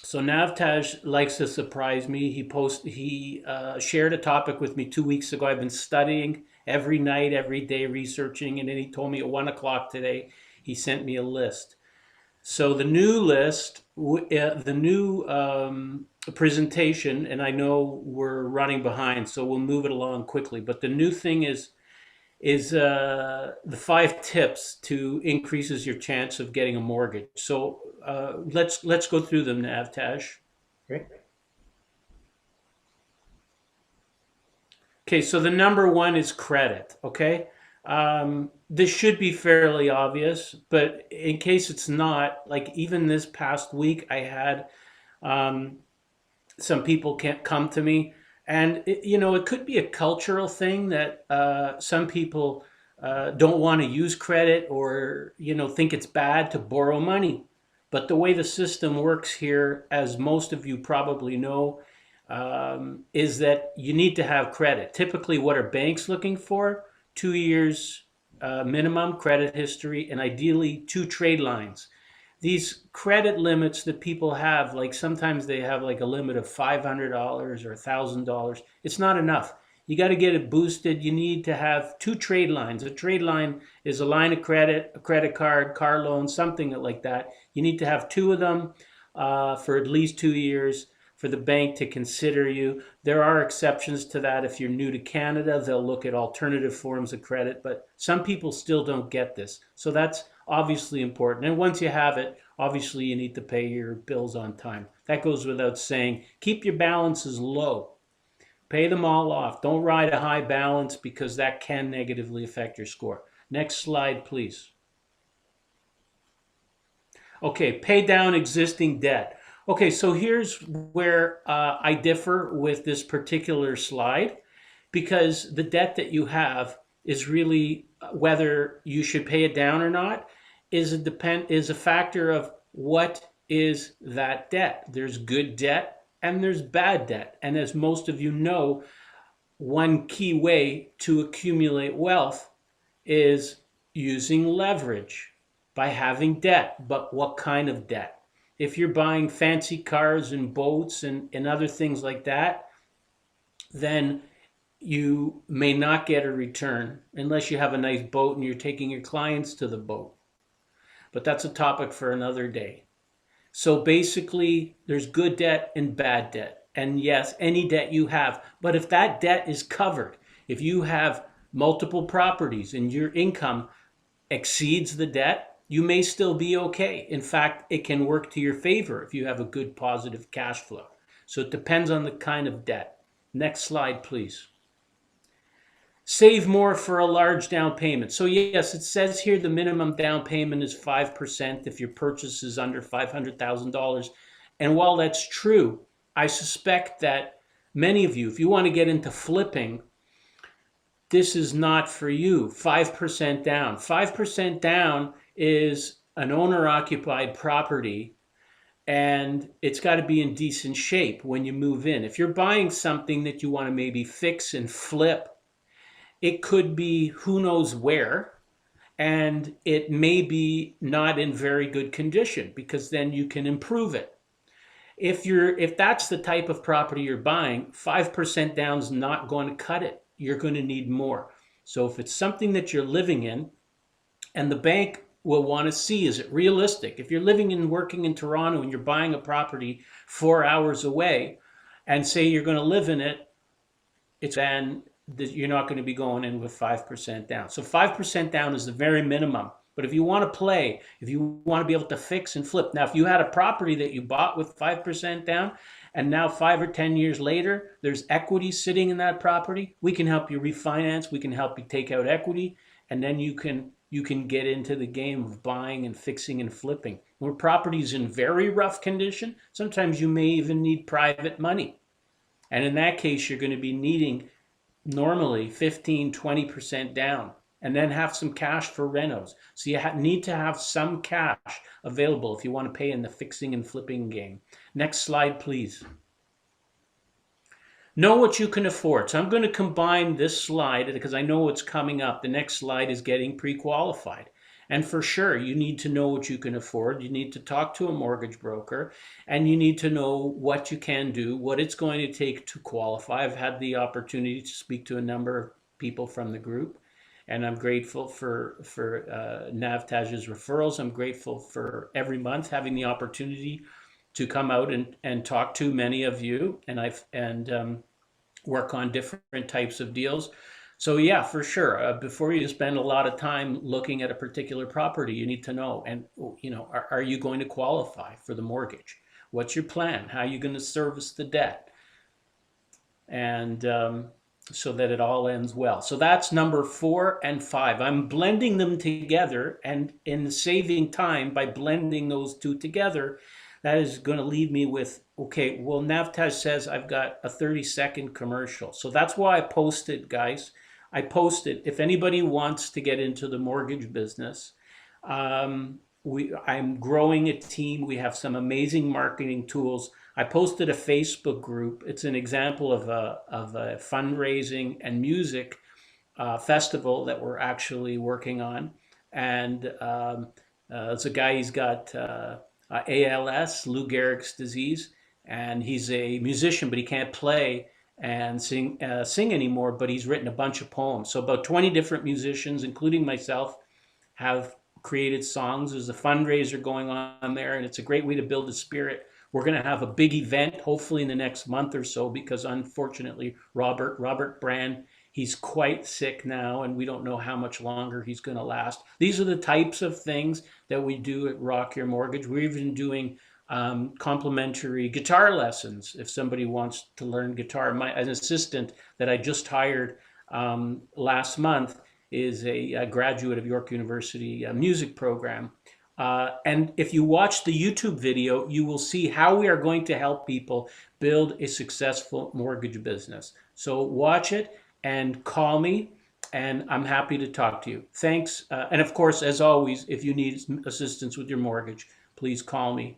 S10: So Navtaj likes to surprise me. He shared a topic with me 2 weeks ago. I've been studying every night, every day, researching, and then he told me at 1 o'clock today, he sent me a list. So the new list, the new presentation, and I know we're running behind, so we'll move it along quickly. But the new thing is the 5 tips to increases your chance of getting a mortgage. So let's go through them, Navtaj.
S2: Okay.
S10: Okay, so the number one is credit. Okay, this should be fairly obvious, but in case it's not, like even this past week, I had um, some people can't come to me, and it could be a cultural thing that some people don't want to use credit, or think it's bad to borrow money. But the way the system works here, as most of you probably know, is that you need to have credit. Typically, what are banks looking for? 2 years minimum credit history, and ideally 2 trade lines. These credit limits that people have, like sometimes they have like a limit of $500 or $1,000. It's not enough. You got to get it boosted. You need to have 2 trade lines. A trade line is a line of credit, a credit card, car loan, something like that. You need to have 2 of them for at least 2 years for the bank to consider you. There are exceptions to that. If you're new to Canada, they'll look at alternative forms of credit, but some people still don't get this. So that's obviously important. And once you have it, obviously you need to pay your bills on time. That goes without saying. Keep your balances low. Pay them all off. Don't ride a high balance, because that can negatively affect your score. Next slide, please. Okay, pay down existing debt. Okay, so here's where I differ with this particular slide, because the debt that you have is really whether you should pay it down or not is a factor of what is that debt. There's good debt and there's bad debt. And as most of you know, one key way to accumulate wealth is using leverage by having debt. But what kind of debt? If you're buying fancy cars and boats and other things like that, then you may not get a return unless you have a nice boat and you're taking your clients to the boat. But that's a topic for another day. So basically, there's good debt and bad debt. And yes, any debt you have. But if that debt is covered, if you have multiple properties and your income exceeds the debt, you may still be okay. In fact, it can work to your favor if you have a good positive cash flow. So it depends on the kind of debt. Next slide, please. Save more for a large down payment. So yes, it says here the minimum down payment is 5% if your purchase is under $500,000. And while that's true, I suspect that many of you, if you want to get into flipping, this is not for you. 5% down. 5% down is an owner-occupied property, and it's got to be in decent shape when you move in. If you're buying something that you want to maybe fix and flip, it could be who knows where, and it may be not in very good condition, because then you can improve it. If that's the type of property you're buying, 5% down is not going to cut it. You're going to need more. So if it's something that you're living in, and the bank will want to see, is it realistic? If you're living and working in Toronto and you're buying a property 4 hours away, and say you're going to live in it, then you're not going to be going in with 5% down. So 5% down is the very minimum. But if you want to play, if you want to be able to fix and flip. Now, if you had a property that you bought with 5% down, and now 5 or 10 years later, there's equity sitting in that property, we can help you refinance, we can help you take out equity, and then you can get into the game of buying and fixing and flipping. When property's in very rough condition, sometimes you may even need private money. And in that case, you're going to be needing normally 15, 20% down, and then have some cash for renos. So you need to have some cash available if you want to pay in the fixing and flipping game. Next slide, please. Know what you can afford. So I'm going to combine this slide because I know what's coming up. The next slide is getting pre-qualified. And for sure, you need to know what you can afford. You need to talk to a mortgage broker, and you need to know what you can do, what it's going to take to qualify. I've had the opportunity to speak to a number of people from the group, and I'm grateful for Navtaj's referrals. I'm grateful for every month having the opportunity to come out and talk to many of you, and work on different types of deals. So yeah, for sure. Before you spend a lot of time looking at a particular property, you need to know, and are you going to qualify for the mortgage? What's your plan? How are you going to service the debt? And so that it all ends well. So that's number 4 and 5. I'm blending them together, and in saving time by blending those two together, that is going to leave me with, okay, well, Navtaj says I've got a 30-second commercial. So that's why I posted, guys. I posted, if anybody wants to get into the mortgage business, I'm growing a team. We have some amazing marketing tools. I posted a Facebook group. It's an example of a fundraising and music festival that we're actually working on. And it's a guy, he's got ALS, Lou Gehrig's disease, and he's a musician, but he can't play and sing anymore, but he's written a bunch of poems. So about 20 different musicians, including myself, have created songs. There's a fundraiser going on there, and it's a great way to build a spirit. We're going to have a big event, hopefully in the next month or so, because unfortunately, Robert Brand, he's quite sick now, and we don't know how much longer he's going to last. These are the types of things that we do at Rock Your Mortgage. We're even doing complimentary guitar lessons if somebody wants to learn guitar. An assistant that I just hired last month is a graduate of York University music program. And if you watch the YouTube video, you will see how we are going to help people build a successful mortgage business. So watch it and call me, and I'm happy to talk to you. Thanks. And of course, as always, if you need assistance with your mortgage, please call me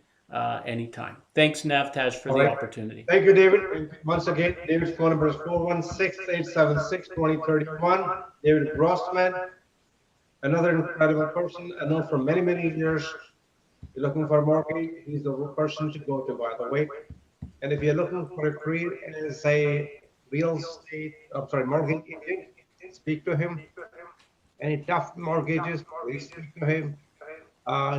S10: anytime. Thanks, Navtaj, for the opportunity.
S2: Thank you, David. Once again, David's phone number is 416-876-2031. David Grossman, another incredible person. I know for many, many years. You're looking for a mortgage, he's the person to go to, by the way. And if you're looking for a career as a mortgage agent, speak to him. Any tough mortgages, please speak to him.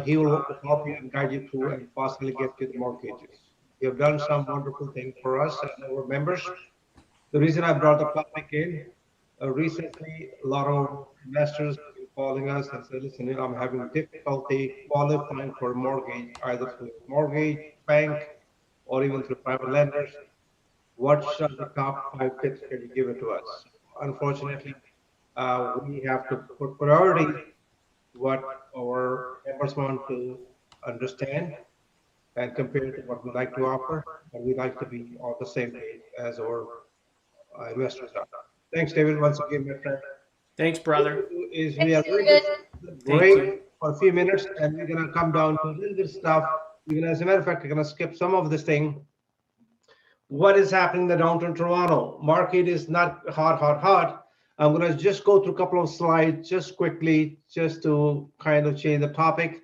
S2: He will help you and guide you through and possibly get you the mortgages. You have done some wonderful things for us and our members. The reason I brought the topic in, recently a lot of investors have been calling us and said, listen, I'm having difficulty qualifying for a mortgage, either through a mortgage bank or even through private lenders. What are the top 5 tips can you give it to us? Unfortunately, we have to put priority what our members want to understand and compare to what we like to offer, and we like to be on the same page as our investors are. Thanks, David, once again, my friend.
S10: Thanks, brother.
S2: We are going to break for a few minutes, and we're going to come down to a little bit of stuff. As a matter of fact, we're going to skip some of this thing. What is happening in the downtown Toronto market is not hot. I'm going to just go through a couple of slides just quickly, just to kind of change the topic.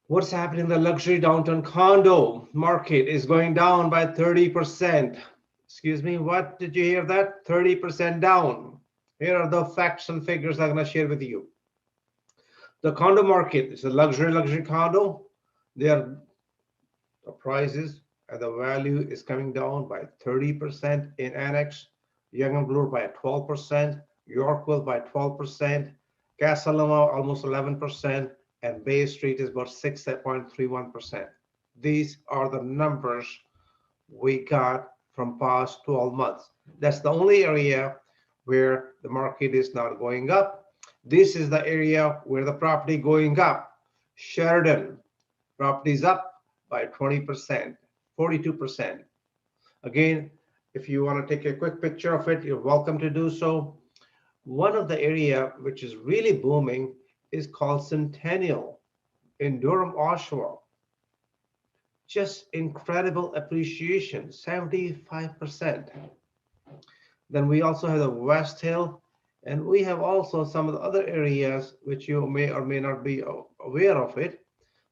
S2: What's happening in the luxury downtown condo market is going down by 30%. Excuse me, what did you hear that? 30% down. Here are the facts and figures I'm going to share with you. The condo market is a luxury condo. The prices and the value is coming down by 30% in Annex, Yonge and Bloor by 12%, Yorkville by 12%, Casaloma almost 11%, and Bay Street is about 6.31%. These are the numbers we got from past 12 months. That's the only area where the market is not going up. This is the area where the property going up. Sheridan, properties up by 20%, 42%. Again, if you want to take a quick picture of it, you're welcome to do so. One of the area which is really booming is called Centennial in Durham, Oshawa. Just incredible appreciation, 75%. Then we also have the West Hill, and we have also some of the other areas which you may or may not be aware of it,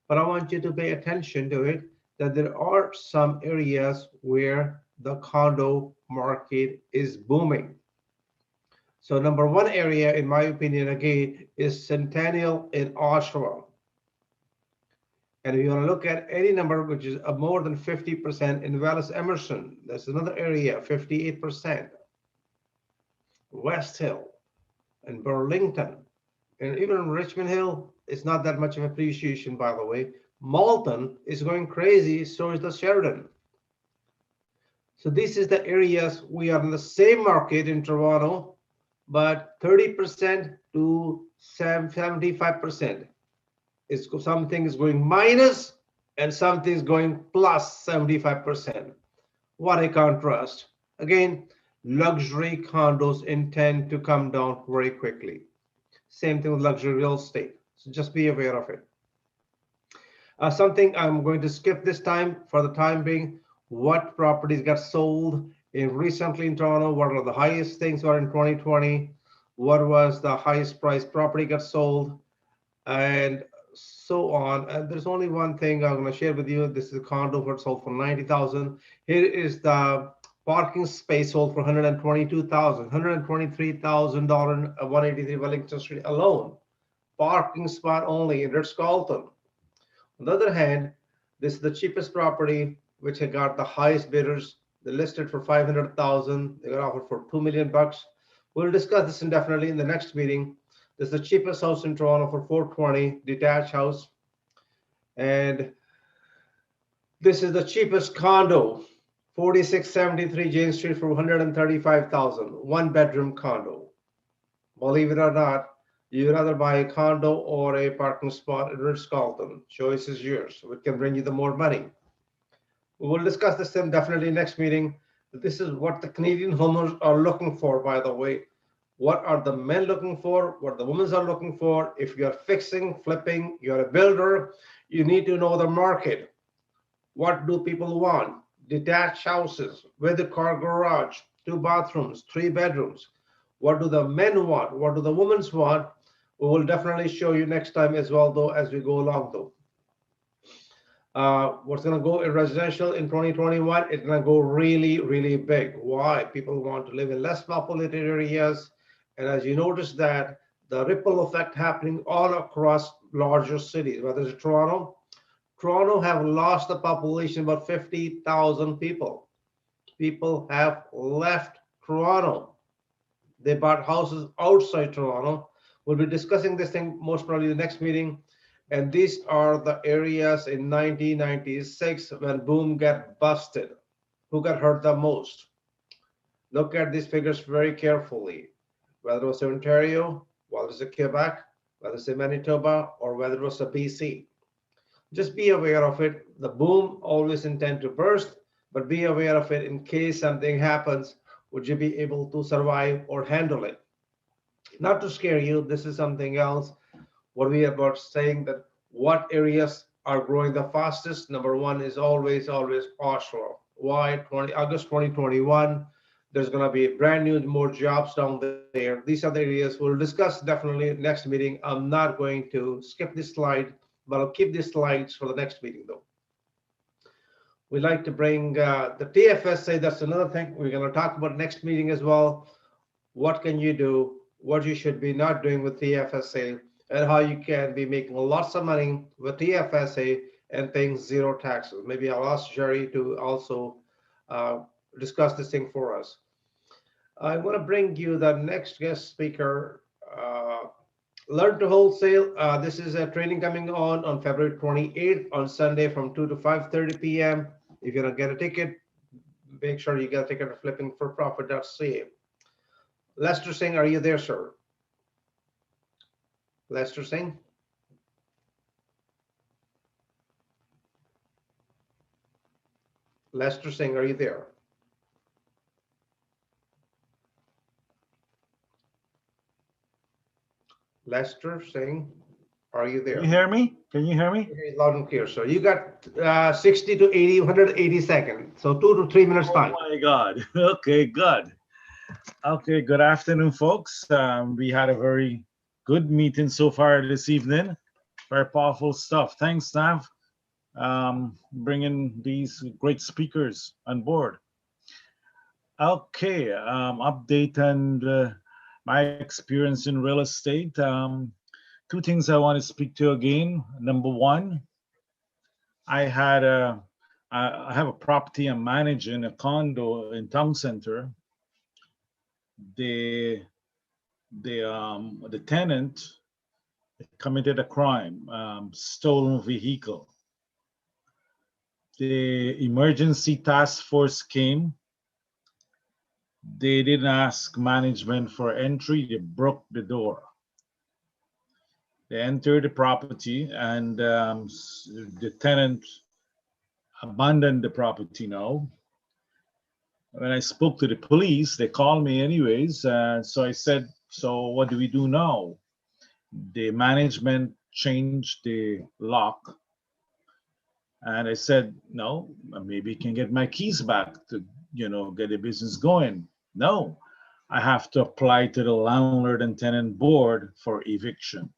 S2: but I want you to pay attention to it, that there are some areas where the condo market is booming. So number one area, in my opinion, again, is Centennial in Oshawa. And if you want to look at any number which is more than 50% in Wallace Emerson, that's another area, 58%. West Hill and Burlington, and even Richmond Hill, it's not that much of appreciation, by the way. Malton is going crazy, so is the Sheridan. So this is the areas we are in the same market in Toronto, but 30% to 75% is something is going minus and something is going plus 75%. What a contrast. Again, luxury condos intend to come down very quickly. Same thing with luxury real estate. So just be aware of it. Something I'm going to skip this time for the time being, what properties got sold recently in Toronto, what are the highest things were in 2020, what was the highest price property got sold, and so on. And there's only one thing I'm going to share with you. This is a condo for sold for 90,000. Here is the parking space sold for 122,000, $123,000, 183 Wellington Street alone. Parking spot only in Ritz-Carlton. On the other hand, this is the cheapest property which had got the highest bidders. They listed for 500,000. They got offered for $2 million. We'll discuss this indefinitely in the next meeting. This is the cheapest house in Toronto for 420, detached house. And this is the cheapest condo, 4673 Jane Street for 135,000, one bedroom condo. Believe it or not, you'd rather buy a condo or a parking spot in Ritz-Carlton. Choice is yours. It can bring you the more money. We will discuss this in definitely next meeting. This is what the Canadian homeowners are looking for, by the way. What are the men looking for? What the women are looking for? If you're fixing, flipping, you're a builder, you need to know the market. What do people want? Detached houses with a car garage, 2 bathrooms, 3 bedrooms. What do the men want? What do the women want? We will definitely show you next time as well, though, as we go along, though. What's going to go in residential in 2021? It's going to go really, really big. Why? People want to live in less populated areas. And as you notice that the ripple effect happening all across larger cities, whether it's Toronto have lost the population about 50,000 people. People have left Toronto. They bought houses outside Toronto. We'll be discussing this thing most probably in the next meeting. And these are the areas in 1996 when boom got busted. Who got hurt the most? Look at these figures very carefully. Whether it was Ontario, whether it was Quebec, whether it was Manitoba, or whether it was BC. Just be aware of it. The boom always intend to burst, but be aware of it in case something happens. Would you be able to survive or handle it? Not to scare you, this is something else. What we are about saying that what areas are growing the fastest. Number one is always Oshawa. Why? August 2021. There's going to be brand new, more jobs down there. These are the areas we'll discuss definitely next meeting. I'm not going to skip this slide, but I'll keep these slides for the next meeting though. We like to bring the TFSA. That's another thing we're going to talk about next meeting as well. What can you do? What you should be not doing with TFSA, and how you can be making lots of money with TFSA and paying zero taxes. Maybe I'll ask Jerry to also discuss this thing for us. I want to bring you the next guest speaker, Learn to Wholesale. This is a training coming on February 28th on Sunday from 2 to 5:30 p.m. If you're going to get a ticket, make sure you get a ticket at flippingforprofit.ca. Lester Singh, are you there, sir? Lester Singh? Lester Singh, are you there? Lester Singh, are you there?
S13: Can you hear me? Can you hear me?
S2: Loud and clear. So you got 60 to 80, 180 seconds. So 2 to 3 minutes time.
S13: Oh my God. Okay, good. Okay, good afternoon, folks. We had a very good meeting so far this evening. Very powerful stuff. Thanks, Nav, bringing these great speakers on board. Okay, update and my experience in real estate. Two things I want to speak to again. Number one, I have a property I'm managing, a condo in town center. The tenant committed a crime, stolen vehicle. The emergency task force came They didn't ask management for entry. They broke the door. They entered the property, and the tenant abandoned the property now. When I spoke to the police, they called me anyways. So I said, so what do we do now? The management changed the lock. And I said, no, maybe you can get my keys back to, get the business going. No, I have to apply to the landlord and tenant board for eviction.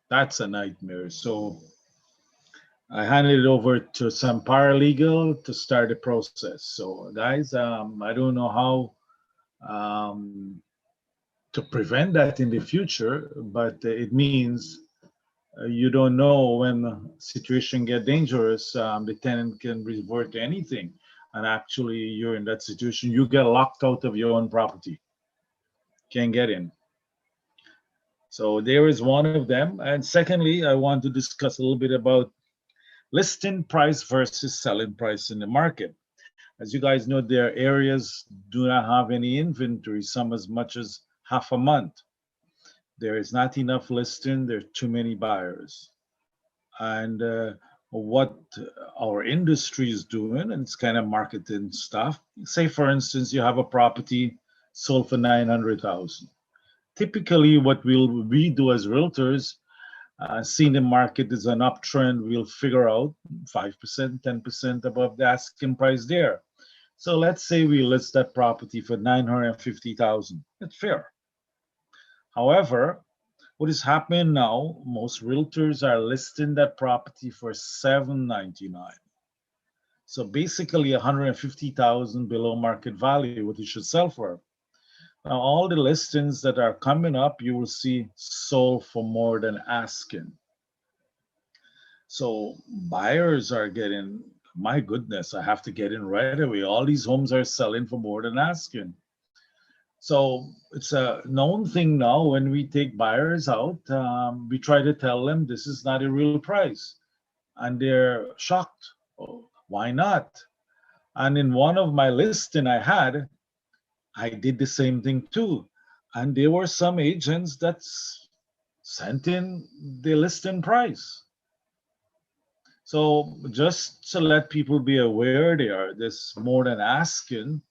S13: That's a nightmare. So I handed it over to some paralegal to start the process. So guys, I don't know how to prevent that in the future, but it means you don't know when the situation get dangerous. The tenant can revert to anything, and actually you're in that situation. You get locked out of your own property, can't get in. So there is one of them. And secondly, I want to discuss a little bit about listing price versus selling price in the market. As you guys know, there are areas do not have any inventory, some as much as half a month. There is not enough listing, there are too many buyers. And what our industry is doing, and it's kind of marketing stuff. Say, for instance, you have a property sold for 900,000. Typically, what we do as realtors, seeing the market is an uptrend, we'll figure out 5%, 10% above the asking price there. So let's say we list that property for 950,000. It's fair. However, what is happening now, most realtors are listing that property for $799. So basically 150,000 below market value, what it should sell for. Now, all the listings that are coming up, you will see sold for more than asking. So buyers are getting, my goodness, I have to get in right away. All these homes are selling for more than asking. So it's a known thing now when we take buyers out, we try to tell them this is not a real price. And they're shocked. Oh, why not? And in one of my listing I had, I did the same thing too. And there were some agents that sent in the listing price. So just to let people be aware there, this more than asking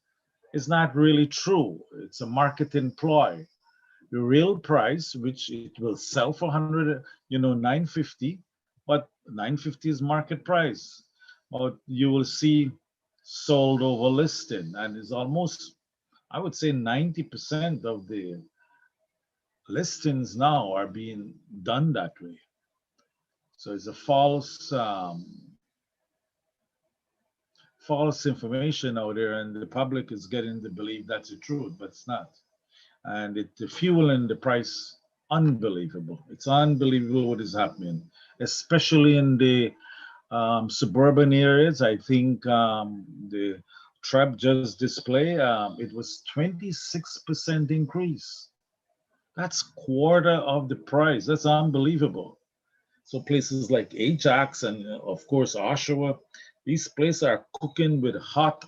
S13: is not really true. It's a marketing ploy. The real price, which it will sell for 950, but 950 is market price. But you will see sold over listing, and it's almost, I would say 90% of the listings now are being done that way. So it's a false information out there, and the public is getting to believe that's the truth, but it's not. And the fueling the price unbelievable. It's unbelievable what is happening, especially in the suburban areas. I think the Trap just display, it was 26% increase. That's quarter of the price. That's unbelievable. So places like Ajax and of course Oshawa, these places are cooking with hot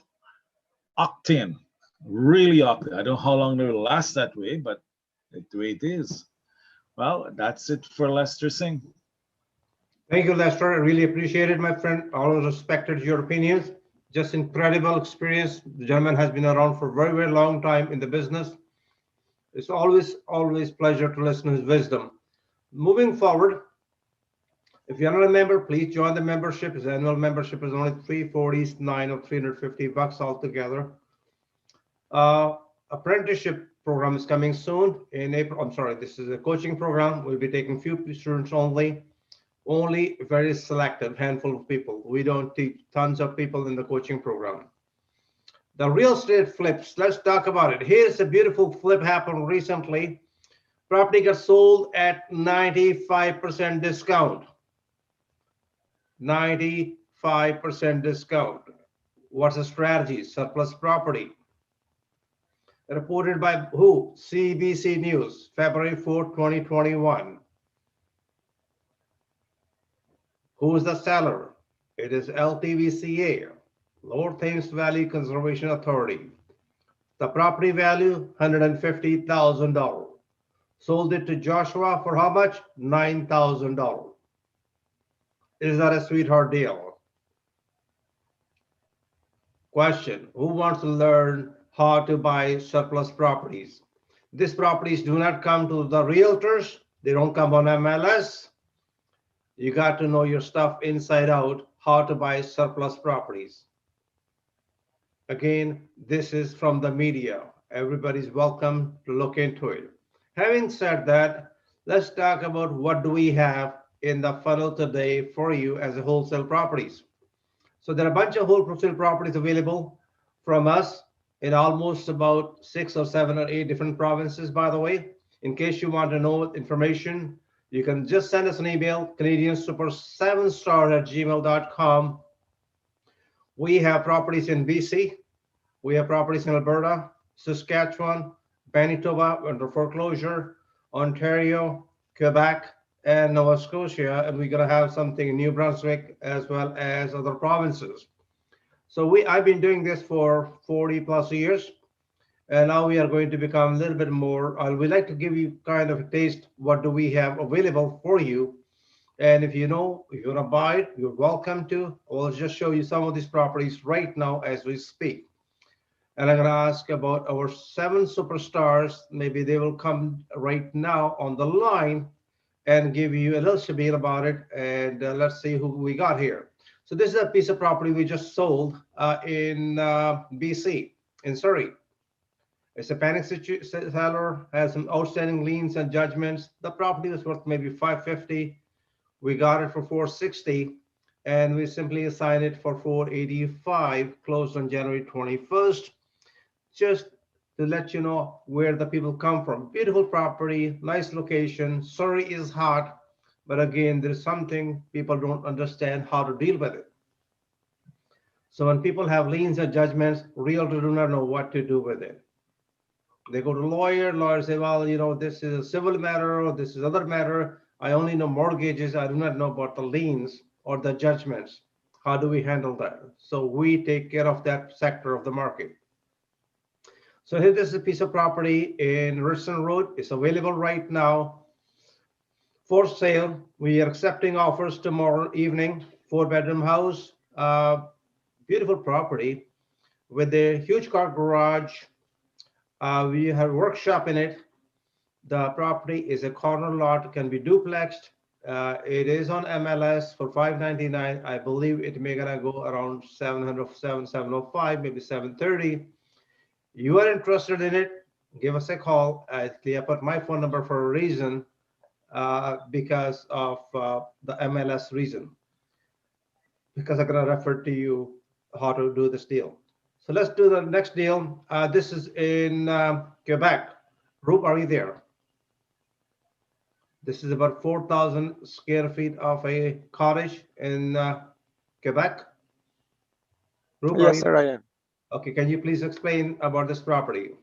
S13: octane, really octane. I don't know how long they will last that way, but the way it is. Well, that's it for Lester Singh.
S2: Thank you, Lester. I really appreciate it, my friend. Always respected your opinions. Just incredible experience. The gentleman has been around for a very, very long time in the business. It's always pleasure to listen to his wisdom. Moving forward, if you're not a member, please join the membership. His annual membership is only $349 or $350 altogether. Apprenticeship program is coming soon in April. I'm sorry, this is a coaching program. We'll be taking few students only very selective handful of people. We don't teach tons of people in the coaching program. The real estate flips, let's talk about it. Here's a beautiful flip happened recently. Property got sold at 95% discount. 95% discount. What's the strategy? Surplus property. Reported by who? CBC News, February 4, 2021. Who is the seller? It is LTVCA. Lower Thames Valley Conservation Authority. The property value, $150,000. Sold it to Joshua for how much? $9,000. Is that a sweetheart deal? Question, who wants to learn how to buy surplus properties? These properties do not come to the realtors. They don't come on MLS. You got to know your stuff inside out, how to buy surplus properties. Again, this is from the media. Everybody's welcome to look into it. Having said that, let's talk about what do we have in the funnel today for you as a wholesale properties. So there are a bunch of wholesale properties available from us in almost about 6 or 7 or 8 different provinces, by the way. In case you want to know information, you can just send us an email, canadiansuper7star@gmail.com. We have properties in BC. We have properties in Alberta, Saskatchewan, Manitoba under foreclosure, Ontario, Quebec, and Nova Scotia. And we're going to have something in New Brunswick as well as other provinces. So I've been doing this for 40 plus years. And now we are going to become a little bit more. We like to give you kind of a taste. What do we have available for you? And if you know, if you want to buy it, you're welcome to. We'll just show you some of these properties right now as we speak. And I'm going to ask about our 7 superstars. Maybe they will come right now on the line and give you a little spiel about it. And let's see who we got here. So this is a piece of property we just sold in BC, in Surrey. It's a panic seller, has some outstanding liens and judgments. The property was worth maybe $550. We got it for $460, and we simply assigned it for $485, closed on January 21st. Just to let you know where the people come from. Beautiful property, nice location. Surrey is hot, but again, there's something people don't understand how to deal with it. So when people have liens and judgments, realtors do not know what to do with it. They go to lawyers say, well, you know, this is a civil matter or this is other matter. I only know mortgages. I do not know about the liens or the judgments. How do we handle that? So we take care of that sector of the market. So here this is a piece of property in Richardson Road. It's available right now for sale. We are accepting offers tomorrow evening. 4-bedroom house, beautiful property with a huge car garage. We have a workshop in it. The property is a corner lot, can be duplexed. It is on MLS for $599. I believe it may gonna go around $705, maybe $730. You are interested in it, give us a call. I put my phone number for a reason, because of the MLS reason. Because I'm gonna refer to you how to do this deal. So let's do the next deal. This is in Quebec. Roop, are you there? This is about 4,000 square feet of a cottage in Quebec. Roop,
S6: Yes, sir, I am.
S2: Okay, can you please explain about this property?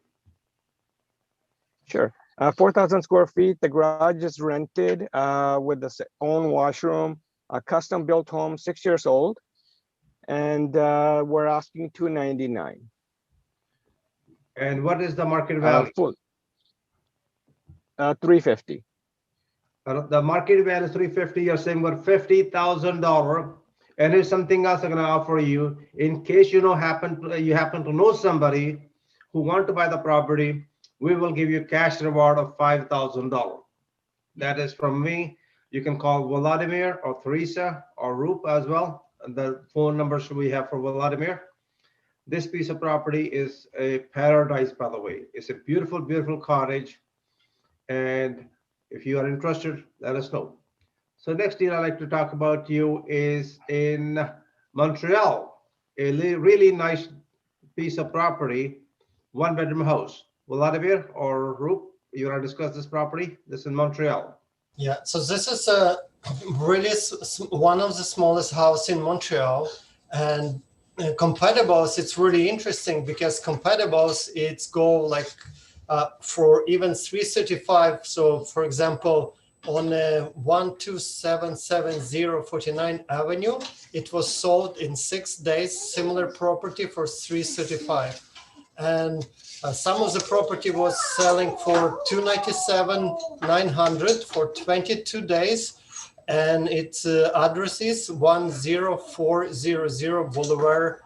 S6: Sure. 4,000 square feet. The garage is rented with its own washroom, a custom built home, 6 years old. And we're asking $299.
S2: And what is the market value?
S6: Full. $350.
S2: The market value is $350. You're saying about $50,000. And here's something else I'm going to offer you. In case you happen to know somebody who want to buy the property, we will give you a cash reward of $5,000. That is from me. You can call Vladimir or Teresa or Roop as well. The phone numbers we have for Vladimir. This piece of property is a paradise, by the way. It's a beautiful, beautiful cottage. And if you are interested, let us know. So next deal I'd like to talk about you is in Montreal, a really nice piece of property, 1-bedroom house. Vladimir or Roop, you want to discuss this property? This is in Montreal.
S4: Yeah, so this is really one of the smallest house in Montreal, and compatibles, it's really interesting because compatibles, it's go like for even 335. So for example, on 12770 49 Avenue. It was sold in 6 days, similar property for 335. And some of the property was selling for 297,900 for 22 days. And its address is 10400 Boulevard,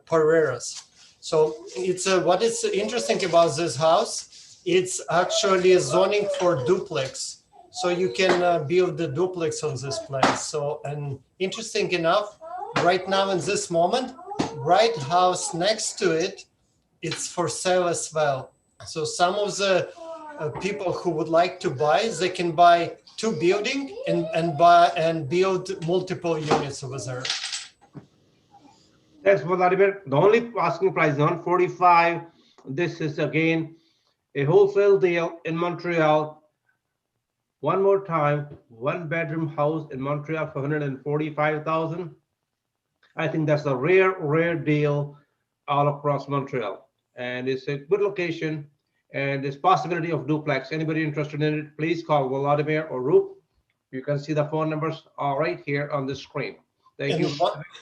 S4: Pereiras. So it's what is interesting about this house, it's actually zoning for duplex. So you can build the duplex on this place. So, and interesting enough, right now in this moment, right house next to it, it's for sale as well. So some of the people who would like to buy, they can buy 2 buildings and build multiple units over there.
S2: Thanks, Vladimir. The only asking price is 145. This is again a wholesale deal in Montreal. One more time, 1-bedroom house in Montreal for 145,000. I think that's a rare deal all across Montreal, and it's a good location. And there's possibility of duplex. Anybody interested in it, please call Vladimir or Roop. You can see the phone numbers are right here on the screen. Thank you.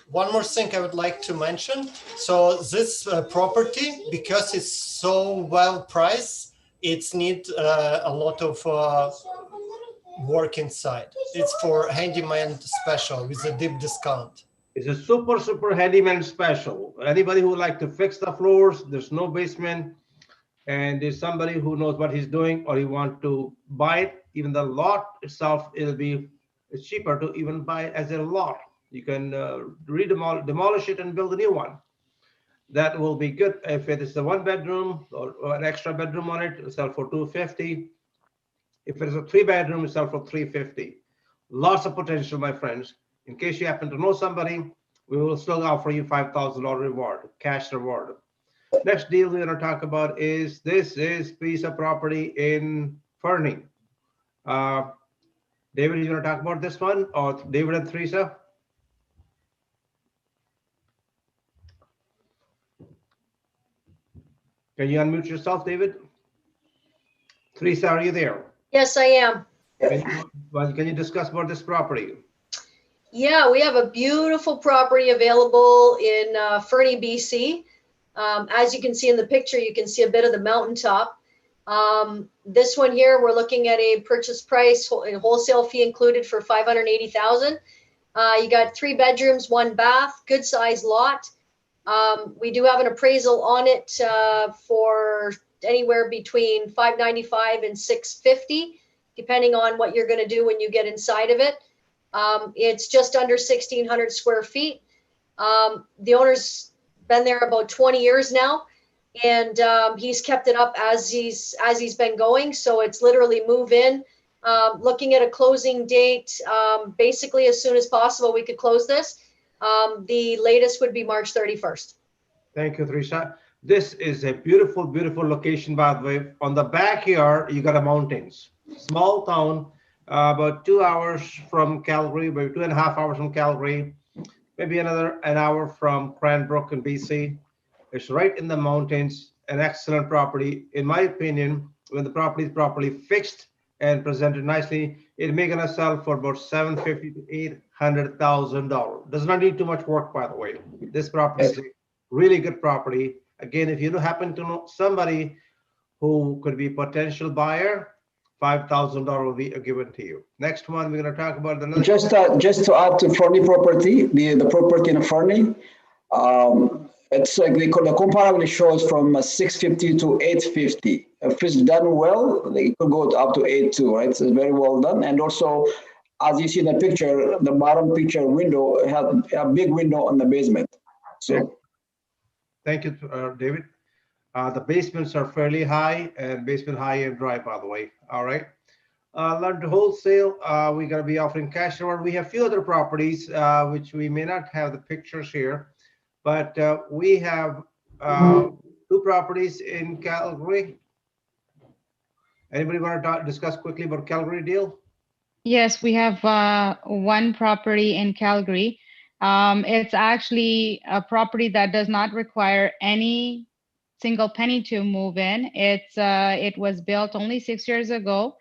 S4: One more thing I would like to mention. So this property, because it's so well priced, it's need a lot of work inside. It's for handyman special with a deep discount.
S2: It's a super handyman special. Anybody who would like to fix the floors, there's no basement, and there's somebody who knows what he's doing, or you want to buy it, even the lot itself, it's cheaper to even buy it as a lot. You can demolish it and build a new one. That will be good. If it is a 1-bedroom or an extra bedroom on it, it'll sell for 250. If it is a 3-bedroom, it'll sell for 350. Lots of potential, my friends. In case you happen to know somebody, we will still offer you $5,000 reward, cash reward. Next deal we're going to talk about is this is piece of property in Fernie. David, you going to talk about this one, or David and Teresa? Can you unmute yourself, David? Teresa, are you there?
S14: Yes, I am.
S2: Can you discuss about this property?
S14: Yeah, we have a beautiful property available in Fernie, BC. As you can see in the picture, you can see a bit of the mountaintop. This one here, we're looking at a purchase price, wholesale fee included for $580,000. You got 3 bedrooms, 1 bath, good size lot. We do have an appraisal on it for anywhere between $595 and $650, depending on what you're going to do when you get inside of it. It's just under 1,600 square feet. The owner's been there about 20 years now, and he's kept it up as he's been going. So it's literally move in. Looking at a closing date, basically as soon as possible, we could close this. The latest would be March 31st.
S2: Thank you, Teresa. This is a beautiful location, by the way. On the back here, you got a mountains, small town, about 2 hours from Calgary, maybe 2.5 hours from Calgary, maybe an hour from Cranbrook in BC. It's right in the mountains, an excellent property. In my opinion, when the property is properly fixed and presented nicely, it may gonna sell for about $750,000 to $800,000. Does not need too much work, by the way. This property is a really good property. Again, if you happen to know somebody who could be a potential buyer, $5,000 will be given to you. Next one, we're going to talk about another.
S15: Just to add to Fernie property, the property in Fernie, it's like the comparable shows from 650 to 850. If it's done well, they could go up to 8.2, right? So it's very well done. And also, as you see in the picture, the bottom picture window has a big window on the basement. So,
S2: thank you, David. The basements are fairly high, and basement high and dry, by the way. All right. Learn to wholesale. We're going to be offering cash reward. We have a few other properties, which we may not have the pictures here, but we have 2 properties in Calgary. Anybody want to discuss quickly about Calgary deal?
S16: Yes, we have 1 property in Calgary. It's actually a property that does not require any single penny to move in. It was built only 6 years ago,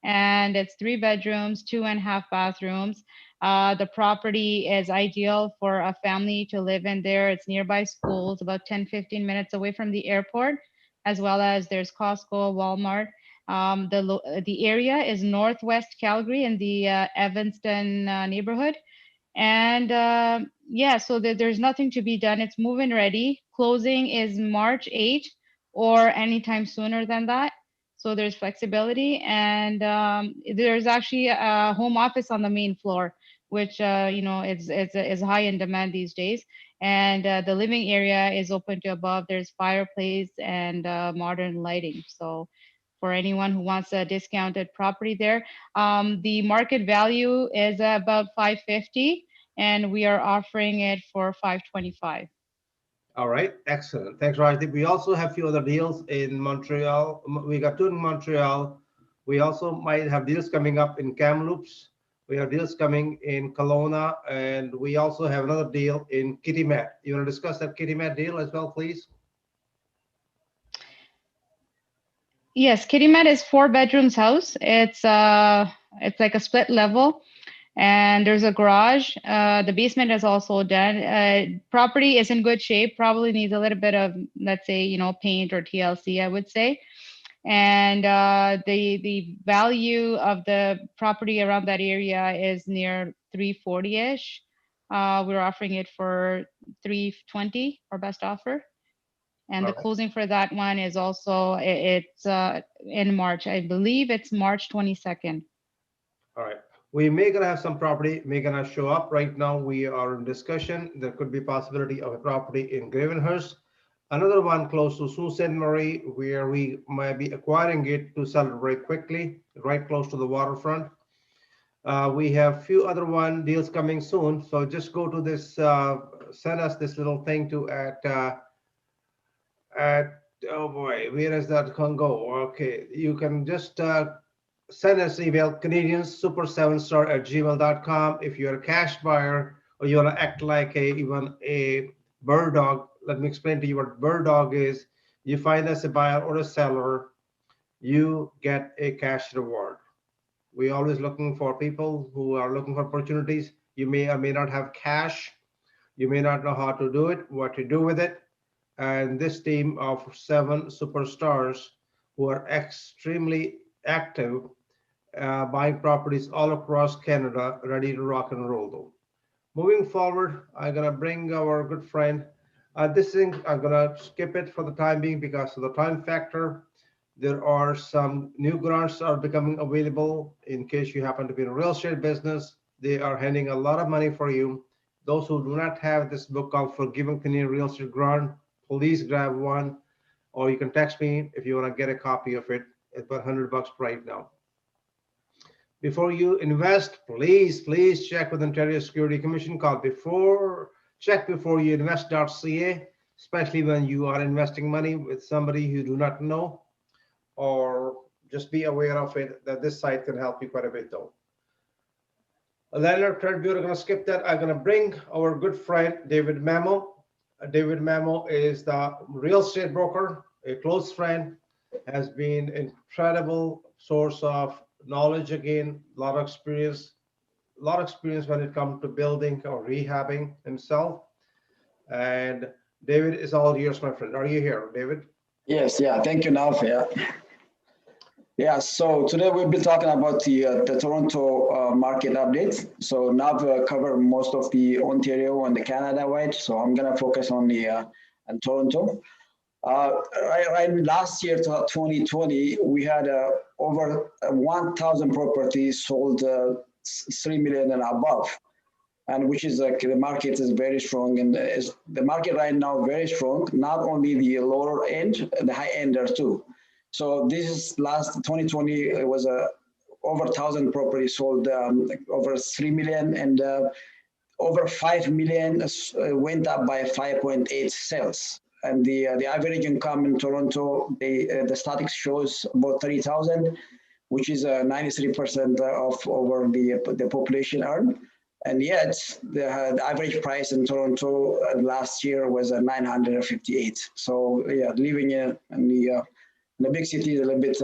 S16: and it's 3 bedrooms, 2.5 bathrooms. The property is ideal for a family to live in there. It's nearby schools, about 10-15 minutes away from the airport, as well as there's Costco, Walmart. The area is northwest Calgary in the Evanston neighborhood. And yeah, so there's nothing to be done. It's move-in ready. Closing is March 8th or anytime sooner than that. So there's flexibility, and there's actually a home office on the main floor, which is high in demand these days. And the living area is open to above. There's fireplace and modern lighting. So for anyone who wants a discounted property there, the market value is about 550, and we are offering it for 525.
S2: All right, excellent. Thanks, Rajdeep. We also have a few other deals in Montreal. We got 2 in Montreal. We also might have deals coming up in Kamloops. We have deals coming in Kelowna, and we also have another deal in Kitimat. You want to discuss that Kitimat deal as well, please?
S16: Yes, Kitimat is 4 bedrooms house. It's like a split level, and there's a garage. The basement is also done. Property is in good shape. Probably needs a little bit of, let's say, paint or TLC, I would say. And the value of the property around that area is near 340-ish. We're offering it for 320, our best offer. And the closing for that one is also, it's in March. I believe it's March 22nd.
S2: All right. We may gonna have some property, may gonna show up. Right now, we are in discussion. There could be possibility of a property in Gravenhurst. Another one close to Sault Ste. Marie, where we might be acquiring it to sell it very quickly, right close to the waterfront. We have few other deals coming soon. So just go to this, send us this little thing to oh boy, where does that can go? Okay, you can just send us email canadiansuper7star@gmail.com. If you're a cash buyer or you want to act like even a bird dog, let me explain to you what bird dog is. You find us a buyer or a seller, you get a cash reward. We're always looking for people who are looking for opportunities. You may or may not have cash. You may not know how to do it, what to do with it. And this team of 7 superstars who are extremely active, buying properties all across Canada, ready to rock and roll though. Moving forward, I'm gonna bring our good friend. This thing, I'm gonna skip it for the time being because of the time factor. There are some new grants are becoming available in case you happen to be in a real estate business. They are handing a lot of money for you. Those who do not have this book called Forgiving Canadian Real Estate Grant, please grab one, or you can text me if you want to get a copy of it. It's about $100 right now. Before you invest, please check with Ontario Security Commission. Check before you invest.ca, especially when you are investing money with somebody you do not know, or just be aware of it, that this site can help you quite a bit though. Landlord Credit Bureau, going to skip that. I'm going to bring our good friend, David Mamo. David Mamo is the real estate broker, a close friend, has been an incredible source of knowledge again, a lot of experience when it comes to building or rehabbing himself. And David is all yours, my friend. Are you here, David?
S15: Yes, yeah, thank you, Nav. Yeah, so today we'll be talking about the Toronto market update. So Nav covered most of the Ontario and the Canada-wide, so I'm gonna focus on the on Toronto. Last year, 2020, we had over 1,000 properties sold 3 million and above, and which is like the market is very strong, and the market right now very strong. Not only the lower end, the high ender too. So this is last 2020. It was over 1,000 properties sold, over 3 million, and over 5 million went up by 5.8 sales. And the average income in Toronto, the statistics shows about 30,000, which is 93% of over the population earned. And yet the average price in Toronto last year was 958. So yeah, living in the big city is a little bit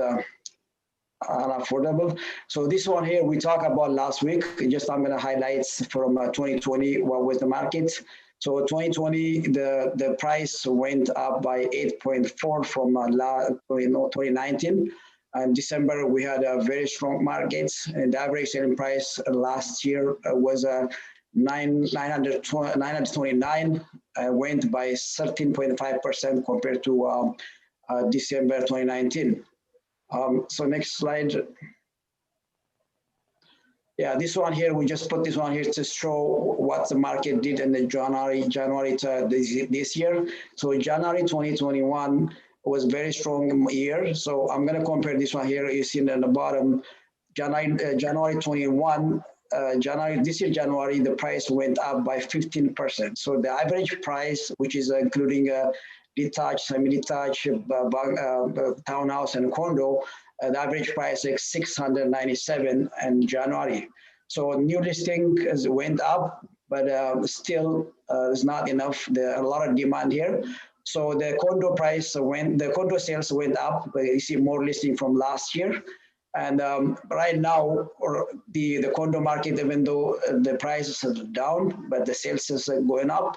S15: unaffordable. So this one here we talked about last week. Just I'm gonna highlight from 2020 what was the market. So 2020 the price went up by 8.4 from 2019. And December we had a very strong market, and the average selling price last year was 929, went by 13.5% compared to December 2019. So next slide. Yeah, this one here, we just put this one here to show what the market did in the January to this year. So January 2021 was very strong year. So I'm gonna compare this one here. You see in the bottom, January 21, this year January, the price went up by 15%. So the average price, which is including detached, semi-detached, townhouse and condo, the average price is 697 in January. So new listing went up, but still it's not enough. There are a lot of demand here. So the condo condo sales went up, but you see more listing from last year. And right now, the condo market, even though the prices are down, but the sales is going up.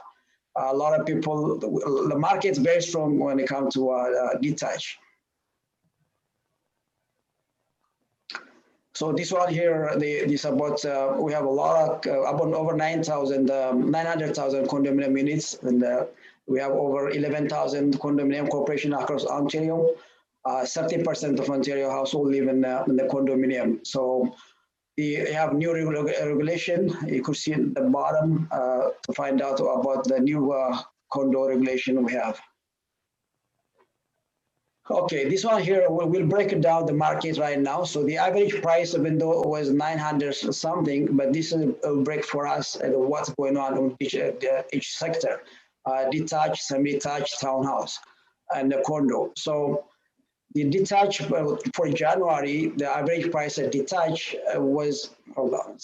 S15: A lot of people, the market is very strong when it comes to detached. So this one here, this about we have a lot of about over 900,000 condominium units, and we have over 11,000 condominium corporations across Ontario. 30% of Ontario households live in the condominium. So we have new regulation. You could see at the bottom to find out about the new condo regulation we have. Okay, this one here, we'll break it down the market right now. So the average price, even though it was 900 something, but this is a break for us and what's going on in each sector. Detached, semi-detached, townhouse, and the condo. So the detached for January, the average price of detached was, hold on.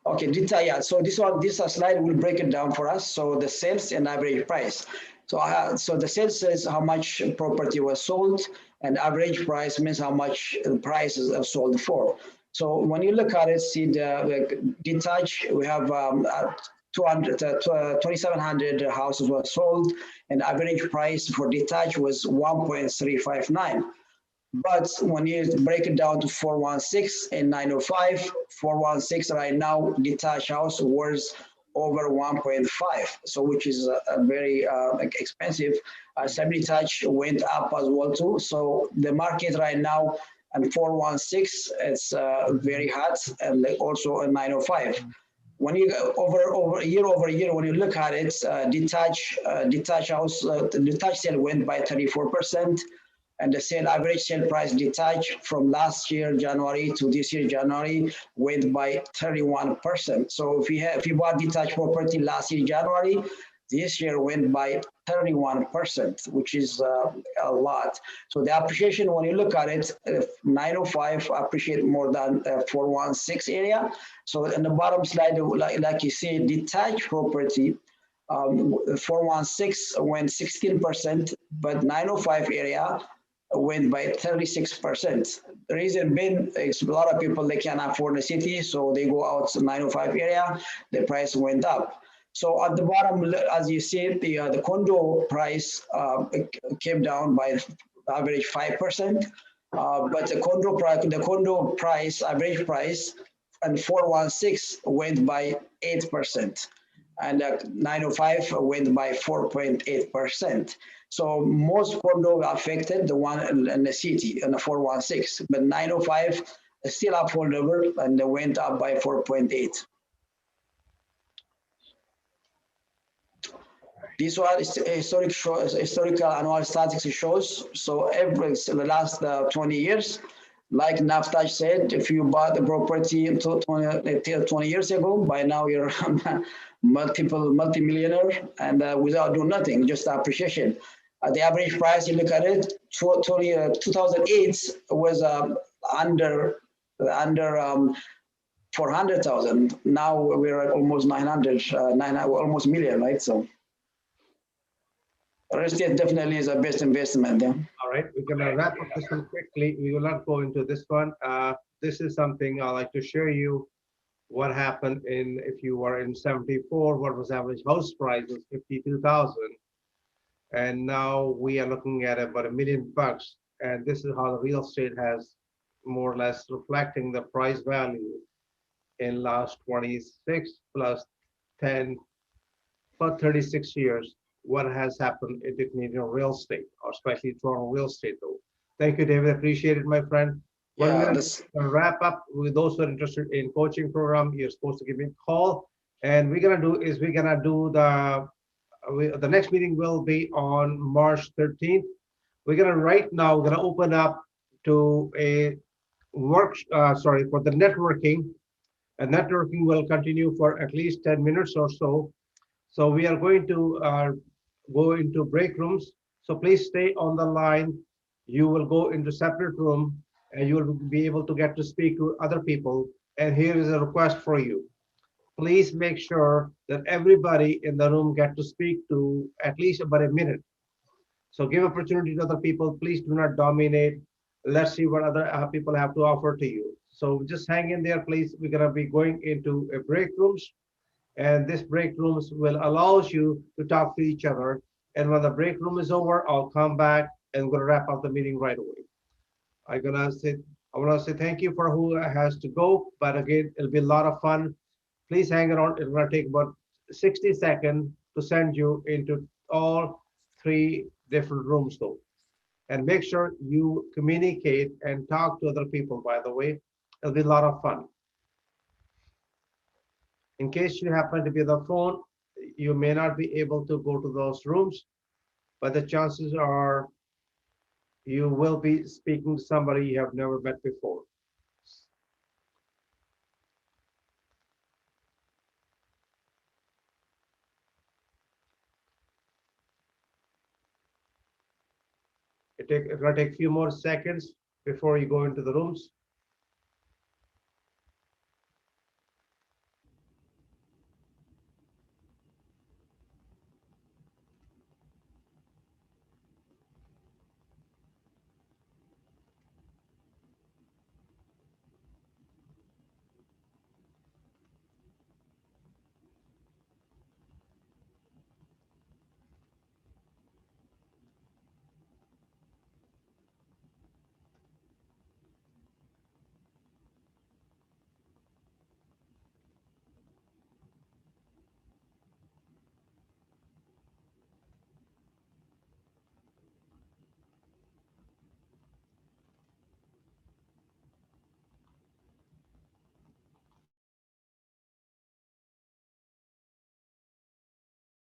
S15: Okay, yeah. So this slide will break it down for us. So the sales and average price. So so the sales says how much property was sold, and average price means how much prices are sold for. So when you look at it, see the detached, we have 2,700 houses were sold, and average price for detached was 1.359. But when you break it down to 416 and 905, 416 right now, detached house worth over 1.5, so which is a very expensive. Semi-detached went up as well too. So the market right now and 416, it's very hot, and also a 905. When you go over year, when you look at it, detached house, detached sale went by 34%. And the average sale price detached from last year January to this year January went by 31%. So if you bought detached property last year January, this year went by 31%, which is a lot. So the appreciation, when you look at it, 905 appreciate more than 416 area. So in the bottom slide, like you see, detached property, 416 went 16%, but 905 area went by 36%. The reason being is a lot of people, they can't afford the city, so they go out to 905 area, the price went up. So at the bottom, as you see, the condo price came down by average 5%, but the condo price, average price, and 416 went by 8%, and 905 went by 4.8%. So most condo affected, the one in the city, in the 416, but 905 is still affordable, and they went up by 4.8. This one is historical annual statistics shows. So the last 20 years, like Naftaj said, if you bought the property 20 years ago, by now you're multi-millionaire, and without doing nothing, just appreciation. The average price, you look at it, 2008 was under 400,000. Now we're at almost 900, 900, almost million, right? So real estate definitely is the best investment. Yeah.
S2: All right, we're gonna wrap up this one quickly. We will not go into this one. This is something I like to share you. What happened in, if you were in 74, what was average house price was 52,000. And now we are looking at about $1 million. And this is how the real estate has more or less reflecting the price value in last 26 plus 10 for 36 years. What has happened in the Canadian real estate, or especially Toronto real estate though. Thank you, David. Appreciate it, my friend. What
S15: Yeah,
S2: we're
S15: this
S2: gonna wrap up with those who are interested in coaching program, you're supposed to give me a call. And we're gonna do is we're gonna do the next meeting will be on March 13th. We're gonna right now, we're gonna open up to a for the networking. And networking will continue for at least 10 minutes or so. So we are going to go into break rooms. So please stay on the line. You will go into separate room and you will be able to get to speak to other people. And here is a request for you. Please make sure that everybody in the room get to speak to at least about a minute. So give opportunity to other people. Please do not dominate. Let's see what other people have to offer to you. So just hang in there, please. We're gonna be going into a break rooms, and this break rooms will allows you to talk to each other. And when the break room is over, I'll come back and we're gonna wrap up the meeting right away. I want to say thank you for who has to go, but again, it'll be a lot of fun. Please hang around. It's gonna take about 60 seconds to send you into all 3 different rooms though. And make sure you communicate and talk to other people, by the way. It'll be a lot of fun. In case you happen to be on the phone, you may not be able to go to those rooms, but the chances are you will be speaking to somebody you have never met before. It's gonna take a few more seconds before you go into the rooms.